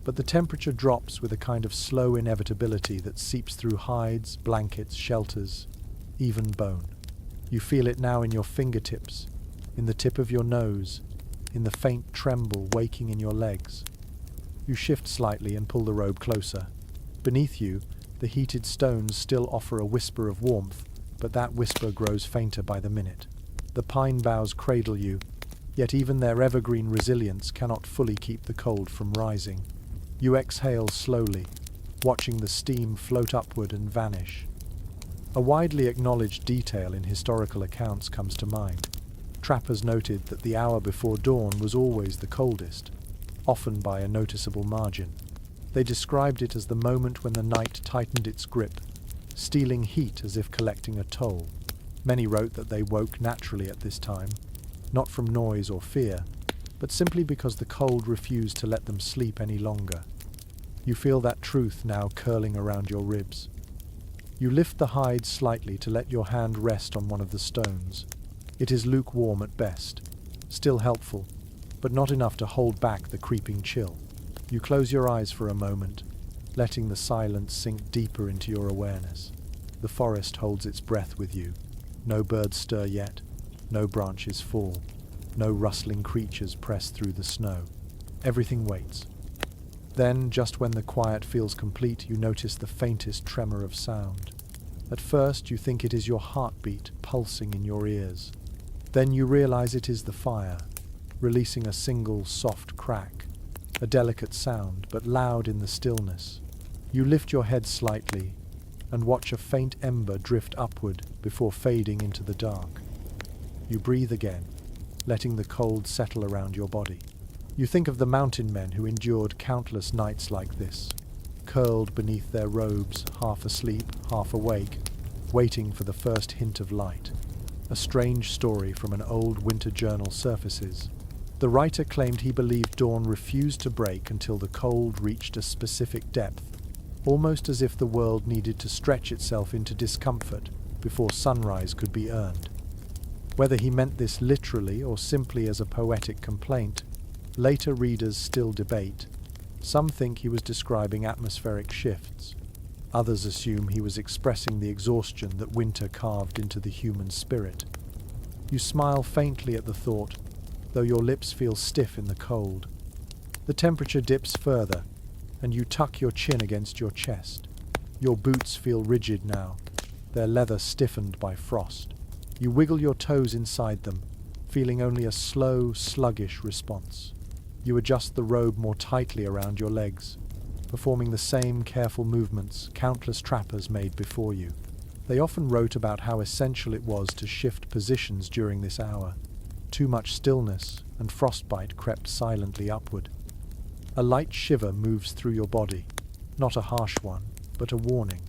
but the temperature drops with a kind of slow inevitability that seeps through hides, blankets, shelters, even bone. You feel it now in your fingertips, in the tip of your nose, in the faint tremble waking in your legs. You shift slightly and pull the robe closer. Beneath you, the heated stones still offer a whisper of warmth, but that whisper grows fainter by the minute. The pine boughs cradle you, yet even their evergreen resilience cannot fully keep the cold from rising. You exhale slowly, watching the steam float upward and vanish. A widely acknowledged detail in historical accounts comes to mind. Trappers noted that the hour before dawn was always the coldest, often by a noticeable margin. They described it as the moment when the night tightened its grip, stealing heat as if collecting a toll. Many wrote that they woke naturally at this time, not from noise or fear, but simply because the cold refused to let them sleep any longer. You feel that truth now curling around your ribs. You lift the hide slightly to let your hand rest on one of the stones. It is lukewarm at best, still helpful, but not enough to hold back the creeping chill. You close your eyes for a moment, letting the silence sink deeper into your awareness. The forest holds its breath with you. No birds stir yet, no branches fall, no rustling creatures press through the snow. Everything waits. Then, just when the quiet feels complete, you notice the faintest tremor of sound. At first, you think it is your heartbeat pulsing in your ears. Then you realize it is the fire, releasing a single soft crack, a delicate sound, but loud in the stillness. You lift your head slightly and watch a faint ember drift upward before fading into the dark. You breathe again, letting the cold settle around your body. You think of the mountain men who endured countless nights like this, curled beneath their robes, half asleep, half awake, waiting for the first hint of light. A strange story from an old winter journal surfaces. The writer claimed he believed dawn refused to break until the cold reached a specific depth, almost as if the world needed to stretch itself into discomfort before sunrise could be earned. Whether he meant this literally or simply as a poetic complaint, later readers still debate. Some think he was describing atmospheric shifts. Others assume he was expressing the exhaustion that winter carved into the human spirit. You smile faintly at the thought, though your lips feel stiff in the cold. The temperature dips further, and you tuck your chin against your chest. Your boots feel rigid now, their leather stiffened by frost. You wiggle your toes inside them, feeling only a slow, sluggish response. You adjust the robe more tightly around your legs, performing the same careful movements countless trappers made before you. They often wrote about how essential it was to shift positions during this hour. Too much stillness and frostbite crept silently upward. A light shiver moves through your body, not a harsh one, but a warning.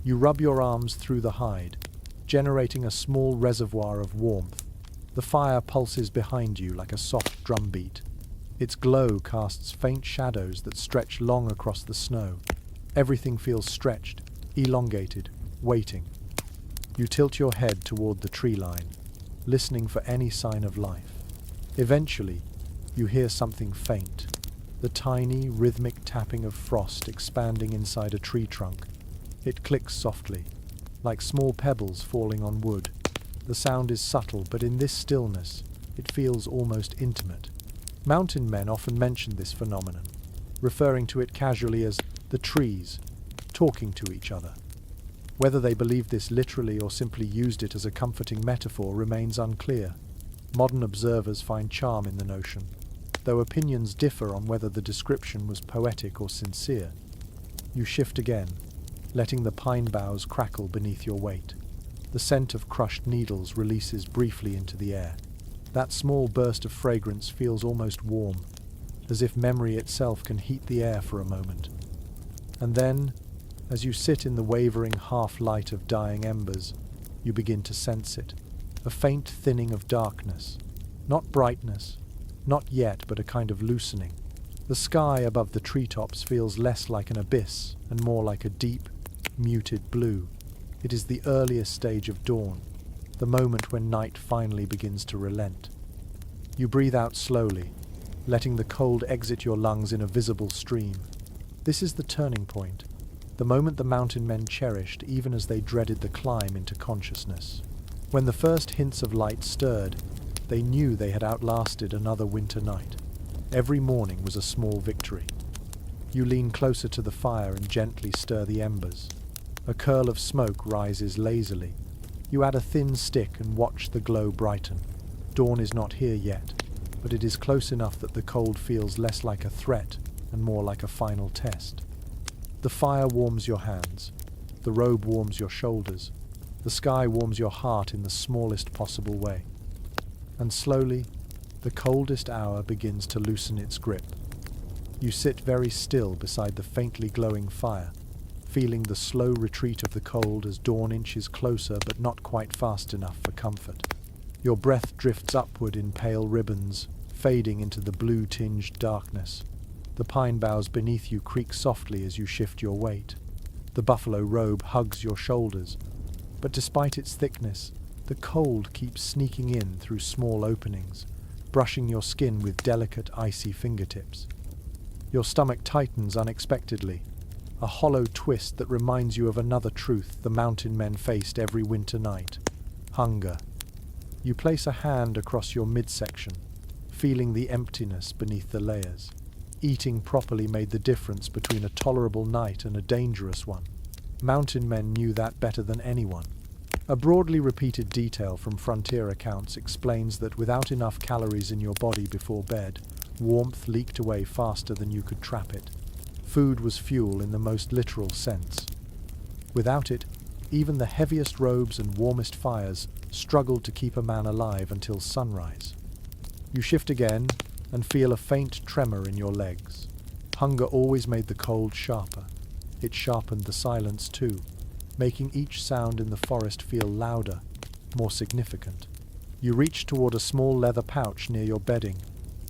You rub your arms through the hide, generating a small reservoir of warmth. The fire pulses behind you like a soft drumbeat. Its glow casts faint shadows that stretch long across the snow. Everything feels stretched, elongated, waiting. You tilt your head toward the tree line, listening for any sign of life. Eventually, you hear something faint, the tiny, rhythmic tapping of frost expanding inside a tree trunk. It clicks softly, like small pebbles falling on wood. The sound is subtle, but in this stillness, it feels almost intimate. Mountain men often mention this phenomenon, referring to it casually as the trees talking to each other. Whether they believed this literally or simply used it as a comforting metaphor remains unclear. Modern observers find charm in the notion, though opinions differ on whether the description was poetic or sincere. You shift again, letting the pine boughs crackle beneath your weight. The scent of crushed needles releases briefly into the air. That small burst of fragrance feels almost warm, as if memory itself can heat the air for a moment. And then, as you sit in the wavering half-light of dying embers, you begin to sense it. A faint thinning of darkness. Not brightness, not yet, but a kind of loosening. The sky above the treetops feels less like an abyss and more like a deep, muted blue. It is the earliest stage of dawn, the moment when night finally begins to relent. You breathe out slowly, letting the cold exit your lungs in a visible stream. This is the turning point, the moment the mountain men cherished even as they dreaded the climb into consciousness. When the first hints of light stirred, they knew they had outlasted another winter night. Every morning was a small victory. You lean closer to the fire and gently stir the embers. A curl of smoke rises lazily. You add a thin stick and watch the glow brighten. Dawn is not here yet, but it is close enough that the cold feels less like a threat and more like a final test. The fire warms your hands. The robe warms your shoulders. The sky warms your heart in the smallest possible way. And slowly, the coldest hour begins to loosen its grip. You sit very still beside the faintly glowing fire, feeling the slow retreat of the cold as dawn inches closer but not quite fast enough for comfort. Your breath drifts upward in pale ribbons, fading into the blue-tinged darkness. The pine boughs beneath you creak softly as you shift your weight. The buffalo robe hugs your shoulders, but despite its thickness, the cold keeps sneaking in through small openings, brushing your skin with delicate, icy fingertips. Your stomach tightens unexpectedly, a hollow twist that reminds you of another truth the mountain men faced every winter night: hunger. You place a hand across your midsection, feeling the emptiness beneath the layers. Eating properly made the difference between a tolerable night and a dangerous one. Mountain men knew that better than anyone. A broadly repeated detail from frontier accounts explains that without enough calories in your body before bed, warmth leaked away faster than you could trap it. Food was fuel in the most literal sense. Without it, even the heaviest robes and warmest fires struggled to keep a man alive until sunrise. You shift again and feel a faint tremor in your legs. Hunger always made the cold sharper. It sharpened the silence too, making each sound in the forest feel louder, more significant. You reach toward a small leather pouch near your bedding,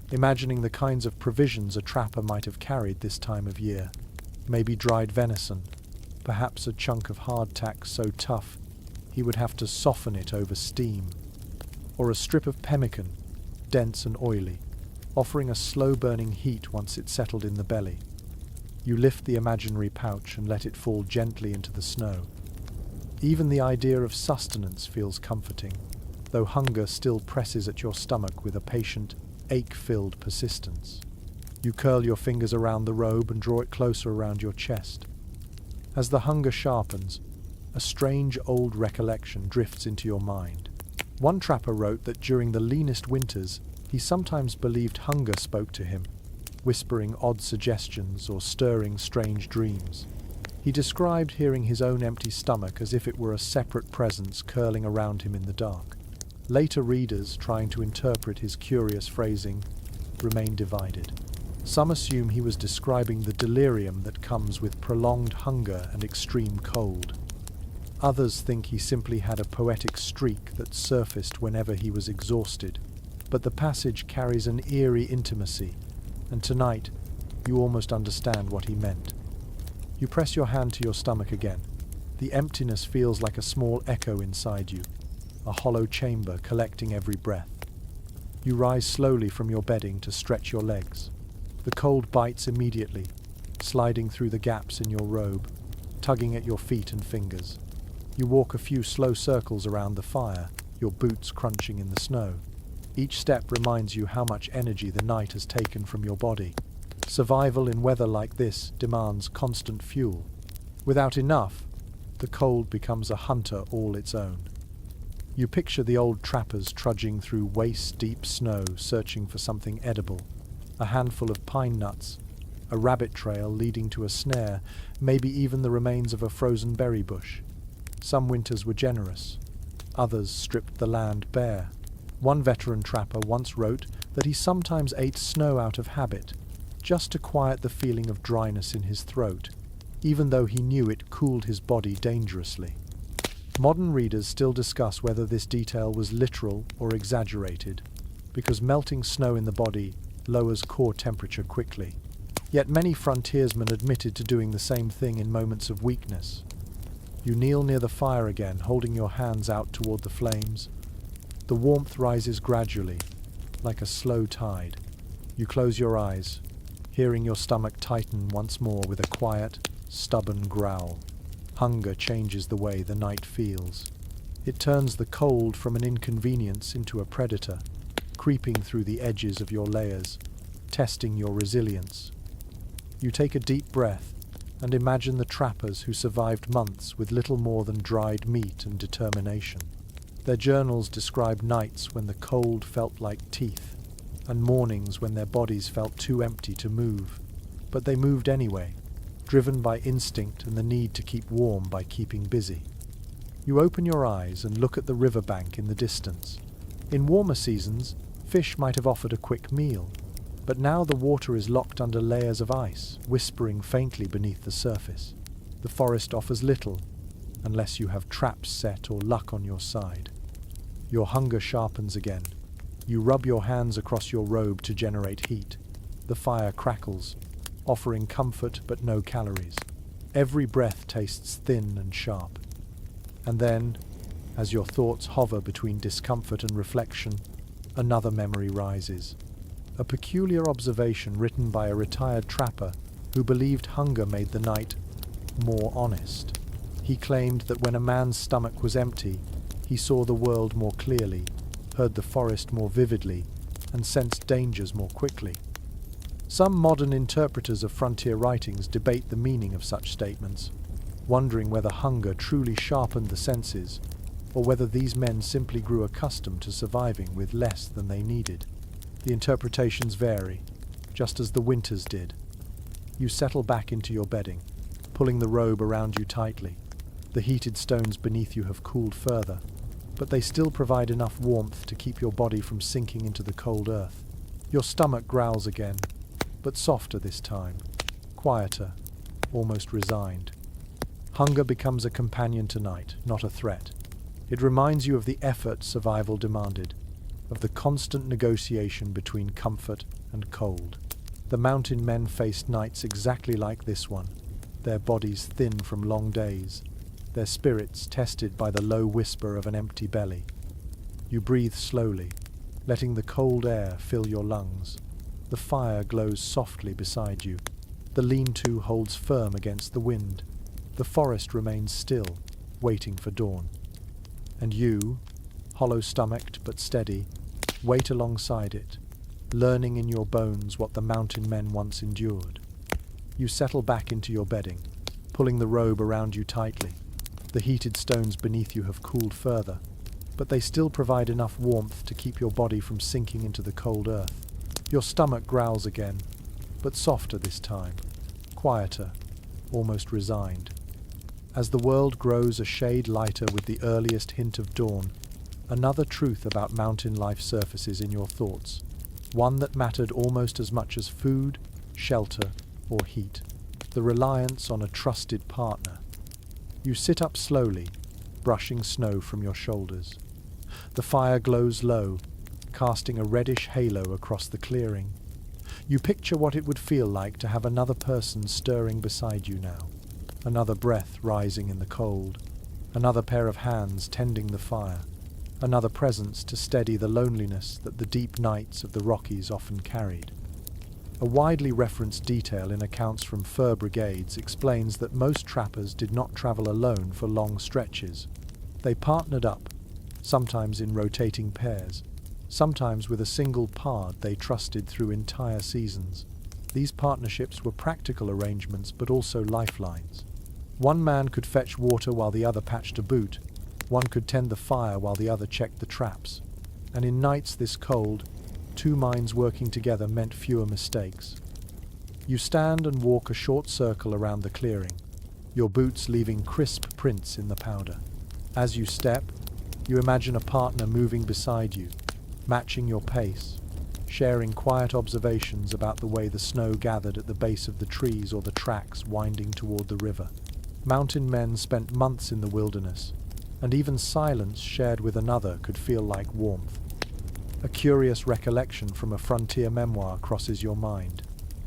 imagining the kinds of provisions a trapper might have carried this time of year. Maybe dried venison, perhaps a chunk of hardtack so tough he would have to soften it over steam, or a strip of pemmican, dense and oily, offering a slow-burning heat once it settled in the belly. You lift the imaginary pouch and let it fall gently into the snow. Even the idea of sustenance feels comforting, though hunger still presses at your stomach with a patient, ache-filled persistence. You curl your fingers around the robe and draw it closer around your chest. As the hunger sharpens, a strange old recollection drifts into your mind. One trapper wrote that during the leanest winters, he sometimes believed hunger spoke to him, whispering odd suggestions or stirring strange dreams. He described hearing his own empty stomach as if it were a separate presence curling around him in the dark. Later readers, trying to interpret his curious phrasing, remain divided. Some assume he was describing the delirium that comes with prolonged hunger and extreme cold. Others think he simply had a poetic streak that surfaced whenever he was exhausted. But the passage carries an eerie intimacy, and tonight you almost understand what he meant. You press your hand to your stomach again. The emptiness feels like a small echo inside you, a hollow chamber collecting every breath. You rise slowly from your bedding to stretch your legs. The cold bites immediately, sliding through the gaps in your robe, tugging at your feet and fingers. You walk a few slow circles around the fire, your boots crunching in the snow. Each step reminds you how much energy the night has taken from your body. Survival in weather like this demands constant fuel. Without enough, the cold becomes a hunter all its own. You picture the old trappers trudging through waist-deep snow searching for something edible. A handful of pine nuts, a rabbit trail leading to a snare, maybe even the remains of a frozen berry bush. Some winters were generous. Others stripped the land bare. One veteran trapper once wrote that he sometimes ate snow out of habit, just to quiet the feeling of dryness in his throat, even though he knew it cooled his body dangerously. Modern readers still discuss whether this detail was literal or exaggerated, because melting snow in the body lowers core temperature quickly. Yet many frontiersmen admitted to doing the same thing in moments of weakness. You kneel near the fire again, holding your hands out toward the flames. The warmth rises gradually, like a slow tide. You close your eyes, hearing your stomach tighten once more with a quiet, stubborn growl. Hunger changes the way the night feels. It turns the cold from an inconvenience into a predator, creeping through the edges of your layers, testing your resilience. You take a deep breath and imagine the trappers who survived months with little more than dried meat and determination. Their journals describe nights when the cold felt like teeth, and mornings when their bodies felt too empty to move. But they moved anyway, driven by instinct and the need to keep warm by keeping busy. You open your eyes and look at the riverbank in the distance. In warmer seasons, fish might have offered a quick meal, but now the water is locked under layers of ice, whispering faintly beneath the surface. The forest offers little, unless you have traps set or luck on your side. Your hunger sharpens again. You rub your hands across your robe to generate heat. The fire crackles, offering comfort but no calories. Every breath tastes thin and sharp. And then, as your thoughts hover between discomfort and reflection, another memory rises. A peculiar observation written by a retired trapper who believed hunger made the night more honest. He claimed that when a man's stomach was empty, he saw the world more clearly, heard the forest more vividly, and sensed dangers more quickly. Some modern interpreters of frontier writings debate the meaning of such statements, wondering whether hunger truly sharpened the senses, or whether these men simply grew accustomed to surviving with less than they needed. The interpretations vary, just as the winters did. You settle back into your bedding, pulling the robe around you tightly. The heated stones beneath you have cooled further, but they still provide enough warmth to keep your body from sinking into the cold earth. Your stomach growls again, but softer this time, quieter, almost resigned. Hunger becomes a companion tonight, not a threat. It reminds you of the effort survival demanded, of the constant negotiation between comfort and cold. The mountain men faced nights exactly like this one, their bodies thin from long days, their spirits tested by the low whisper of an empty belly. You breathe slowly, letting the cold air fill your lungs. The fire glows softly beside you. The lean-to holds firm against the wind. The forest remains still, waiting for dawn. And you, hollow-stomached but steady, wait alongside it, learning in your bones what the mountain men once endured. You settle back into your bedding, pulling the robe around you tightly. The heated stones beneath you have cooled further, but they still provide enough warmth to keep your body from sinking into the cold earth. Your stomach growls again, but softer this time, quieter, almost resigned. As the world grows a shade lighter with the earliest hint of dawn, another truth about mountain life surfaces in your thoughts, one that mattered almost as much as food, shelter, or heat: the reliance on a trusted partner. You sit up slowly, brushing snow from your shoulders. The fire glows low, casting a reddish halo across the clearing. You picture what it would feel like to have another person stirring beside you now, another breath rising in the cold, another pair of hands tending the fire, another presence to steady the loneliness that the deep nights of the Rockies often carried. A widely referenced detail in accounts from fur brigades explains that most trappers did not travel alone for long stretches. They partnered up, sometimes in rotating pairs, sometimes with a single pard they trusted through entire seasons. These partnerships were practical arrangements but also lifelines. One man could fetch water while the other patched a boot. One could tend the fire while the other checked the traps. And in nights this cold, two minds working together meant fewer mistakes. You stand and walk a short circle around the clearing, your boots leaving crisp prints in the powder. As you step, you imagine a partner moving beside you, matching your pace, sharing quiet observations about the way the snow gathered at the base of the trees or the tracks winding toward the river. Mountain men spent months in the wilderness, and even silence shared with another could feel like warmth. A curious recollection from a frontier memoir crosses your mind.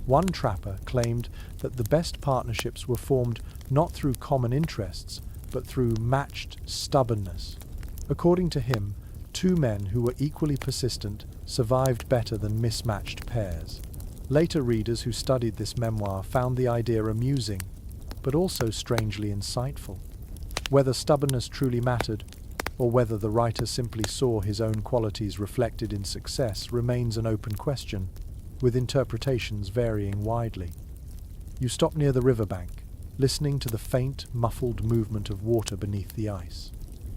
One trapper claimed that the best partnerships were formed not through common interests, but through matched stubbornness. According to him, two men who were equally persistent survived better than mismatched pairs. Later readers who studied this memoir found the idea amusing, but also strangely insightful. Whether stubbornness truly mattered, or whether the writer simply saw his own qualities reflected in success, remains an open question, with interpretations varying widely. You stop near the riverbank, listening to the faint, muffled movement of water beneath the ice.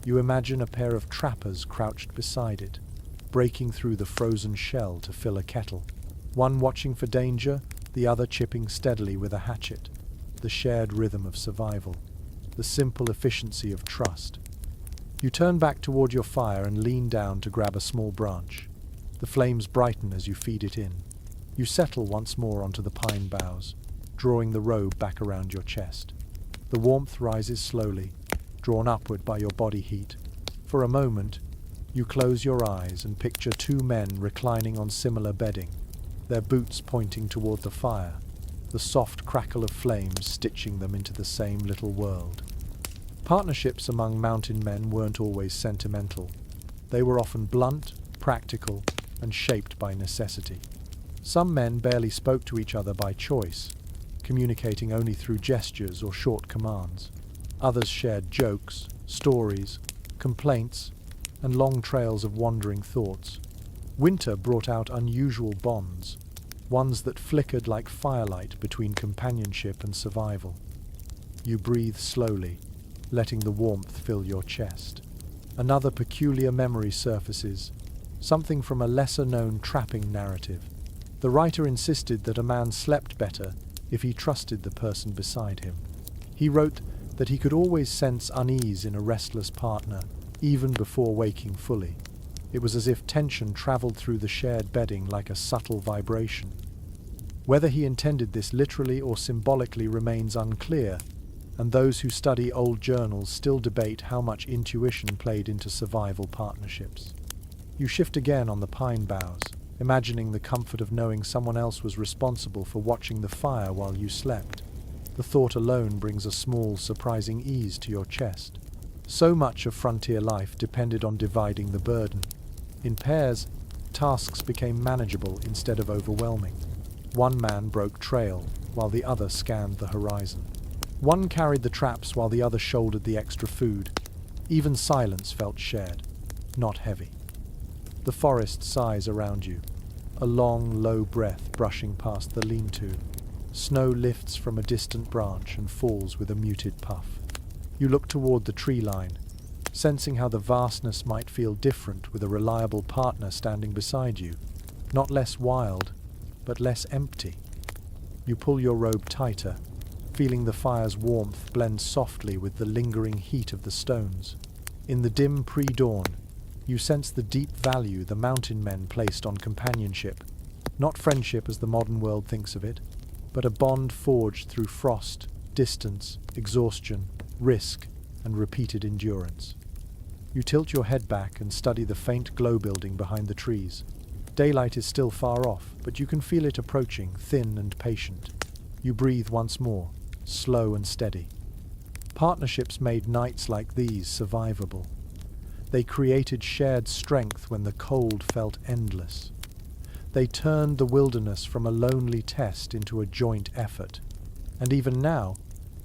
You imagine a pair of trappers crouched beside it, breaking through the frozen shell to fill a kettle. One watching for danger, the other chipping steadily with a hatchet. The shared rhythm of survival, the simple efficiency of trust. You turn back toward your fire and lean down to grab a small branch. The flames brighten as you feed it in. You settle once more onto the pine boughs, drawing the robe back around your chest. The warmth rises slowly, drawn upward by your body heat. For a moment, you close your eyes and picture two men reclining on similar bedding, their boots pointing toward the fire, the soft crackle of flames stitching them into the same little world. Partnerships among mountain men weren't always sentimental. They were often blunt, practical, and shaped by necessity. Some men barely spoke to each other by choice, communicating only through gestures or short commands. Others shared jokes, stories, complaints, and long trails of wandering thoughts. Winter brought out unusual bonds, ones that flickered like firelight between companionship and survival. You breathe slowly, letting the warmth fill your chest. Another peculiar memory surfaces, something from a lesser-known trapping narrative. The writer insisted that a man slept better if he trusted the person beside him. He wrote that he could always sense unease in a restless partner, even before waking fully. It was as if tension traveled through the shared bedding like a subtle vibration. Whether he intended this literally or symbolically remains unclear, and those who study old journals still debate how much intuition played into survival partnerships. You shift again on the pine boughs, imagining the comfort of knowing someone else was responsible for watching the fire while you slept. The thought alone brings a small, surprising ease to your chest. So much of frontier life depended on dividing the burden. In pairs, tasks became manageable instead of overwhelming. One man broke trail, while the other scanned the horizon. One carried the traps while the other shouldered the extra food. Even silence felt shared, not heavy. The forest sighs around you, a long, low breath brushing past the lean-to. Snow lifts from a distant branch and falls with a muted puff. You look toward the tree line, sensing how the vastness might feel different with a reliable partner standing beside you, not less wild, but less empty. You pull your robe tighter, feeling the fire's warmth blend softly with the lingering heat of the stones. In the dim pre-dawn, you sense the deep value the mountain men placed on companionship, not friendship as the modern world thinks of it, but a bond forged through frost, distance, exhaustion, risk, and repeated endurance. You tilt your head back and study the faint glow building behind the trees. Daylight is still far off, but you can feel it approaching, thin and patient. You breathe once more, slow and steady. Partnerships made nights like these survivable. They created shared strength when the cold felt endless. They turned the wilderness from a lonely test into a joint effort. And even now,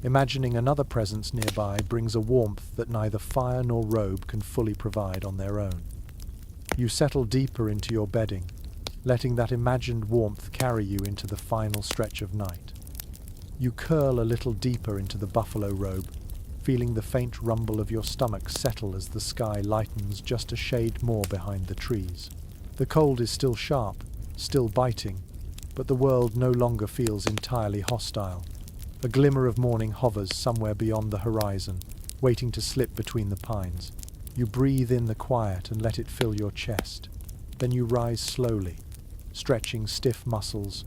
imagining another presence nearby brings a warmth that neither fire nor robe can fully provide on their own. You settle deeper into your bedding, letting that imagined warmth carry you into the final stretch of night. You curl a little deeper into the buffalo robe, feeling the faint rumble of your stomach settle as the sky lightens just a shade more behind the trees. The cold is still sharp, still biting, but the world no longer feels entirely hostile. A glimmer of morning hovers somewhere beyond the horizon, waiting to slip between the pines. You breathe in the quiet and let it fill your chest. Then you rise slowly, stretching stiff muscles,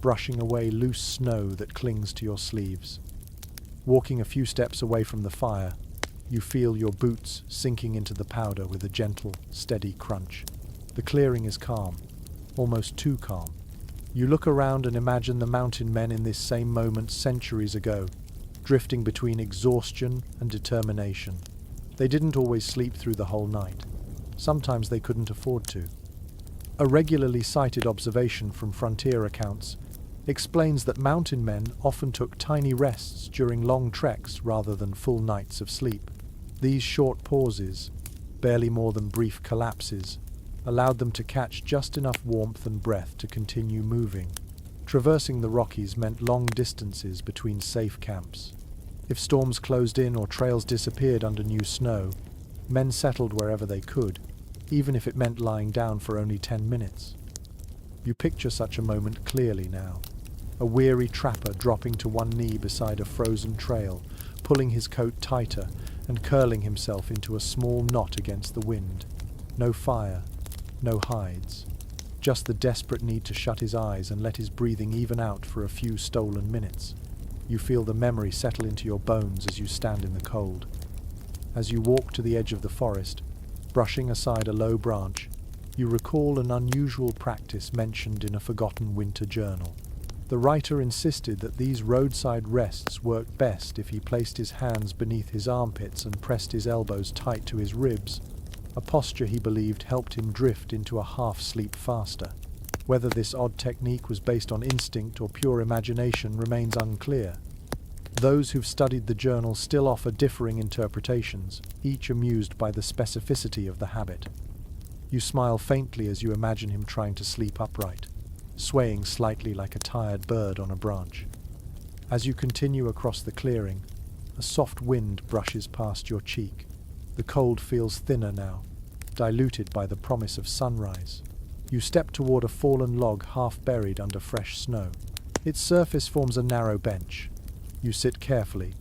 brushing away loose snow that clings to your sleeves. Walking a few steps away from the fire, you feel your boots sinking into the powder with a gentle, steady crunch. The clearing is calm, almost too calm. You look around and imagine the mountain men in this same moment centuries ago, drifting between exhaustion and determination. They didn't always sleep through the whole night. Sometimes they couldn't afford to. A regularly cited observation from frontier accounts explains that mountain men often took tiny rests during long treks rather than full nights of sleep. These short pauses, barely more than brief collapses, allowed them to catch just enough warmth and breath to continue moving. Traversing the Rockies meant long distances between safe camps. If storms closed in or trails disappeared under new snow, men settled wherever they could, even if it meant lying down for only 10 minutes. You picture such a moment clearly now. A weary trapper dropping to one knee beside a frozen trail, pulling his coat tighter and curling himself into a small knot against the wind. No fire, no hides. Just the desperate need to shut his eyes and let his breathing even out for a few stolen minutes. You feel the memory settle into your bones as you stand in the cold. As you walk to the edge of the forest, brushing aside a low branch, you recall an unusual practice mentioned in a forgotten winter journal. The writer insisted that these roadside rests worked best if he placed his hands beneath his armpits and pressed his elbows tight to his ribs, a posture he believed helped him drift into a half-sleep faster. Whether this odd technique was based on instinct or pure imagination remains unclear. Those who've studied the journal still offer differing interpretations, each amused by the specificity of the habit. You smile faintly as you imagine him trying to sleep upright, swaying slightly like a tired bird on a branch. As you continue across the clearing, a soft wind brushes past your cheek. The cold feels thinner now, diluted by the promise of sunrise. You step toward a fallen log half buried under fresh snow. Its surface forms a narrow bench. You sit carefully,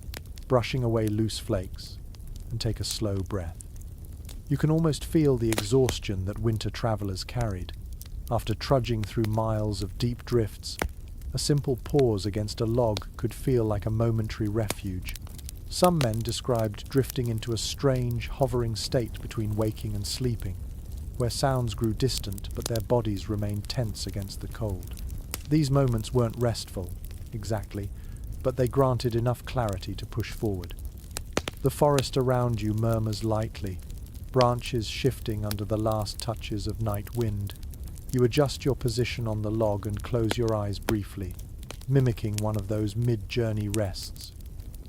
brushing away loose flakes, and take a slow breath. You can almost feel the exhaustion that winter travelers carried. After trudging through miles of deep drifts, a simple pause against a log could feel like a momentary refuge. Some men described drifting into a strange, hovering state between waking and sleeping, where sounds grew distant but their bodies remained tense against the cold. These moments weren't restful, exactly, but they granted enough clarity to push forward. The forest around you murmurs lightly, branches shifting under the last touches of night wind. You adjust your position on the log and close your eyes briefly, mimicking one of those mid-journey rests.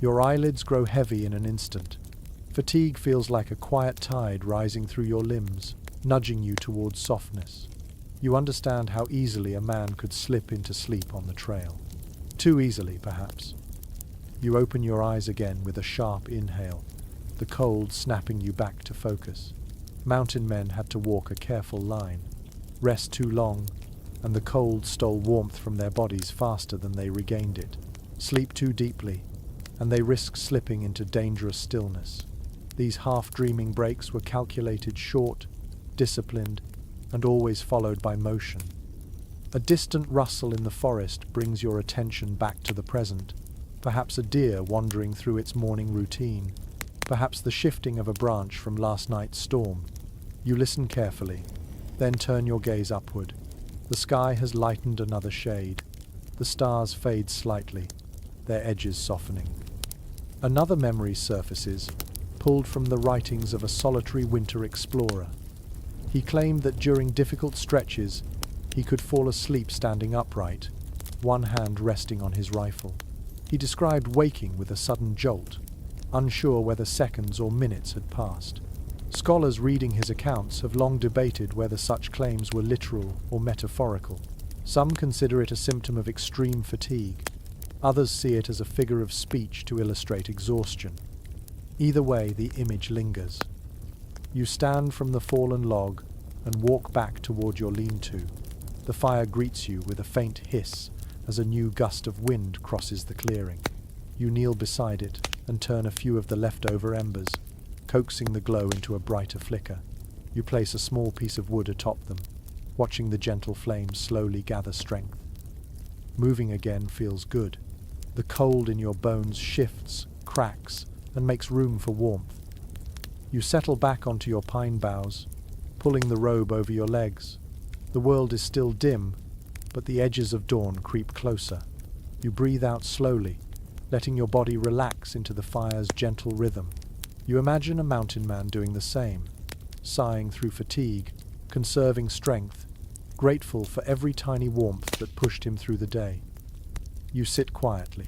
Your eyelids grow heavy in an instant. Fatigue feels like a quiet tide rising through your limbs, nudging you towards softness. You understand how easily a man could slip into sleep on the trail. Too easily, perhaps. You open your eyes again with a sharp inhale, the cold snapping you back to focus. Mountain men had to walk a careful line, rest too long, and the cold stole warmth from their bodies faster than they regained it. Sleep too deeply, and they risk slipping into dangerous stillness. These half-dreaming breaks were calculated short, disciplined, and always followed by motion. A distant rustle in the forest brings your attention back to the present, perhaps a deer wandering through its morning routine. perhaps the shifting of a branch from last night's storm. You listen carefully, then turn your gaze upward. The sky has lightened another shade. The stars fade slightly, their edges softening. Another memory surfaces, pulled from the writings of a solitary winter explorer. He claimed that during difficult stretches, he could fall asleep standing upright, one hand resting on his rifle. He described waking with a sudden jolt, unsure whether seconds or minutes had passed. Scholars reading his accounts have long debated whether such claims were literal or metaphorical. Some consider it a symptom of extreme fatigue. Others see it as a figure of speech to illustrate exhaustion. Either way, the image lingers. You stand from the fallen log and walk back toward your lean-to. The fire greets you with a faint hiss as a new gust of wind crosses the clearing. You kneel beside it and turn a few of the leftover embers, coaxing the glow into a brighter flicker. You place a small piece of wood atop them, watching the gentle flames slowly gather strength. Moving again feels good. The cold in your bones shifts, cracks, and makes room for warmth. You settle back onto your pine boughs, pulling the robe over your legs. The world is still dim, but the edges of dawn creep closer. You breathe out slowly, letting your body relax into the fire's gentle rhythm. You imagine a mountain man doing the same, sighing through fatigue, conserving strength, grateful for every tiny warmth that pushed him through the day. You sit quietly,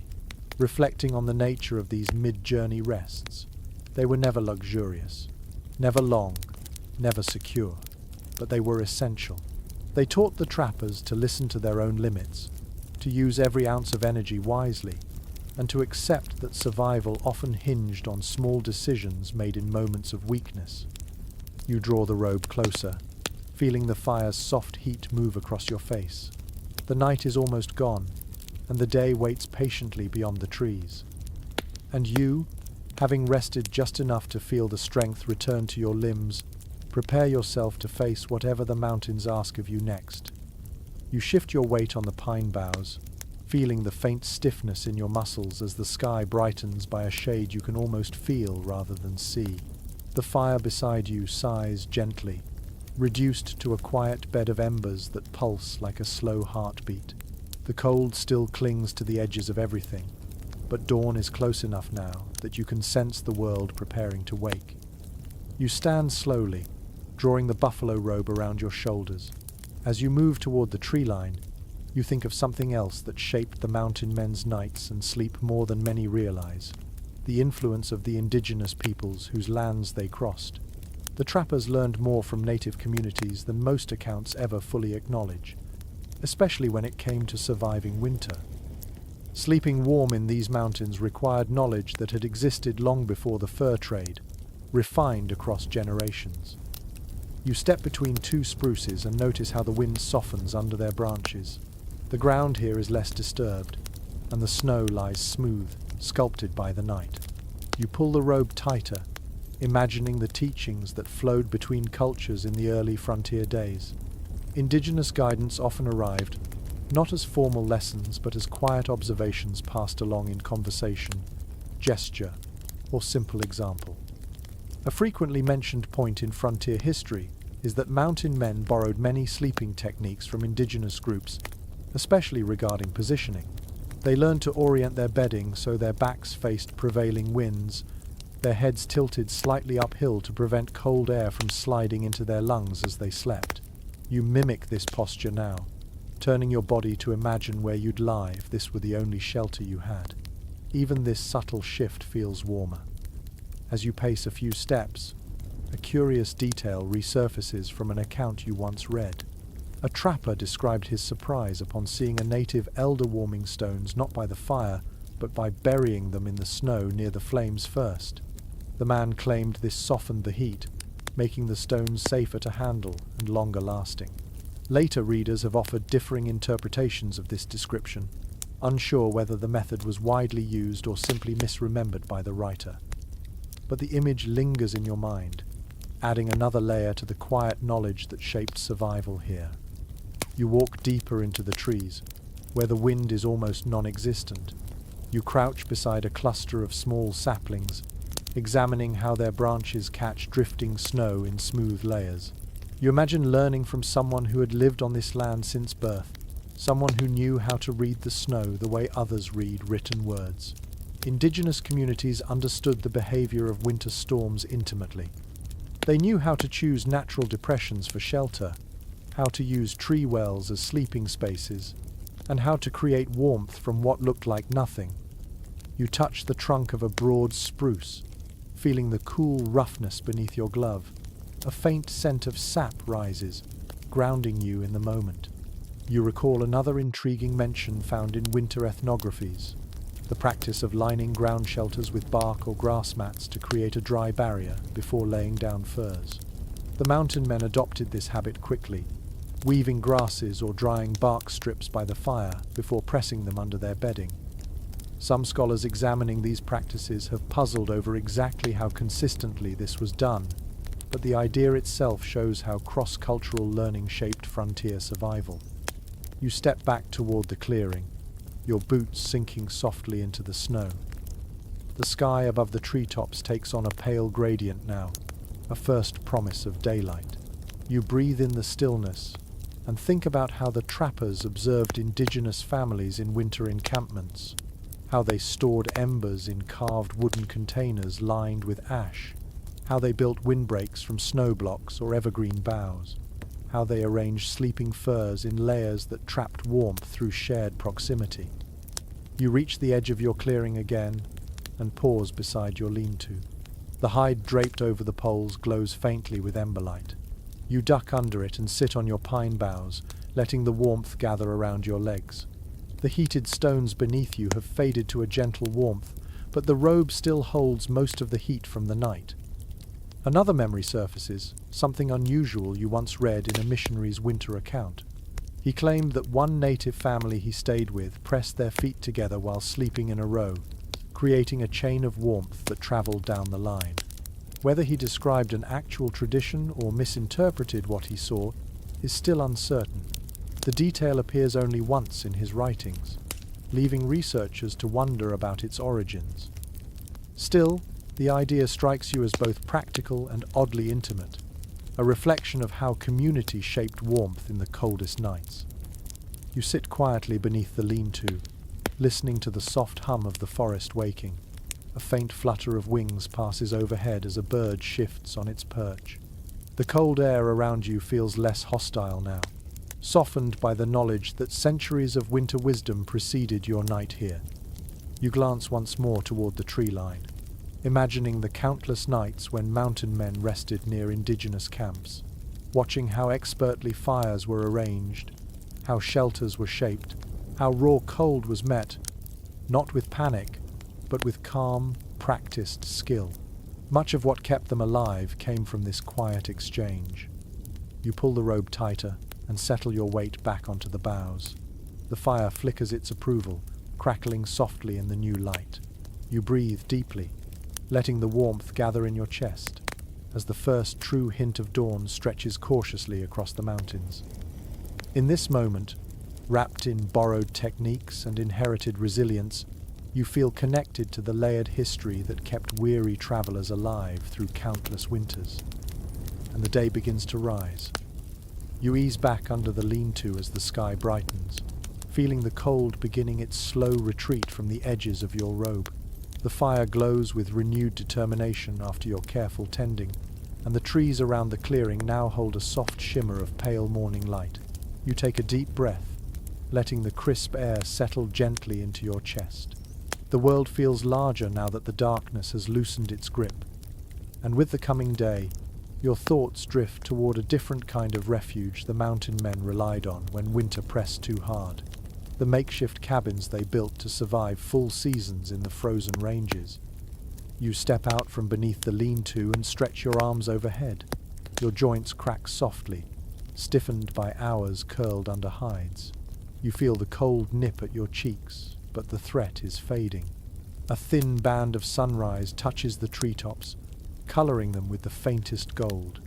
reflecting on the nature of these mid-journey rests. They were never luxurious, never long, never secure, but they were essential. They taught the trappers to listen to their own limits, to use every ounce of energy wisely, and to accept that survival often hinged on small decisions made in moments of weakness. You draw the robe closer, feeling the fire's soft heat move across your face. The night is almost gone, and the day waits patiently beyond the trees. And you, having rested just enough to feel the strength return to your limbs, prepare yourself to face whatever the mountains ask of you next. You shift your weight on the pine boughs, feeling the faint stiffness in your muscles as the sky brightens by a shade you can almost feel rather than see. The fire beside you sighs gently, reduced to a quiet bed of embers that pulse like a slow heartbeat. The cold still clings to the edges of everything, but dawn is close enough now that you can sense the world preparing to wake. You stand slowly, drawing the buffalo robe around your shoulders. As you move toward the tree line, you think of something else that shaped the mountain men's nights and sleep more than many realize: the influence of the indigenous peoples whose lands they crossed. The trappers learned more from native communities than most accounts ever fully acknowledge, especially when it came to surviving winter. Sleeping warm in these mountains required knowledge that had existed long before the fur trade, refined across generations. You step between two spruces and notice how the wind softens under their branches. The ground here is less disturbed, and the snow lies smooth, sculpted by the night. You pull the robe tighter, imagining the teachings that flowed between cultures in the early frontier days. Indigenous guidance often arrived, not as formal lessons but as quiet observations passed along in conversation, gesture, or simple example. A frequently mentioned point in frontier history is that mountain men borrowed many sleeping techniques from indigenous groups, especially regarding positioning. They learned to orient their bedding so their backs faced prevailing winds, their heads tilted slightly uphill to prevent cold air from sliding into their lungs as they slept. You mimic this posture now, turning your body to imagine where you'd lie if this were the only shelter you had. Even this subtle shift feels warmer. As you pace a few steps, a curious detail resurfaces from an account you once read. A trapper described his surprise upon seeing a native elder warming stones not by the fire, but by burying them in the snow near the flames first. The man claimed this softened the heat, making the stones safer to handle and longer lasting. Later readers have offered differing interpretations of this description, unsure whether the method was widely used or simply misremembered by the writer. But the image lingers in your mind, adding another layer to the quiet knowledge that shaped survival here. You walk deeper into the trees, where the wind is almost non-existent. You crouch beside a cluster of small saplings, examining how their branches catch drifting snow in smooth layers. You imagine learning from someone who had lived on this land since birth, someone who knew how to read the snow the way others read written words. Indigenous communities understood the behavior of winter storms intimately. They knew how to choose natural depressions for shelter, how to use tree wells as sleeping spaces, and how to create warmth from what looked like nothing. You touch the trunk of a broad spruce, feeling the cool roughness beneath your glove. A faint scent of sap rises, grounding you in the moment. You recall another intriguing mention found in winter ethnographies, the practice of lining ground shelters with bark or grass mats to create a dry barrier before laying down furs. The mountain men adopted this habit quickly, weaving grasses or drying bark strips by the fire before pressing them under their bedding. Some scholars examining these practices have puzzled over exactly how consistently this was done, but the idea itself shows how cross-cultural learning shaped frontier survival. You step back toward the clearing, your boots sinking softly into the snow. The sky above the treetops takes on a pale gradient now, a first promise of daylight. You breathe in the stillness and think about how the trappers observed indigenous families in winter encampments, how they stored embers in carved wooden containers lined with ash, how they built windbreaks from snow blocks or evergreen boughs, how they arranged sleeping furs in layers that trapped warmth through shared proximity. You reach the edge of your clearing again and pause beside your lean-to. The hide draped over the poles glows faintly with emberlight. You duck under it and sit on your pine boughs, letting the warmth gather around your legs. The heated stones beneath you have faded to a gentle warmth, but the robe still holds most of the heat from the night. Another memory surfaces, something unusual you once read in a missionary's winter account. He claimed that one native family he stayed with pressed their feet together while sleeping in a row, creating a chain of warmth that traveled down the line. Whether he described an actual tradition or misinterpreted what he saw is still uncertain. The detail appears only once in his writings, leaving researchers to wonder about its origins. Still, the idea strikes you as both practical and oddly intimate, a reflection of how community shaped warmth in the coldest nights. You sit quietly beneath the lean-to, listening to the soft hum of the forest waking. A faint flutter of wings passes overhead as a bird shifts on its perch. The cold air around you feels less hostile now, softened by the knowledge that centuries of winter wisdom preceded your night here. You glance once more toward the tree line, imagining the countless nights when mountain men rested near indigenous camps, watching how expertly fires were arranged, how shelters were shaped, how raw cold was met, not with panic, but with calm, practiced skill. Much of what kept them alive came from this quiet exchange. You pull the robe tighter and settle your weight back onto the boughs. The fire flickers its approval, crackling softly in the new light. You breathe deeply, letting the warmth gather in your chest as the first true hint of dawn stretches cautiously across the mountains. In this moment, wrapped in borrowed techniques and inherited resilience, you feel connected to the layered history that kept weary travelers alive through countless winters. And the day begins to rise. You ease back under the lean-to as the sky brightens, feeling the cold beginning its slow retreat from the edges of your robe. The fire glows with renewed determination after your careful tending, and the trees around the clearing now hold a soft shimmer of pale morning light. You take a deep breath, letting the crisp air settle gently into your chest. The world feels larger now that the darkness has loosened its grip, and with the coming day, your thoughts drift toward a different kind of refuge the mountain men relied on when winter pressed too hard. The makeshift cabins they built to survive full seasons in the frozen ranges. You step out from beneath the lean-to and stretch your arms overhead. Your joints crack softly, stiffened by hours curled under hides. You feel the cold nip at your cheeks, but the threat is fading. A thin band of sunrise touches the treetops, coloring them with the faintest gold.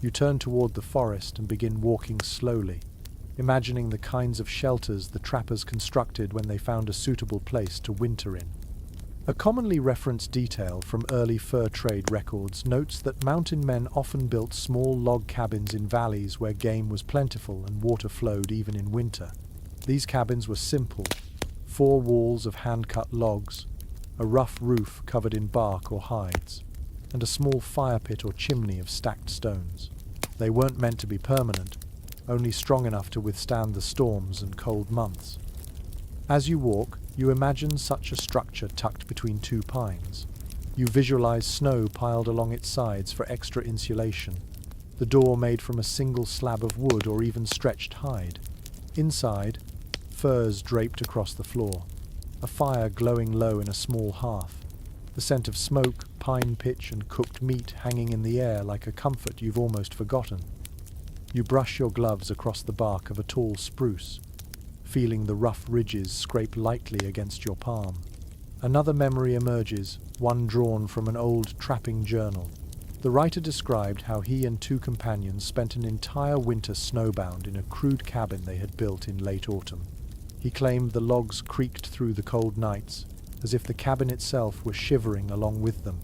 You turn toward the forest and begin walking slowly, imagining the kinds of shelters the trappers constructed when they found a suitable place to winter in. A commonly referenced detail from early fur trade records notes that mountain men often built small log cabins in valleys where game was plentiful and water flowed even in winter. These cabins were simple: 4 walls of hand-cut logs, a rough roof covered in bark or hides, and a small fire pit or chimney of stacked stones. They weren't meant to be permanent, only strong enough to withstand the storms and cold months. As you walk, you imagine such a structure tucked between 2 pines. You visualize snow piled along its sides for extra insulation, the door made from a single slab of wood or even stretched hide. Inside, furs draped across the floor, a fire glowing low in a small hearth, the scent of smoke, pine pitch and cooked meat hanging in the air like a comfort you've almost forgotten. You brush your gloves across the bark of a tall spruce, feeling the rough ridges scrape lightly against your palm. Another memory emerges, one drawn from an old trapping journal. The writer described how he and 2 companions spent an entire winter snowbound in a crude cabin they had built in late autumn. He claimed the logs creaked through the cold nights, as if the cabin itself were shivering along with them.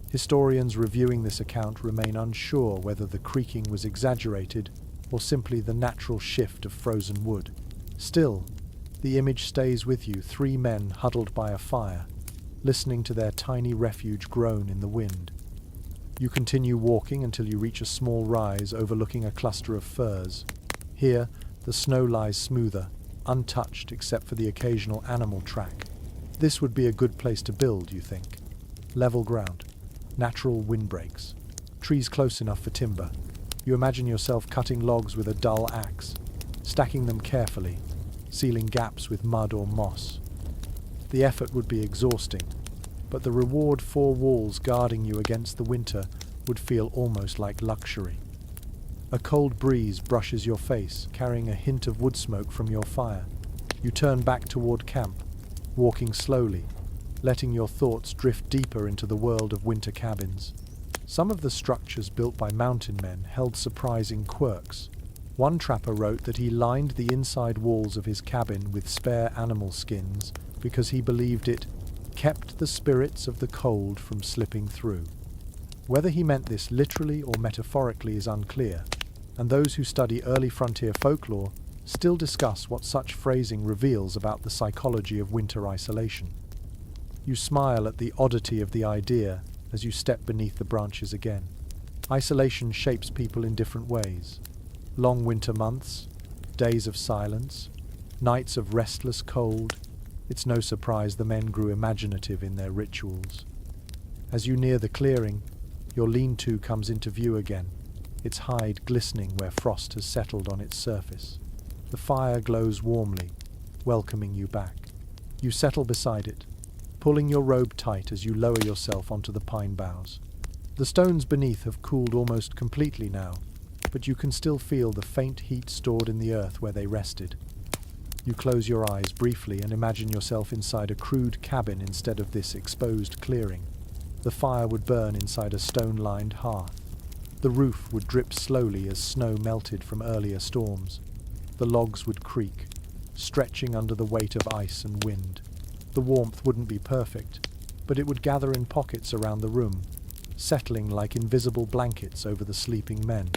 Historians reviewing this account remain unsure whether the creaking was exaggerated or simply the natural shift of frozen wood. Still, the image stays with you: 3 men huddled by a fire, listening to their tiny refuge groan in the wind. You continue walking until you reach a small rise overlooking a cluster of firs. Here, the snow lies smoother, untouched except for the occasional animal track. This would be a good place to build, you think. Level ground, natural windbreaks, trees close enough for timber. You imagine yourself cutting logs with a dull axe, stacking them carefully, sealing gaps with mud or moss. The effort would be exhausting, but the reward: 4 walls guarding you against the winter would feel almost like luxury. A cold breeze brushes your face, carrying a hint of wood smoke from your fire. You turn back toward camp, walking slowly, letting your thoughts drift deeper into the world of winter cabins. Some of the structures built by mountain men held surprising quirks. One trapper wrote that he lined the inside walls of his cabin with spare animal skins because he believed it kept the spirits of the cold from slipping through. Whether he meant this literally or metaphorically is unclear, and those who study early frontier folklore still discuss what such phrasing reveals about the psychology of winter isolation. You smile at the oddity of the idea as you step beneath the branches again. Isolation shapes people in different ways. Long winter months, days of silence, nights of restless cold. It's no surprise the men grew imaginative in their rituals. As you near the clearing, your lean-to comes into view again, its hide glistening where frost has settled on its surface. The fire glows warmly, welcoming you back. You settle beside it, pulling your robe tight as you lower yourself onto the pine boughs. The stones beneath have cooled almost completely now, but you can still feel the faint heat stored in the earth where they rested. You close your eyes briefly and imagine yourself inside a crude cabin instead of this exposed clearing. The fire would burn inside a stone-lined hearth. The roof would drip slowly as snow melted from earlier storms. The logs would creak, stretching under the weight of ice and wind. The warmth wouldn't be perfect, but it would gather in pockets around the room, settling like invisible blankets over the sleeping men.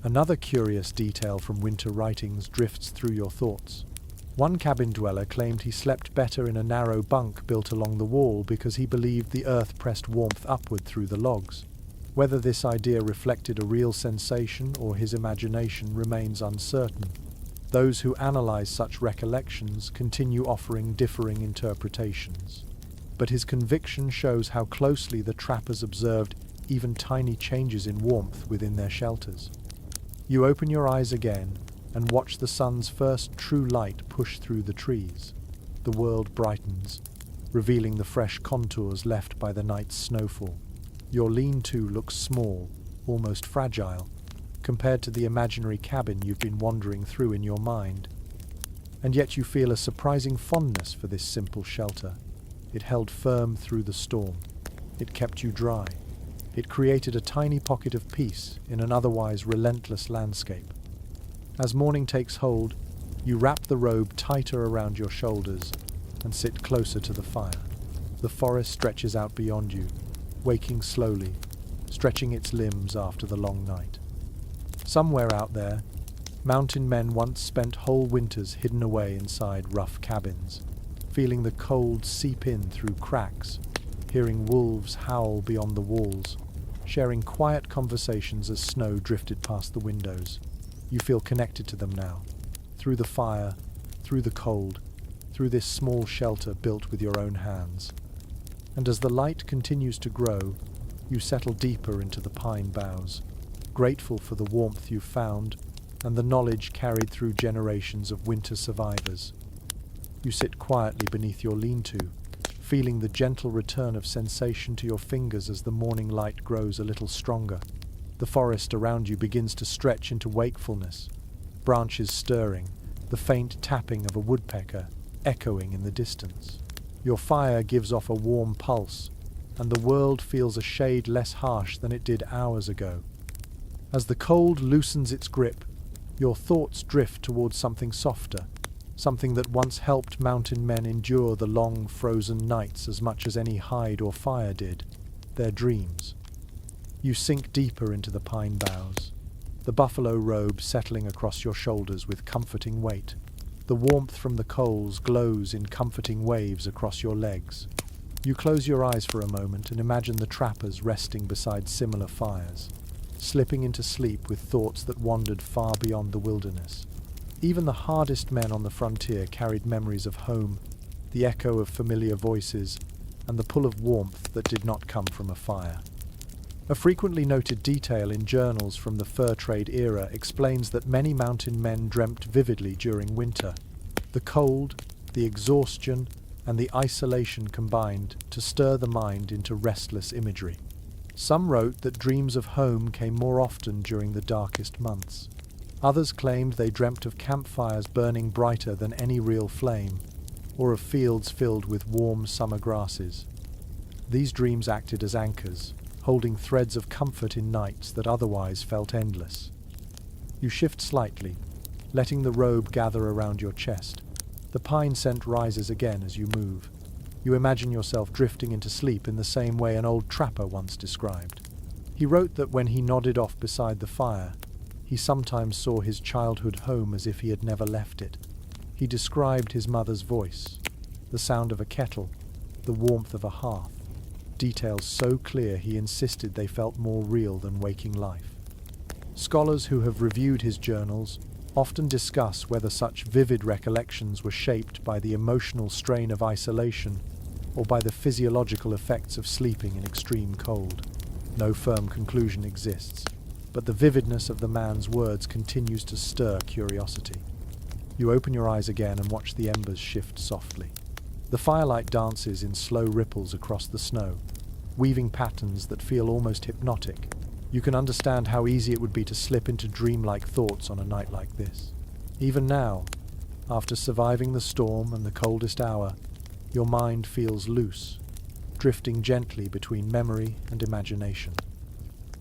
Another curious detail from winter writings drifts through your thoughts. One cabin dweller claimed he slept better in a narrow bunk built along the wall because he believed the earth pressed warmth upward through the logs. Whether this idea reflected a real sensation or his imagination remains uncertain. Those who analyze such recollections continue offering differing interpretations. But his conviction shows how closely the trappers observed even tiny changes in warmth within their shelters. You open your eyes again and watch the sun's first true light push through the trees. The world brightens, revealing the fresh contours left by the night's snowfall. Your lean-to looks small, almost fragile, compared to the imaginary cabin you've been wandering through in your mind. And yet you feel a surprising fondness for this simple shelter. It held firm through the storm. It kept you dry. It created a tiny pocket of peace in an otherwise relentless landscape. As morning takes hold, you wrap the robe tighter around your shoulders and sit closer to the fire. The forest stretches out beyond you, waking slowly, stretching its limbs after the long night. Somewhere out there, mountain men once spent whole winters hidden away inside rough cabins, feeling the cold seep in through cracks, hearing wolves howl beyond the walls, sharing quiet conversations as snow drifted past the windows. You feel connected to them now, through the fire, through the cold, through this small shelter built with your own hands. And as the light continues to grow, you settle deeper into the pine boughs, grateful for the warmth you found and the knowledge carried through generations of winter survivors. You sit quietly beneath your lean-to, feeling the gentle return of sensation to your fingers as the morning light grows a little stronger. The forest around you begins to stretch into wakefulness, branches stirring, the faint tapping of a woodpecker echoing in the distance. Your fire gives off a warm pulse, and the world feels a shade less harsh than it did hours ago. As the cold loosens its grip, your thoughts drift towards something softer, something that once helped mountain men endure the long, frozen nights as much as any hide or fire did, their dreams. You sink deeper into the pine boughs, the buffalo robe settling across your shoulders with comforting weight. The warmth from the coals glows in comforting waves across your legs. You close your eyes for a moment and imagine the trappers resting beside similar fires, slipping into sleep with thoughts that wandered far beyond the wilderness. Even the hardest men on the frontier carried memories of home, the echo of familiar voices, and the pull of warmth that did not come from a fire. A frequently noted detail in journals from the fur trade era explains that many mountain men dreamt vividly during winter. The cold, the exhaustion, and the isolation combined to stir the mind into restless imagery. Some wrote that dreams of home came more often during the darkest months. Others claimed they dreamt of campfires burning brighter than any real flame, or of fields filled with warm summer grasses. These dreams acted as anchors, holding threads of comfort in nights that otherwise felt endless. You shift slightly, letting the robe gather around your chest. The pine scent rises again as you move. You imagine yourself drifting into sleep in the same way an old trapper once described. He wrote that when he nodded off beside the fire, he sometimes saw his childhood home as if he had never left it. He described his mother's voice, the sound of a kettle, the warmth of a hearth, details so clear he insisted they felt more real than waking life. Scholars who have reviewed his journals often discuss whether such vivid recollections were shaped by the emotional strain of isolation or by the physiological effects of sleeping in extreme cold. No firm conclusion exists, but the vividness of the man's words continues to stir curiosity. You open your eyes again and watch the embers shift softly. The firelight dances in slow ripples across the snow, weaving patterns that feel almost hypnotic. You can understand how easy it would be to slip into dreamlike thoughts on a night like this. Even now, after surviving the storm and the coldest hour, your mind feels loose, drifting gently between memory and imagination.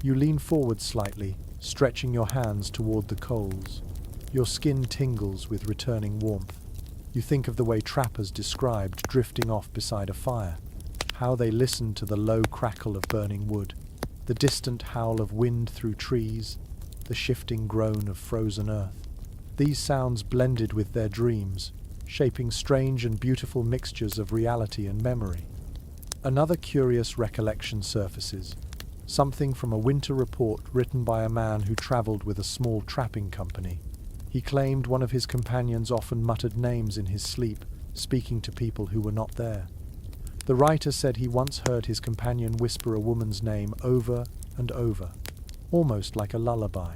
You lean forward slightly, stretching your hands toward the coals. Your skin tingles with returning warmth. You think of the way trappers described drifting off beside a fire, how they listened to the low crackle of burning wood, the distant howl of wind through trees, the shifting groan of frozen earth. These sounds blended with their dreams, shaping strange and beautiful mixtures of reality and memory. Another curious recollection surfaces, something from a winter report written by a man who travelled with a small trapping company. He claimed one of his companions often muttered names in his sleep, speaking to people who were not there. The writer said he once heard his companion whisper a woman's name over and over, almost like a lullaby.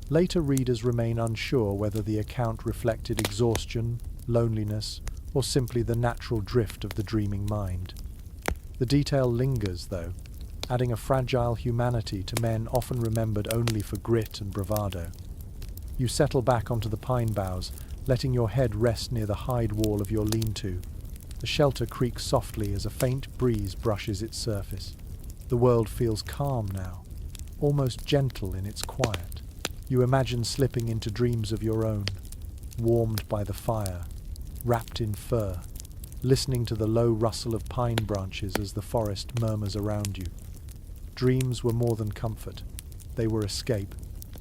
Later readers remain unsure whether the account reflected exhaustion, loneliness, or simply the natural drift of the dreaming mind. The detail lingers, though, adding a fragile humanity to men often remembered only for grit and bravado. You settle back onto the pine boughs, letting your head rest near the hide wall of your lean-to. The shelter creaks softly as a faint breeze brushes its surface. The world feels calm now, almost gentle in its quiet. You imagine slipping into dreams of your own, warmed by the fire, wrapped in fur, listening to the low rustle of pine branches as the forest murmurs around you. Dreams were more than comfort. They were escape.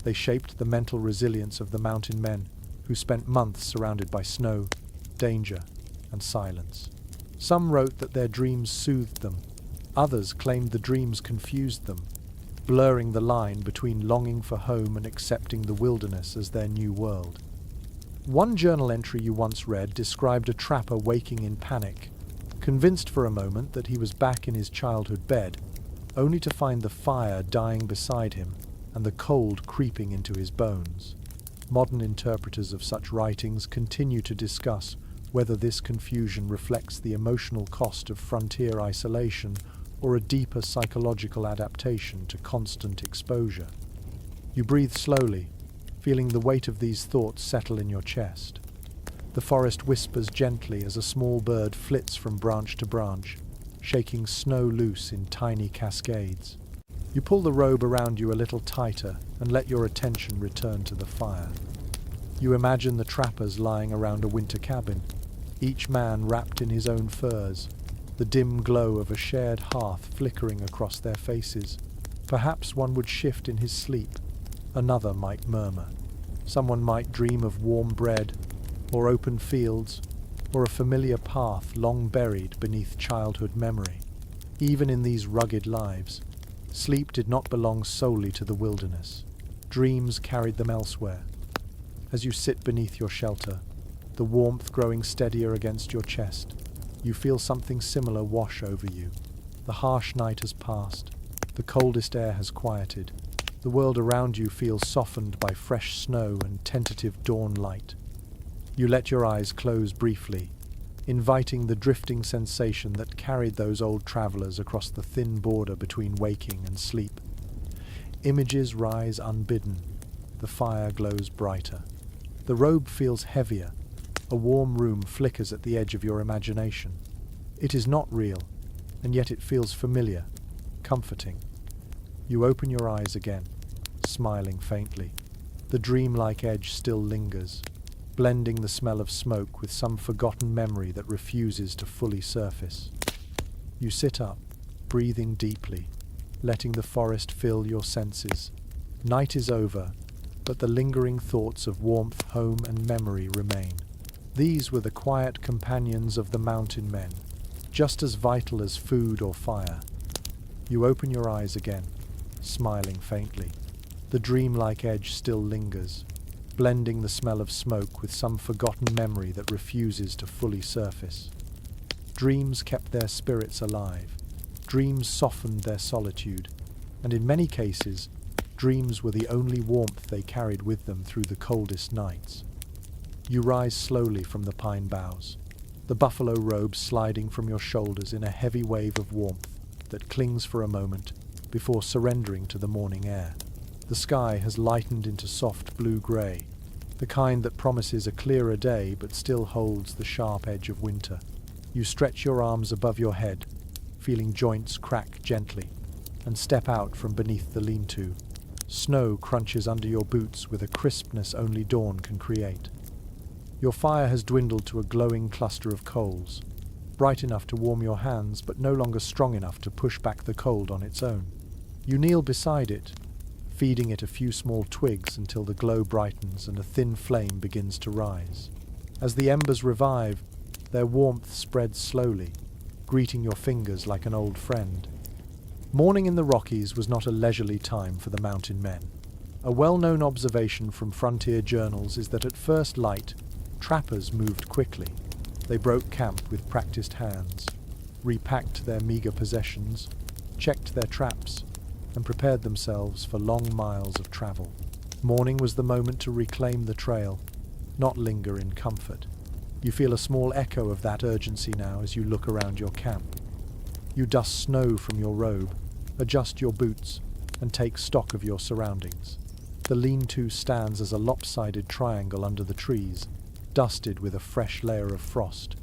They shaped the mental resilience of the mountain men who spent months surrounded by snow, danger, and silence. Some wrote that their dreams soothed them. Others claimed the dreams confused them, blurring the line between longing for home and accepting the wilderness as their new world. One journal entry you once read described a trapper waking in panic, convinced for a moment that he was back in his childhood bed, only to find the fire dying beside him and the cold creeping into his bones. Modern interpreters of such writings continue to discuss whether this confusion reflects the emotional cost of frontier isolation or a deeper psychological adaptation to constant exposure. You breathe slowly, feeling the weight of these thoughts settle in your chest. The forest whispers gently as a small bird flits from branch to branch, shaking snow loose in tiny cascades. You pull the robe around you a little tighter and let your attention return to the fire. You imagine the trappers lying around a winter cabin, each man wrapped in his own furs, the dim glow of a shared hearth flickering across their faces. Perhaps one would shift in his sleep. Another might murmur. Someone might dream of warm bread, or open fields, or a familiar path long buried beneath childhood memory. Even in these rugged lives, sleep did not belong solely to the wilderness. Dreams carried them elsewhere. As you sit beneath your shelter, the warmth growing steadier against your chest, you feel something similar wash over you. The harsh night has passed. The coldest air has quieted. The world around you feels softened by fresh snow and tentative dawn light. You let your eyes close briefly, inviting the drifting sensation that carried those old travelers across the thin border between waking and sleep. Images rise unbidden. The fire glows brighter. The robe feels heavier. A warm room flickers at the edge of your imagination. It is not real, and yet it feels familiar, comforting. You open your eyes again, smiling faintly. The dreamlike edge still lingers, blending the smell of smoke with some forgotten memory that refuses to fully surface. You sit up, breathing deeply, letting the forest fill your senses. Night is over, but the lingering thoughts of warmth, home, and memory remain. These were the quiet companions of the mountain men, just as vital as food or fire. You open your eyes again, smiling faintly. The dreamlike edge still lingers, blending the smell of smoke with some forgotten memory that refuses to fully surface. Dreams kept their spirits alive. Dreams softened their solitude, and in many cases, dreams were the only warmth they carried with them through the coldest nights. You rise slowly from the pine boughs, the buffalo robe sliding from your shoulders in a heavy wave of warmth that clings for a moment before surrendering to the morning air. The sky has lightened into soft blue-grey, the kind that promises a clearer day but still holds the sharp edge of winter. You stretch your arms above your head, feeling joints crack gently, and step out from beneath the lean-to. Snow crunches under your boots with a crispness only dawn can create. Your fire has dwindled to a glowing cluster of coals, bright enough to warm your hands but no longer strong enough to push back the cold on its own. You kneel beside it, feeding it a few small twigs until the glow brightens and a thin flame begins to rise. As the embers revive, their warmth spreads slowly, greeting your fingers like an old friend. Morning in the Rockies was not a leisurely time for the mountain men. A well-known observation from frontier journals is that at first light, trappers moved quickly. They broke camp with practiced hands, repacked their meager possessions, checked their traps, and prepared themselves for long miles of travel. Morning was the moment to reclaim the trail, not linger in comfort. You feel a small echo of that urgency now as you look around your camp. You dust snow from your robe, adjust your boots, and take stock of your surroundings. The lean-to stands as a lopsided triangle under the trees, dusted with a fresh layer of frost.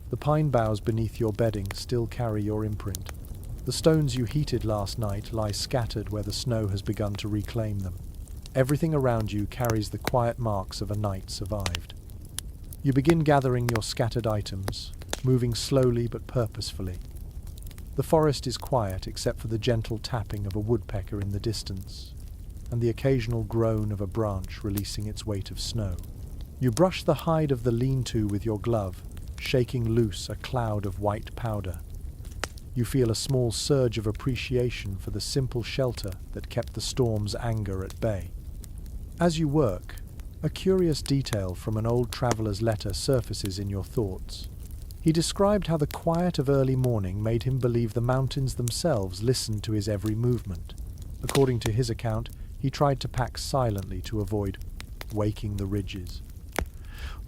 The pine boughs beneath your bedding still carry your imprint. The stones you heated last night lie scattered where the snow has begun to reclaim them. Everything around you carries the quiet marks of a night survived. You begin gathering your scattered items, moving slowly but purposefully. The forest is quiet except for the gentle tapping of a woodpecker in the distance, and the occasional groan of a branch releasing its weight of snow. You brush the hide of the lean-to with your glove, shaking loose a cloud of white powder. You feel a small surge of appreciation for the simple shelter that kept the storm's anger at bay. As you work, a curious detail from an old traveller's letter surfaces in your thoughts. He described how the quiet of early morning made him believe the mountains themselves listened to his every movement. According to his account, he tried to pack silently to avoid waking the ridges.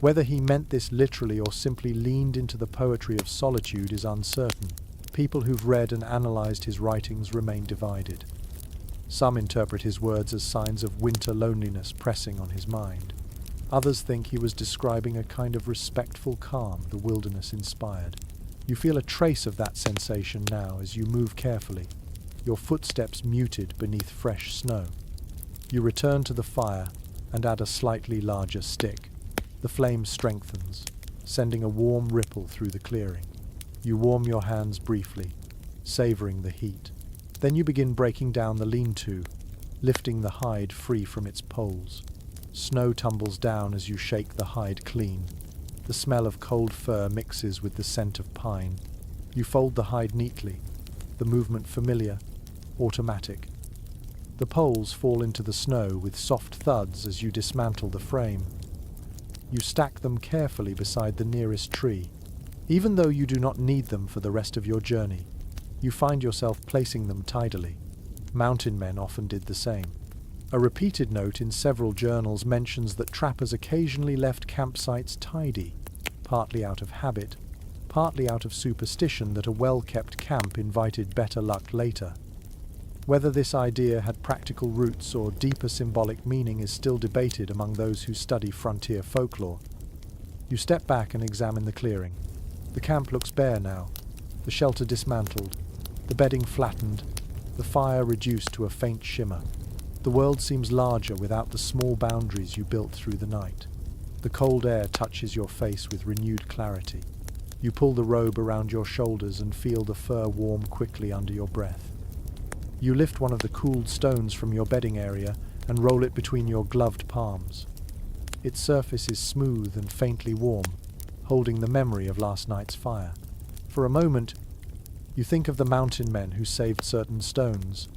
Whether he meant this literally or simply leaned into the poetry of solitude is uncertain. People who've read and analysed his writings remain divided. Some interpret his words as signs of winter loneliness pressing on his mind. Others think he was describing a kind of respectful calm the wilderness inspired. You feel a trace of that sensation now as you move carefully, your footsteps muted beneath fresh snow. You return to the fire and add a slightly larger stick. The flame strengthens, sending a warm ripple through the clearing. You warm your hands briefly, savouring the heat. Then you begin breaking down the lean-to, lifting the hide free from its poles. Snow tumbles down as you shake the hide clean. The smell of cold fur mixes with the scent of pine. You fold the hide neatly, the movement familiar, automatic. The poles fall into the snow with soft thuds as you dismantle the frame. You stack them carefully beside the nearest tree. Even though you do not need them for the rest of your journey, you find yourself placing them tidily. Mountain men often did the same. A repeated note in several journals mentions that trappers occasionally left campsites tidy, partly out of habit, partly out of superstition that a well-kept camp invited better luck later. Whether this idea had practical roots or deeper symbolic meaning is still debated among those who study frontier folklore. You step back and examine the clearing. The camp looks bare now, the shelter dismantled, the bedding flattened, the fire reduced to a faint shimmer. The world seems larger without the small boundaries you built through the night. The cold air touches your face with renewed clarity. You pull the robe around your shoulders and feel the fur warm quickly under your breath. You lift one of the cooled stones from your bedding area and roll it between your gloved palms. Its surface is smooth and faintly warm, holding the memory of last night's fire. For a moment, you think of the mountain men who saved certain stones,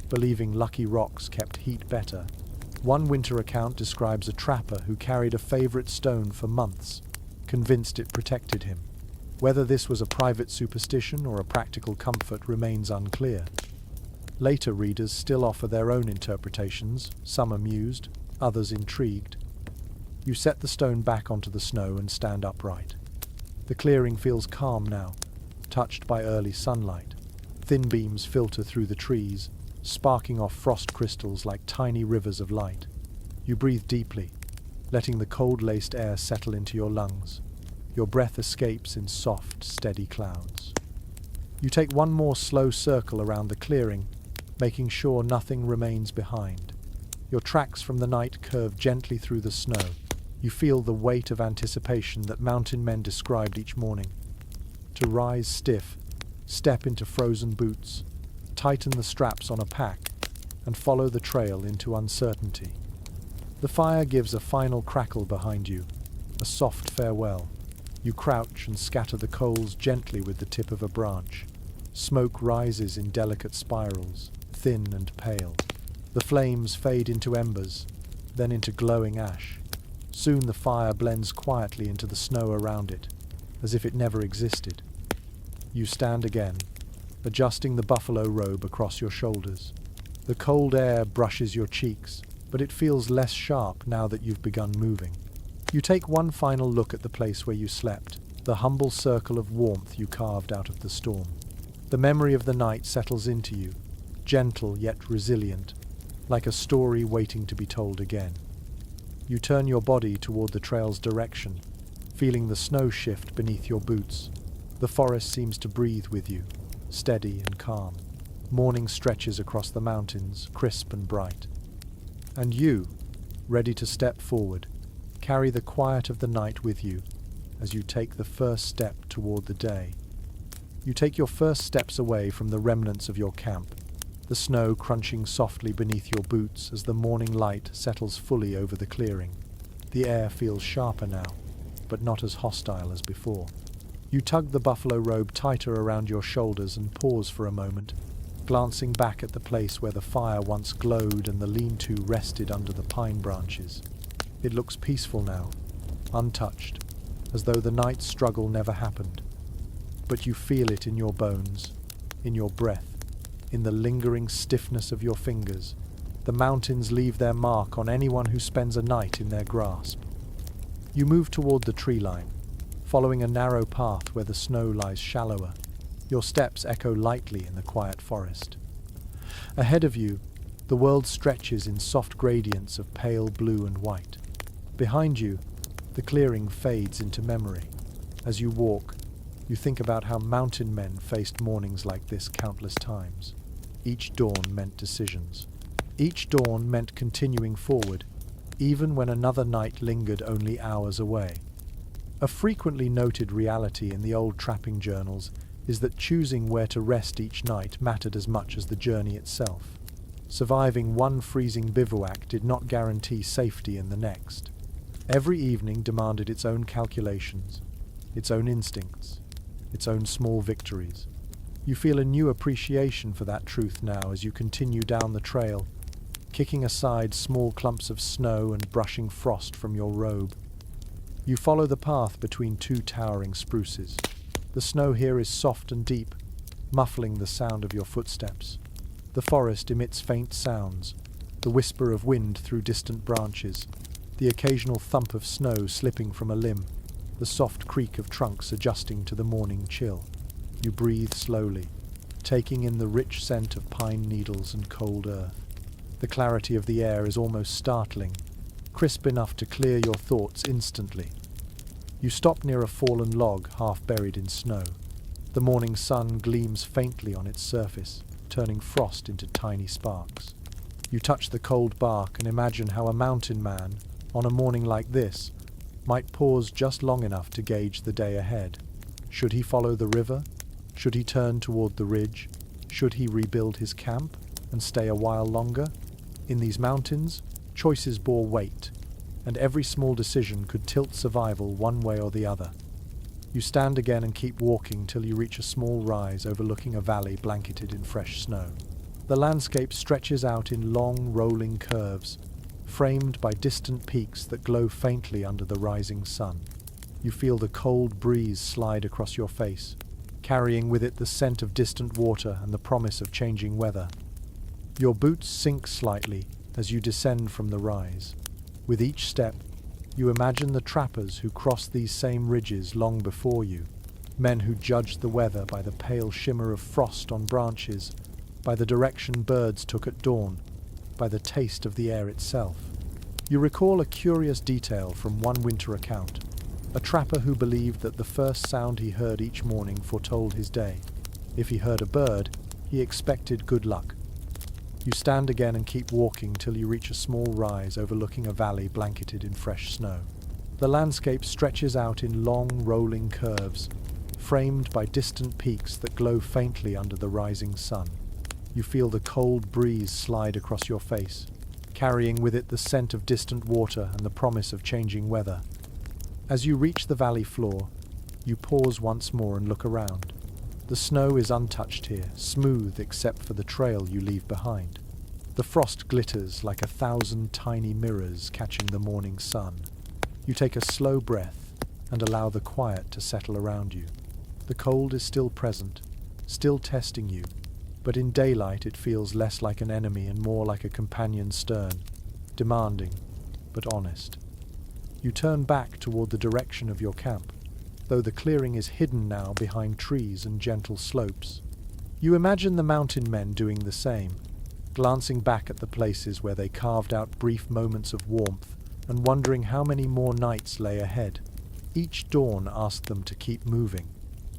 believing lucky rocks kept heat better. One winter account describes a trapper who carried a favourite stone for months, convinced it protected him. Whether this was a private superstition or a practical comfort remains unclear. Later readers still offer their own interpretations, some amused, others intrigued. You set the stone back onto the snow and stand upright. The clearing feels calm now, touched by early sunlight. Thin beams filter through the trees, sparking off frost crystals like tiny rivers of light. You breathe deeply, letting the cold-laced air settle into your lungs. Your breath escapes in soft, steady clouds. You take one more slow circle around the clearing, making sure nothing remains behind. Your tracks from the night curve gently through the snow. You feel the weight of anticipation that mountain men described each morning. To rise stiff, step into frozen boots, tighten the straps on a pack, and follow the trail into uncertainty. The fire gives a final crackle behind you, a soft farewell. You crouch and scatter the coals gently with the tip of a branch. Smoke rises in delicate spirals, thin and pale. The flames fade into embers, then into glowing ash. Soon the fire blends quietly into the snow around it, as if it never existed. You stand again, adjusting the buffalo robe across your shoulders. The cold air brushes your cheeks, but it feels less sharp now that you've begun moving. You take one final look at the place where you slept, the humble circle of warmth you carved out of the storm. The memory of the night settles into you, gentle yet resilient, like a story waiting to be told again. You turn your body toward the trail's direction, feeling the snow shift beneath your boots. The forest seems to breathe with you, steady and calm. Morning stretches across the mountains, crisp and bright. And you, ready to step forward, carry the quiet of the night with you as you take the first step toward the day. You take your first steps away from the remnants of your camp, the snow crunching softly beneath your boots as the morning light settles fully over the clearing. The air feels sharper now, but not as hostile as before. You tug the buffalo robe tighter around your shoulders and pause for a moment, glancing back at the place where the fire once glowed and the lean-to rested under the pine branches. It looks peaceful now, untouched, as though the night's struggle never happened. But you feel it in your bones, in your breath, in the lingering stiffness of your fingers. The mountains leave their mark on anyone who spends a night in their grasp. You move toward the tree line, following a narrow path where the snow lies shallower. Your steps echo lightly in the quiet forest. Ahead of you, the world stretches in soft gradients of pale blue and white. Behind you, the clearing fades into memory. As you walk, you think about how mountain men faced mornings like this countless times. Each dawn meant decisions. Each dawn meant continuing forward, even when another night lingered only hours away. A frequently noted reality in the old trapping journals is that choosing where to rest each night mattered as much as the journey itself. Surviving one freezing bivouac did not guarantee safety in the next. Every evening demanded its own calculations, its own instincts, its own small victories. You feel a new appreciation for that truth now as you continue down the trail, kicking aside small clumps of snow and brushing frost from your robe. You follow the path between two towering spruces. The snow here is soft and deep, muffling the sound of your footsteps. The forest emits faint sounds, the whisper of wind through distant branches, the occasional thump of snow slipping from a limb, the soft creak of trunks adjusting to the morning chill. You breathe slowly, taking in the rich scent of pine needles and cold earth. The clarity of the air is almost startling, crisp enough to clear your thoughts instantly. You stop near a fallen log half buried in snow. The morning sun gleams faintly on its surface, turning frost into tiny sparks. You touch the cold bark and imagine how a mountain man, on a morning like this, might pause just long enough to gauge the day ahead. Should he follow the river? Should he turn toward the ridge? Should he rebuild his camp and stay a while longer? In these mountains, choices bore weight, and every small decision could tilt survival one way or the other. You stand again and keep walking till you reach a small rise overlooking a valley blanketed in fresh snow. The landscape stretches out in long, rolling curves, framed by distant peaks that glow faintly under the rising sun. You feel the cold breeze slide across your face, carrying with it the scent of distant water and the promise of changing weather. Your boots sink slightly as you descend from the rise. With each step, you imagine the trappers who crossed these same ridges long before you, men who judged the weather by the pale shimmer of frost on branches, by the direction birds took at dawn, by the taste of the air itself. You recall a curious detail from one winter account, a trapper who believed that the first sound he heard each morning foretold his day. If he heard a bird, he expected good luck. You stand again and keep walking till you reach a small rise overlooking a valley blanketed in fresh snow. The landscape stretches out in long, rolling curves, framed by distant peaks that glow faintly under the rising sun. You feel the cold breeze slide across your face, carrying with it the scent of distant water and the promise of changing weather. As you reach the valley floor, you pause once more and look around. The snow is untouched here, smooth except for the trail you leave behind. The frost glitters like 1,000 tiny mirrors catching the morning sun. You take a slow breath and allow the quiet to settle around you. The cold is still present, still testing you, but in daylight it feels less like an enemy and more like a companion stern, demanding, but honest. You turn back toward the direction of your camp, though the clearing is hidden now behind trees and gentle slopes. You imagine the mountain men doing the same, glancing back at the places where they carved out brief moments of warmth and wondering how many more nights lay ahead. Each dawn asked them to keep moving.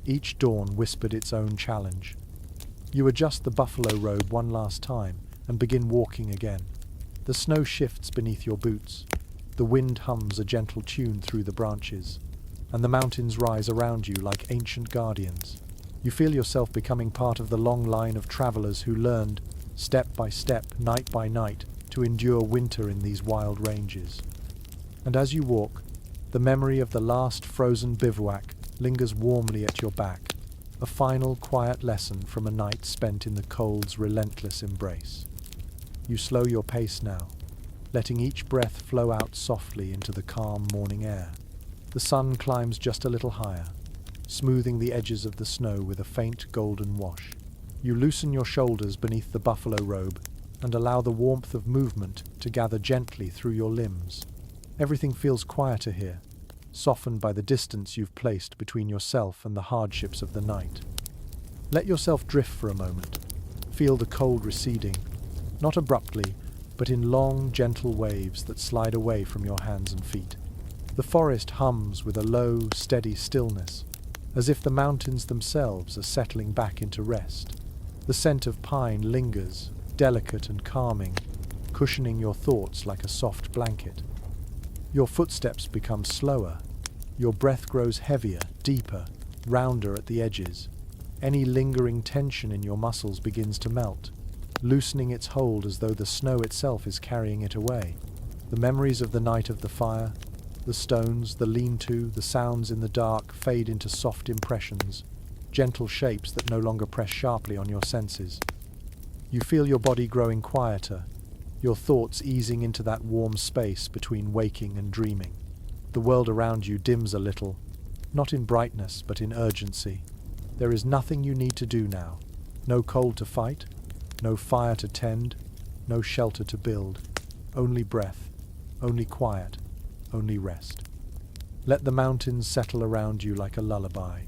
Each dawn whispered its own challenge. You adjust the buffalo robe one last time and begin walking again. The snow shifts beneath your boots. The wind hums a gentle tune through the branches, and the mountains rise around you like ancient guardians. You feel yourself becoming part of the long line of travelers who learned, step by step, night by night, to endure winter in these wild ranges. And as you walk, the memory of the last frozen bivouac lingers warmly at your back, a final quiet lesson from a night spent in the cold's relentless embrace. You slow your pace now, letting each breath flow out softly into the calm morning air. The sun climbs just a little higher, smoothing the edges of the snow with a faint golden wash. You loosen your shoulders beneath the buffalo robe and allow the warmth of movement to gather gently through your limbs. Everything feels quieter here, softened by the distance you've placed between yourself and the hardships of the night. Let yourself drift for a moment. Feel the cold receding, not abruptly, but in long, gentle waves that slide away from your hands and feet. The forest hums with a low, steady stillness, as if the mountains themselves are settling back into rest. The scent of pine lingers, delicate and calming, cushioning your thoughts like a soft blanket. Your footsteps become slower. Your breath grows heavier, deeper, rounder at the edges. Any lingering tension in your muscles begins to melt, loosening its hold as though the snow itself is carrying it away. The memories of the night of the fire, the stones, the lean-to, the sounds in the dark fade into soft impressions, gentle shapes that no longer press sharply on your senses. You feel your body growing quieter, your thoughts easing into that warm space between waking and dreaming. The world around you dims a little, not in brightness but in urgency. There is nothing you need to do now. No cold to fight, no fire to tend, no shelter to build. Only breath, only quiet, only rest. Let the mountains settle around you like a lullaby.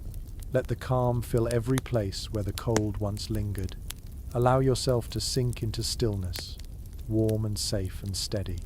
Let the calm fill every place where the cold once lingered. Allow yourself to sink into stillness, warm and safe and steady.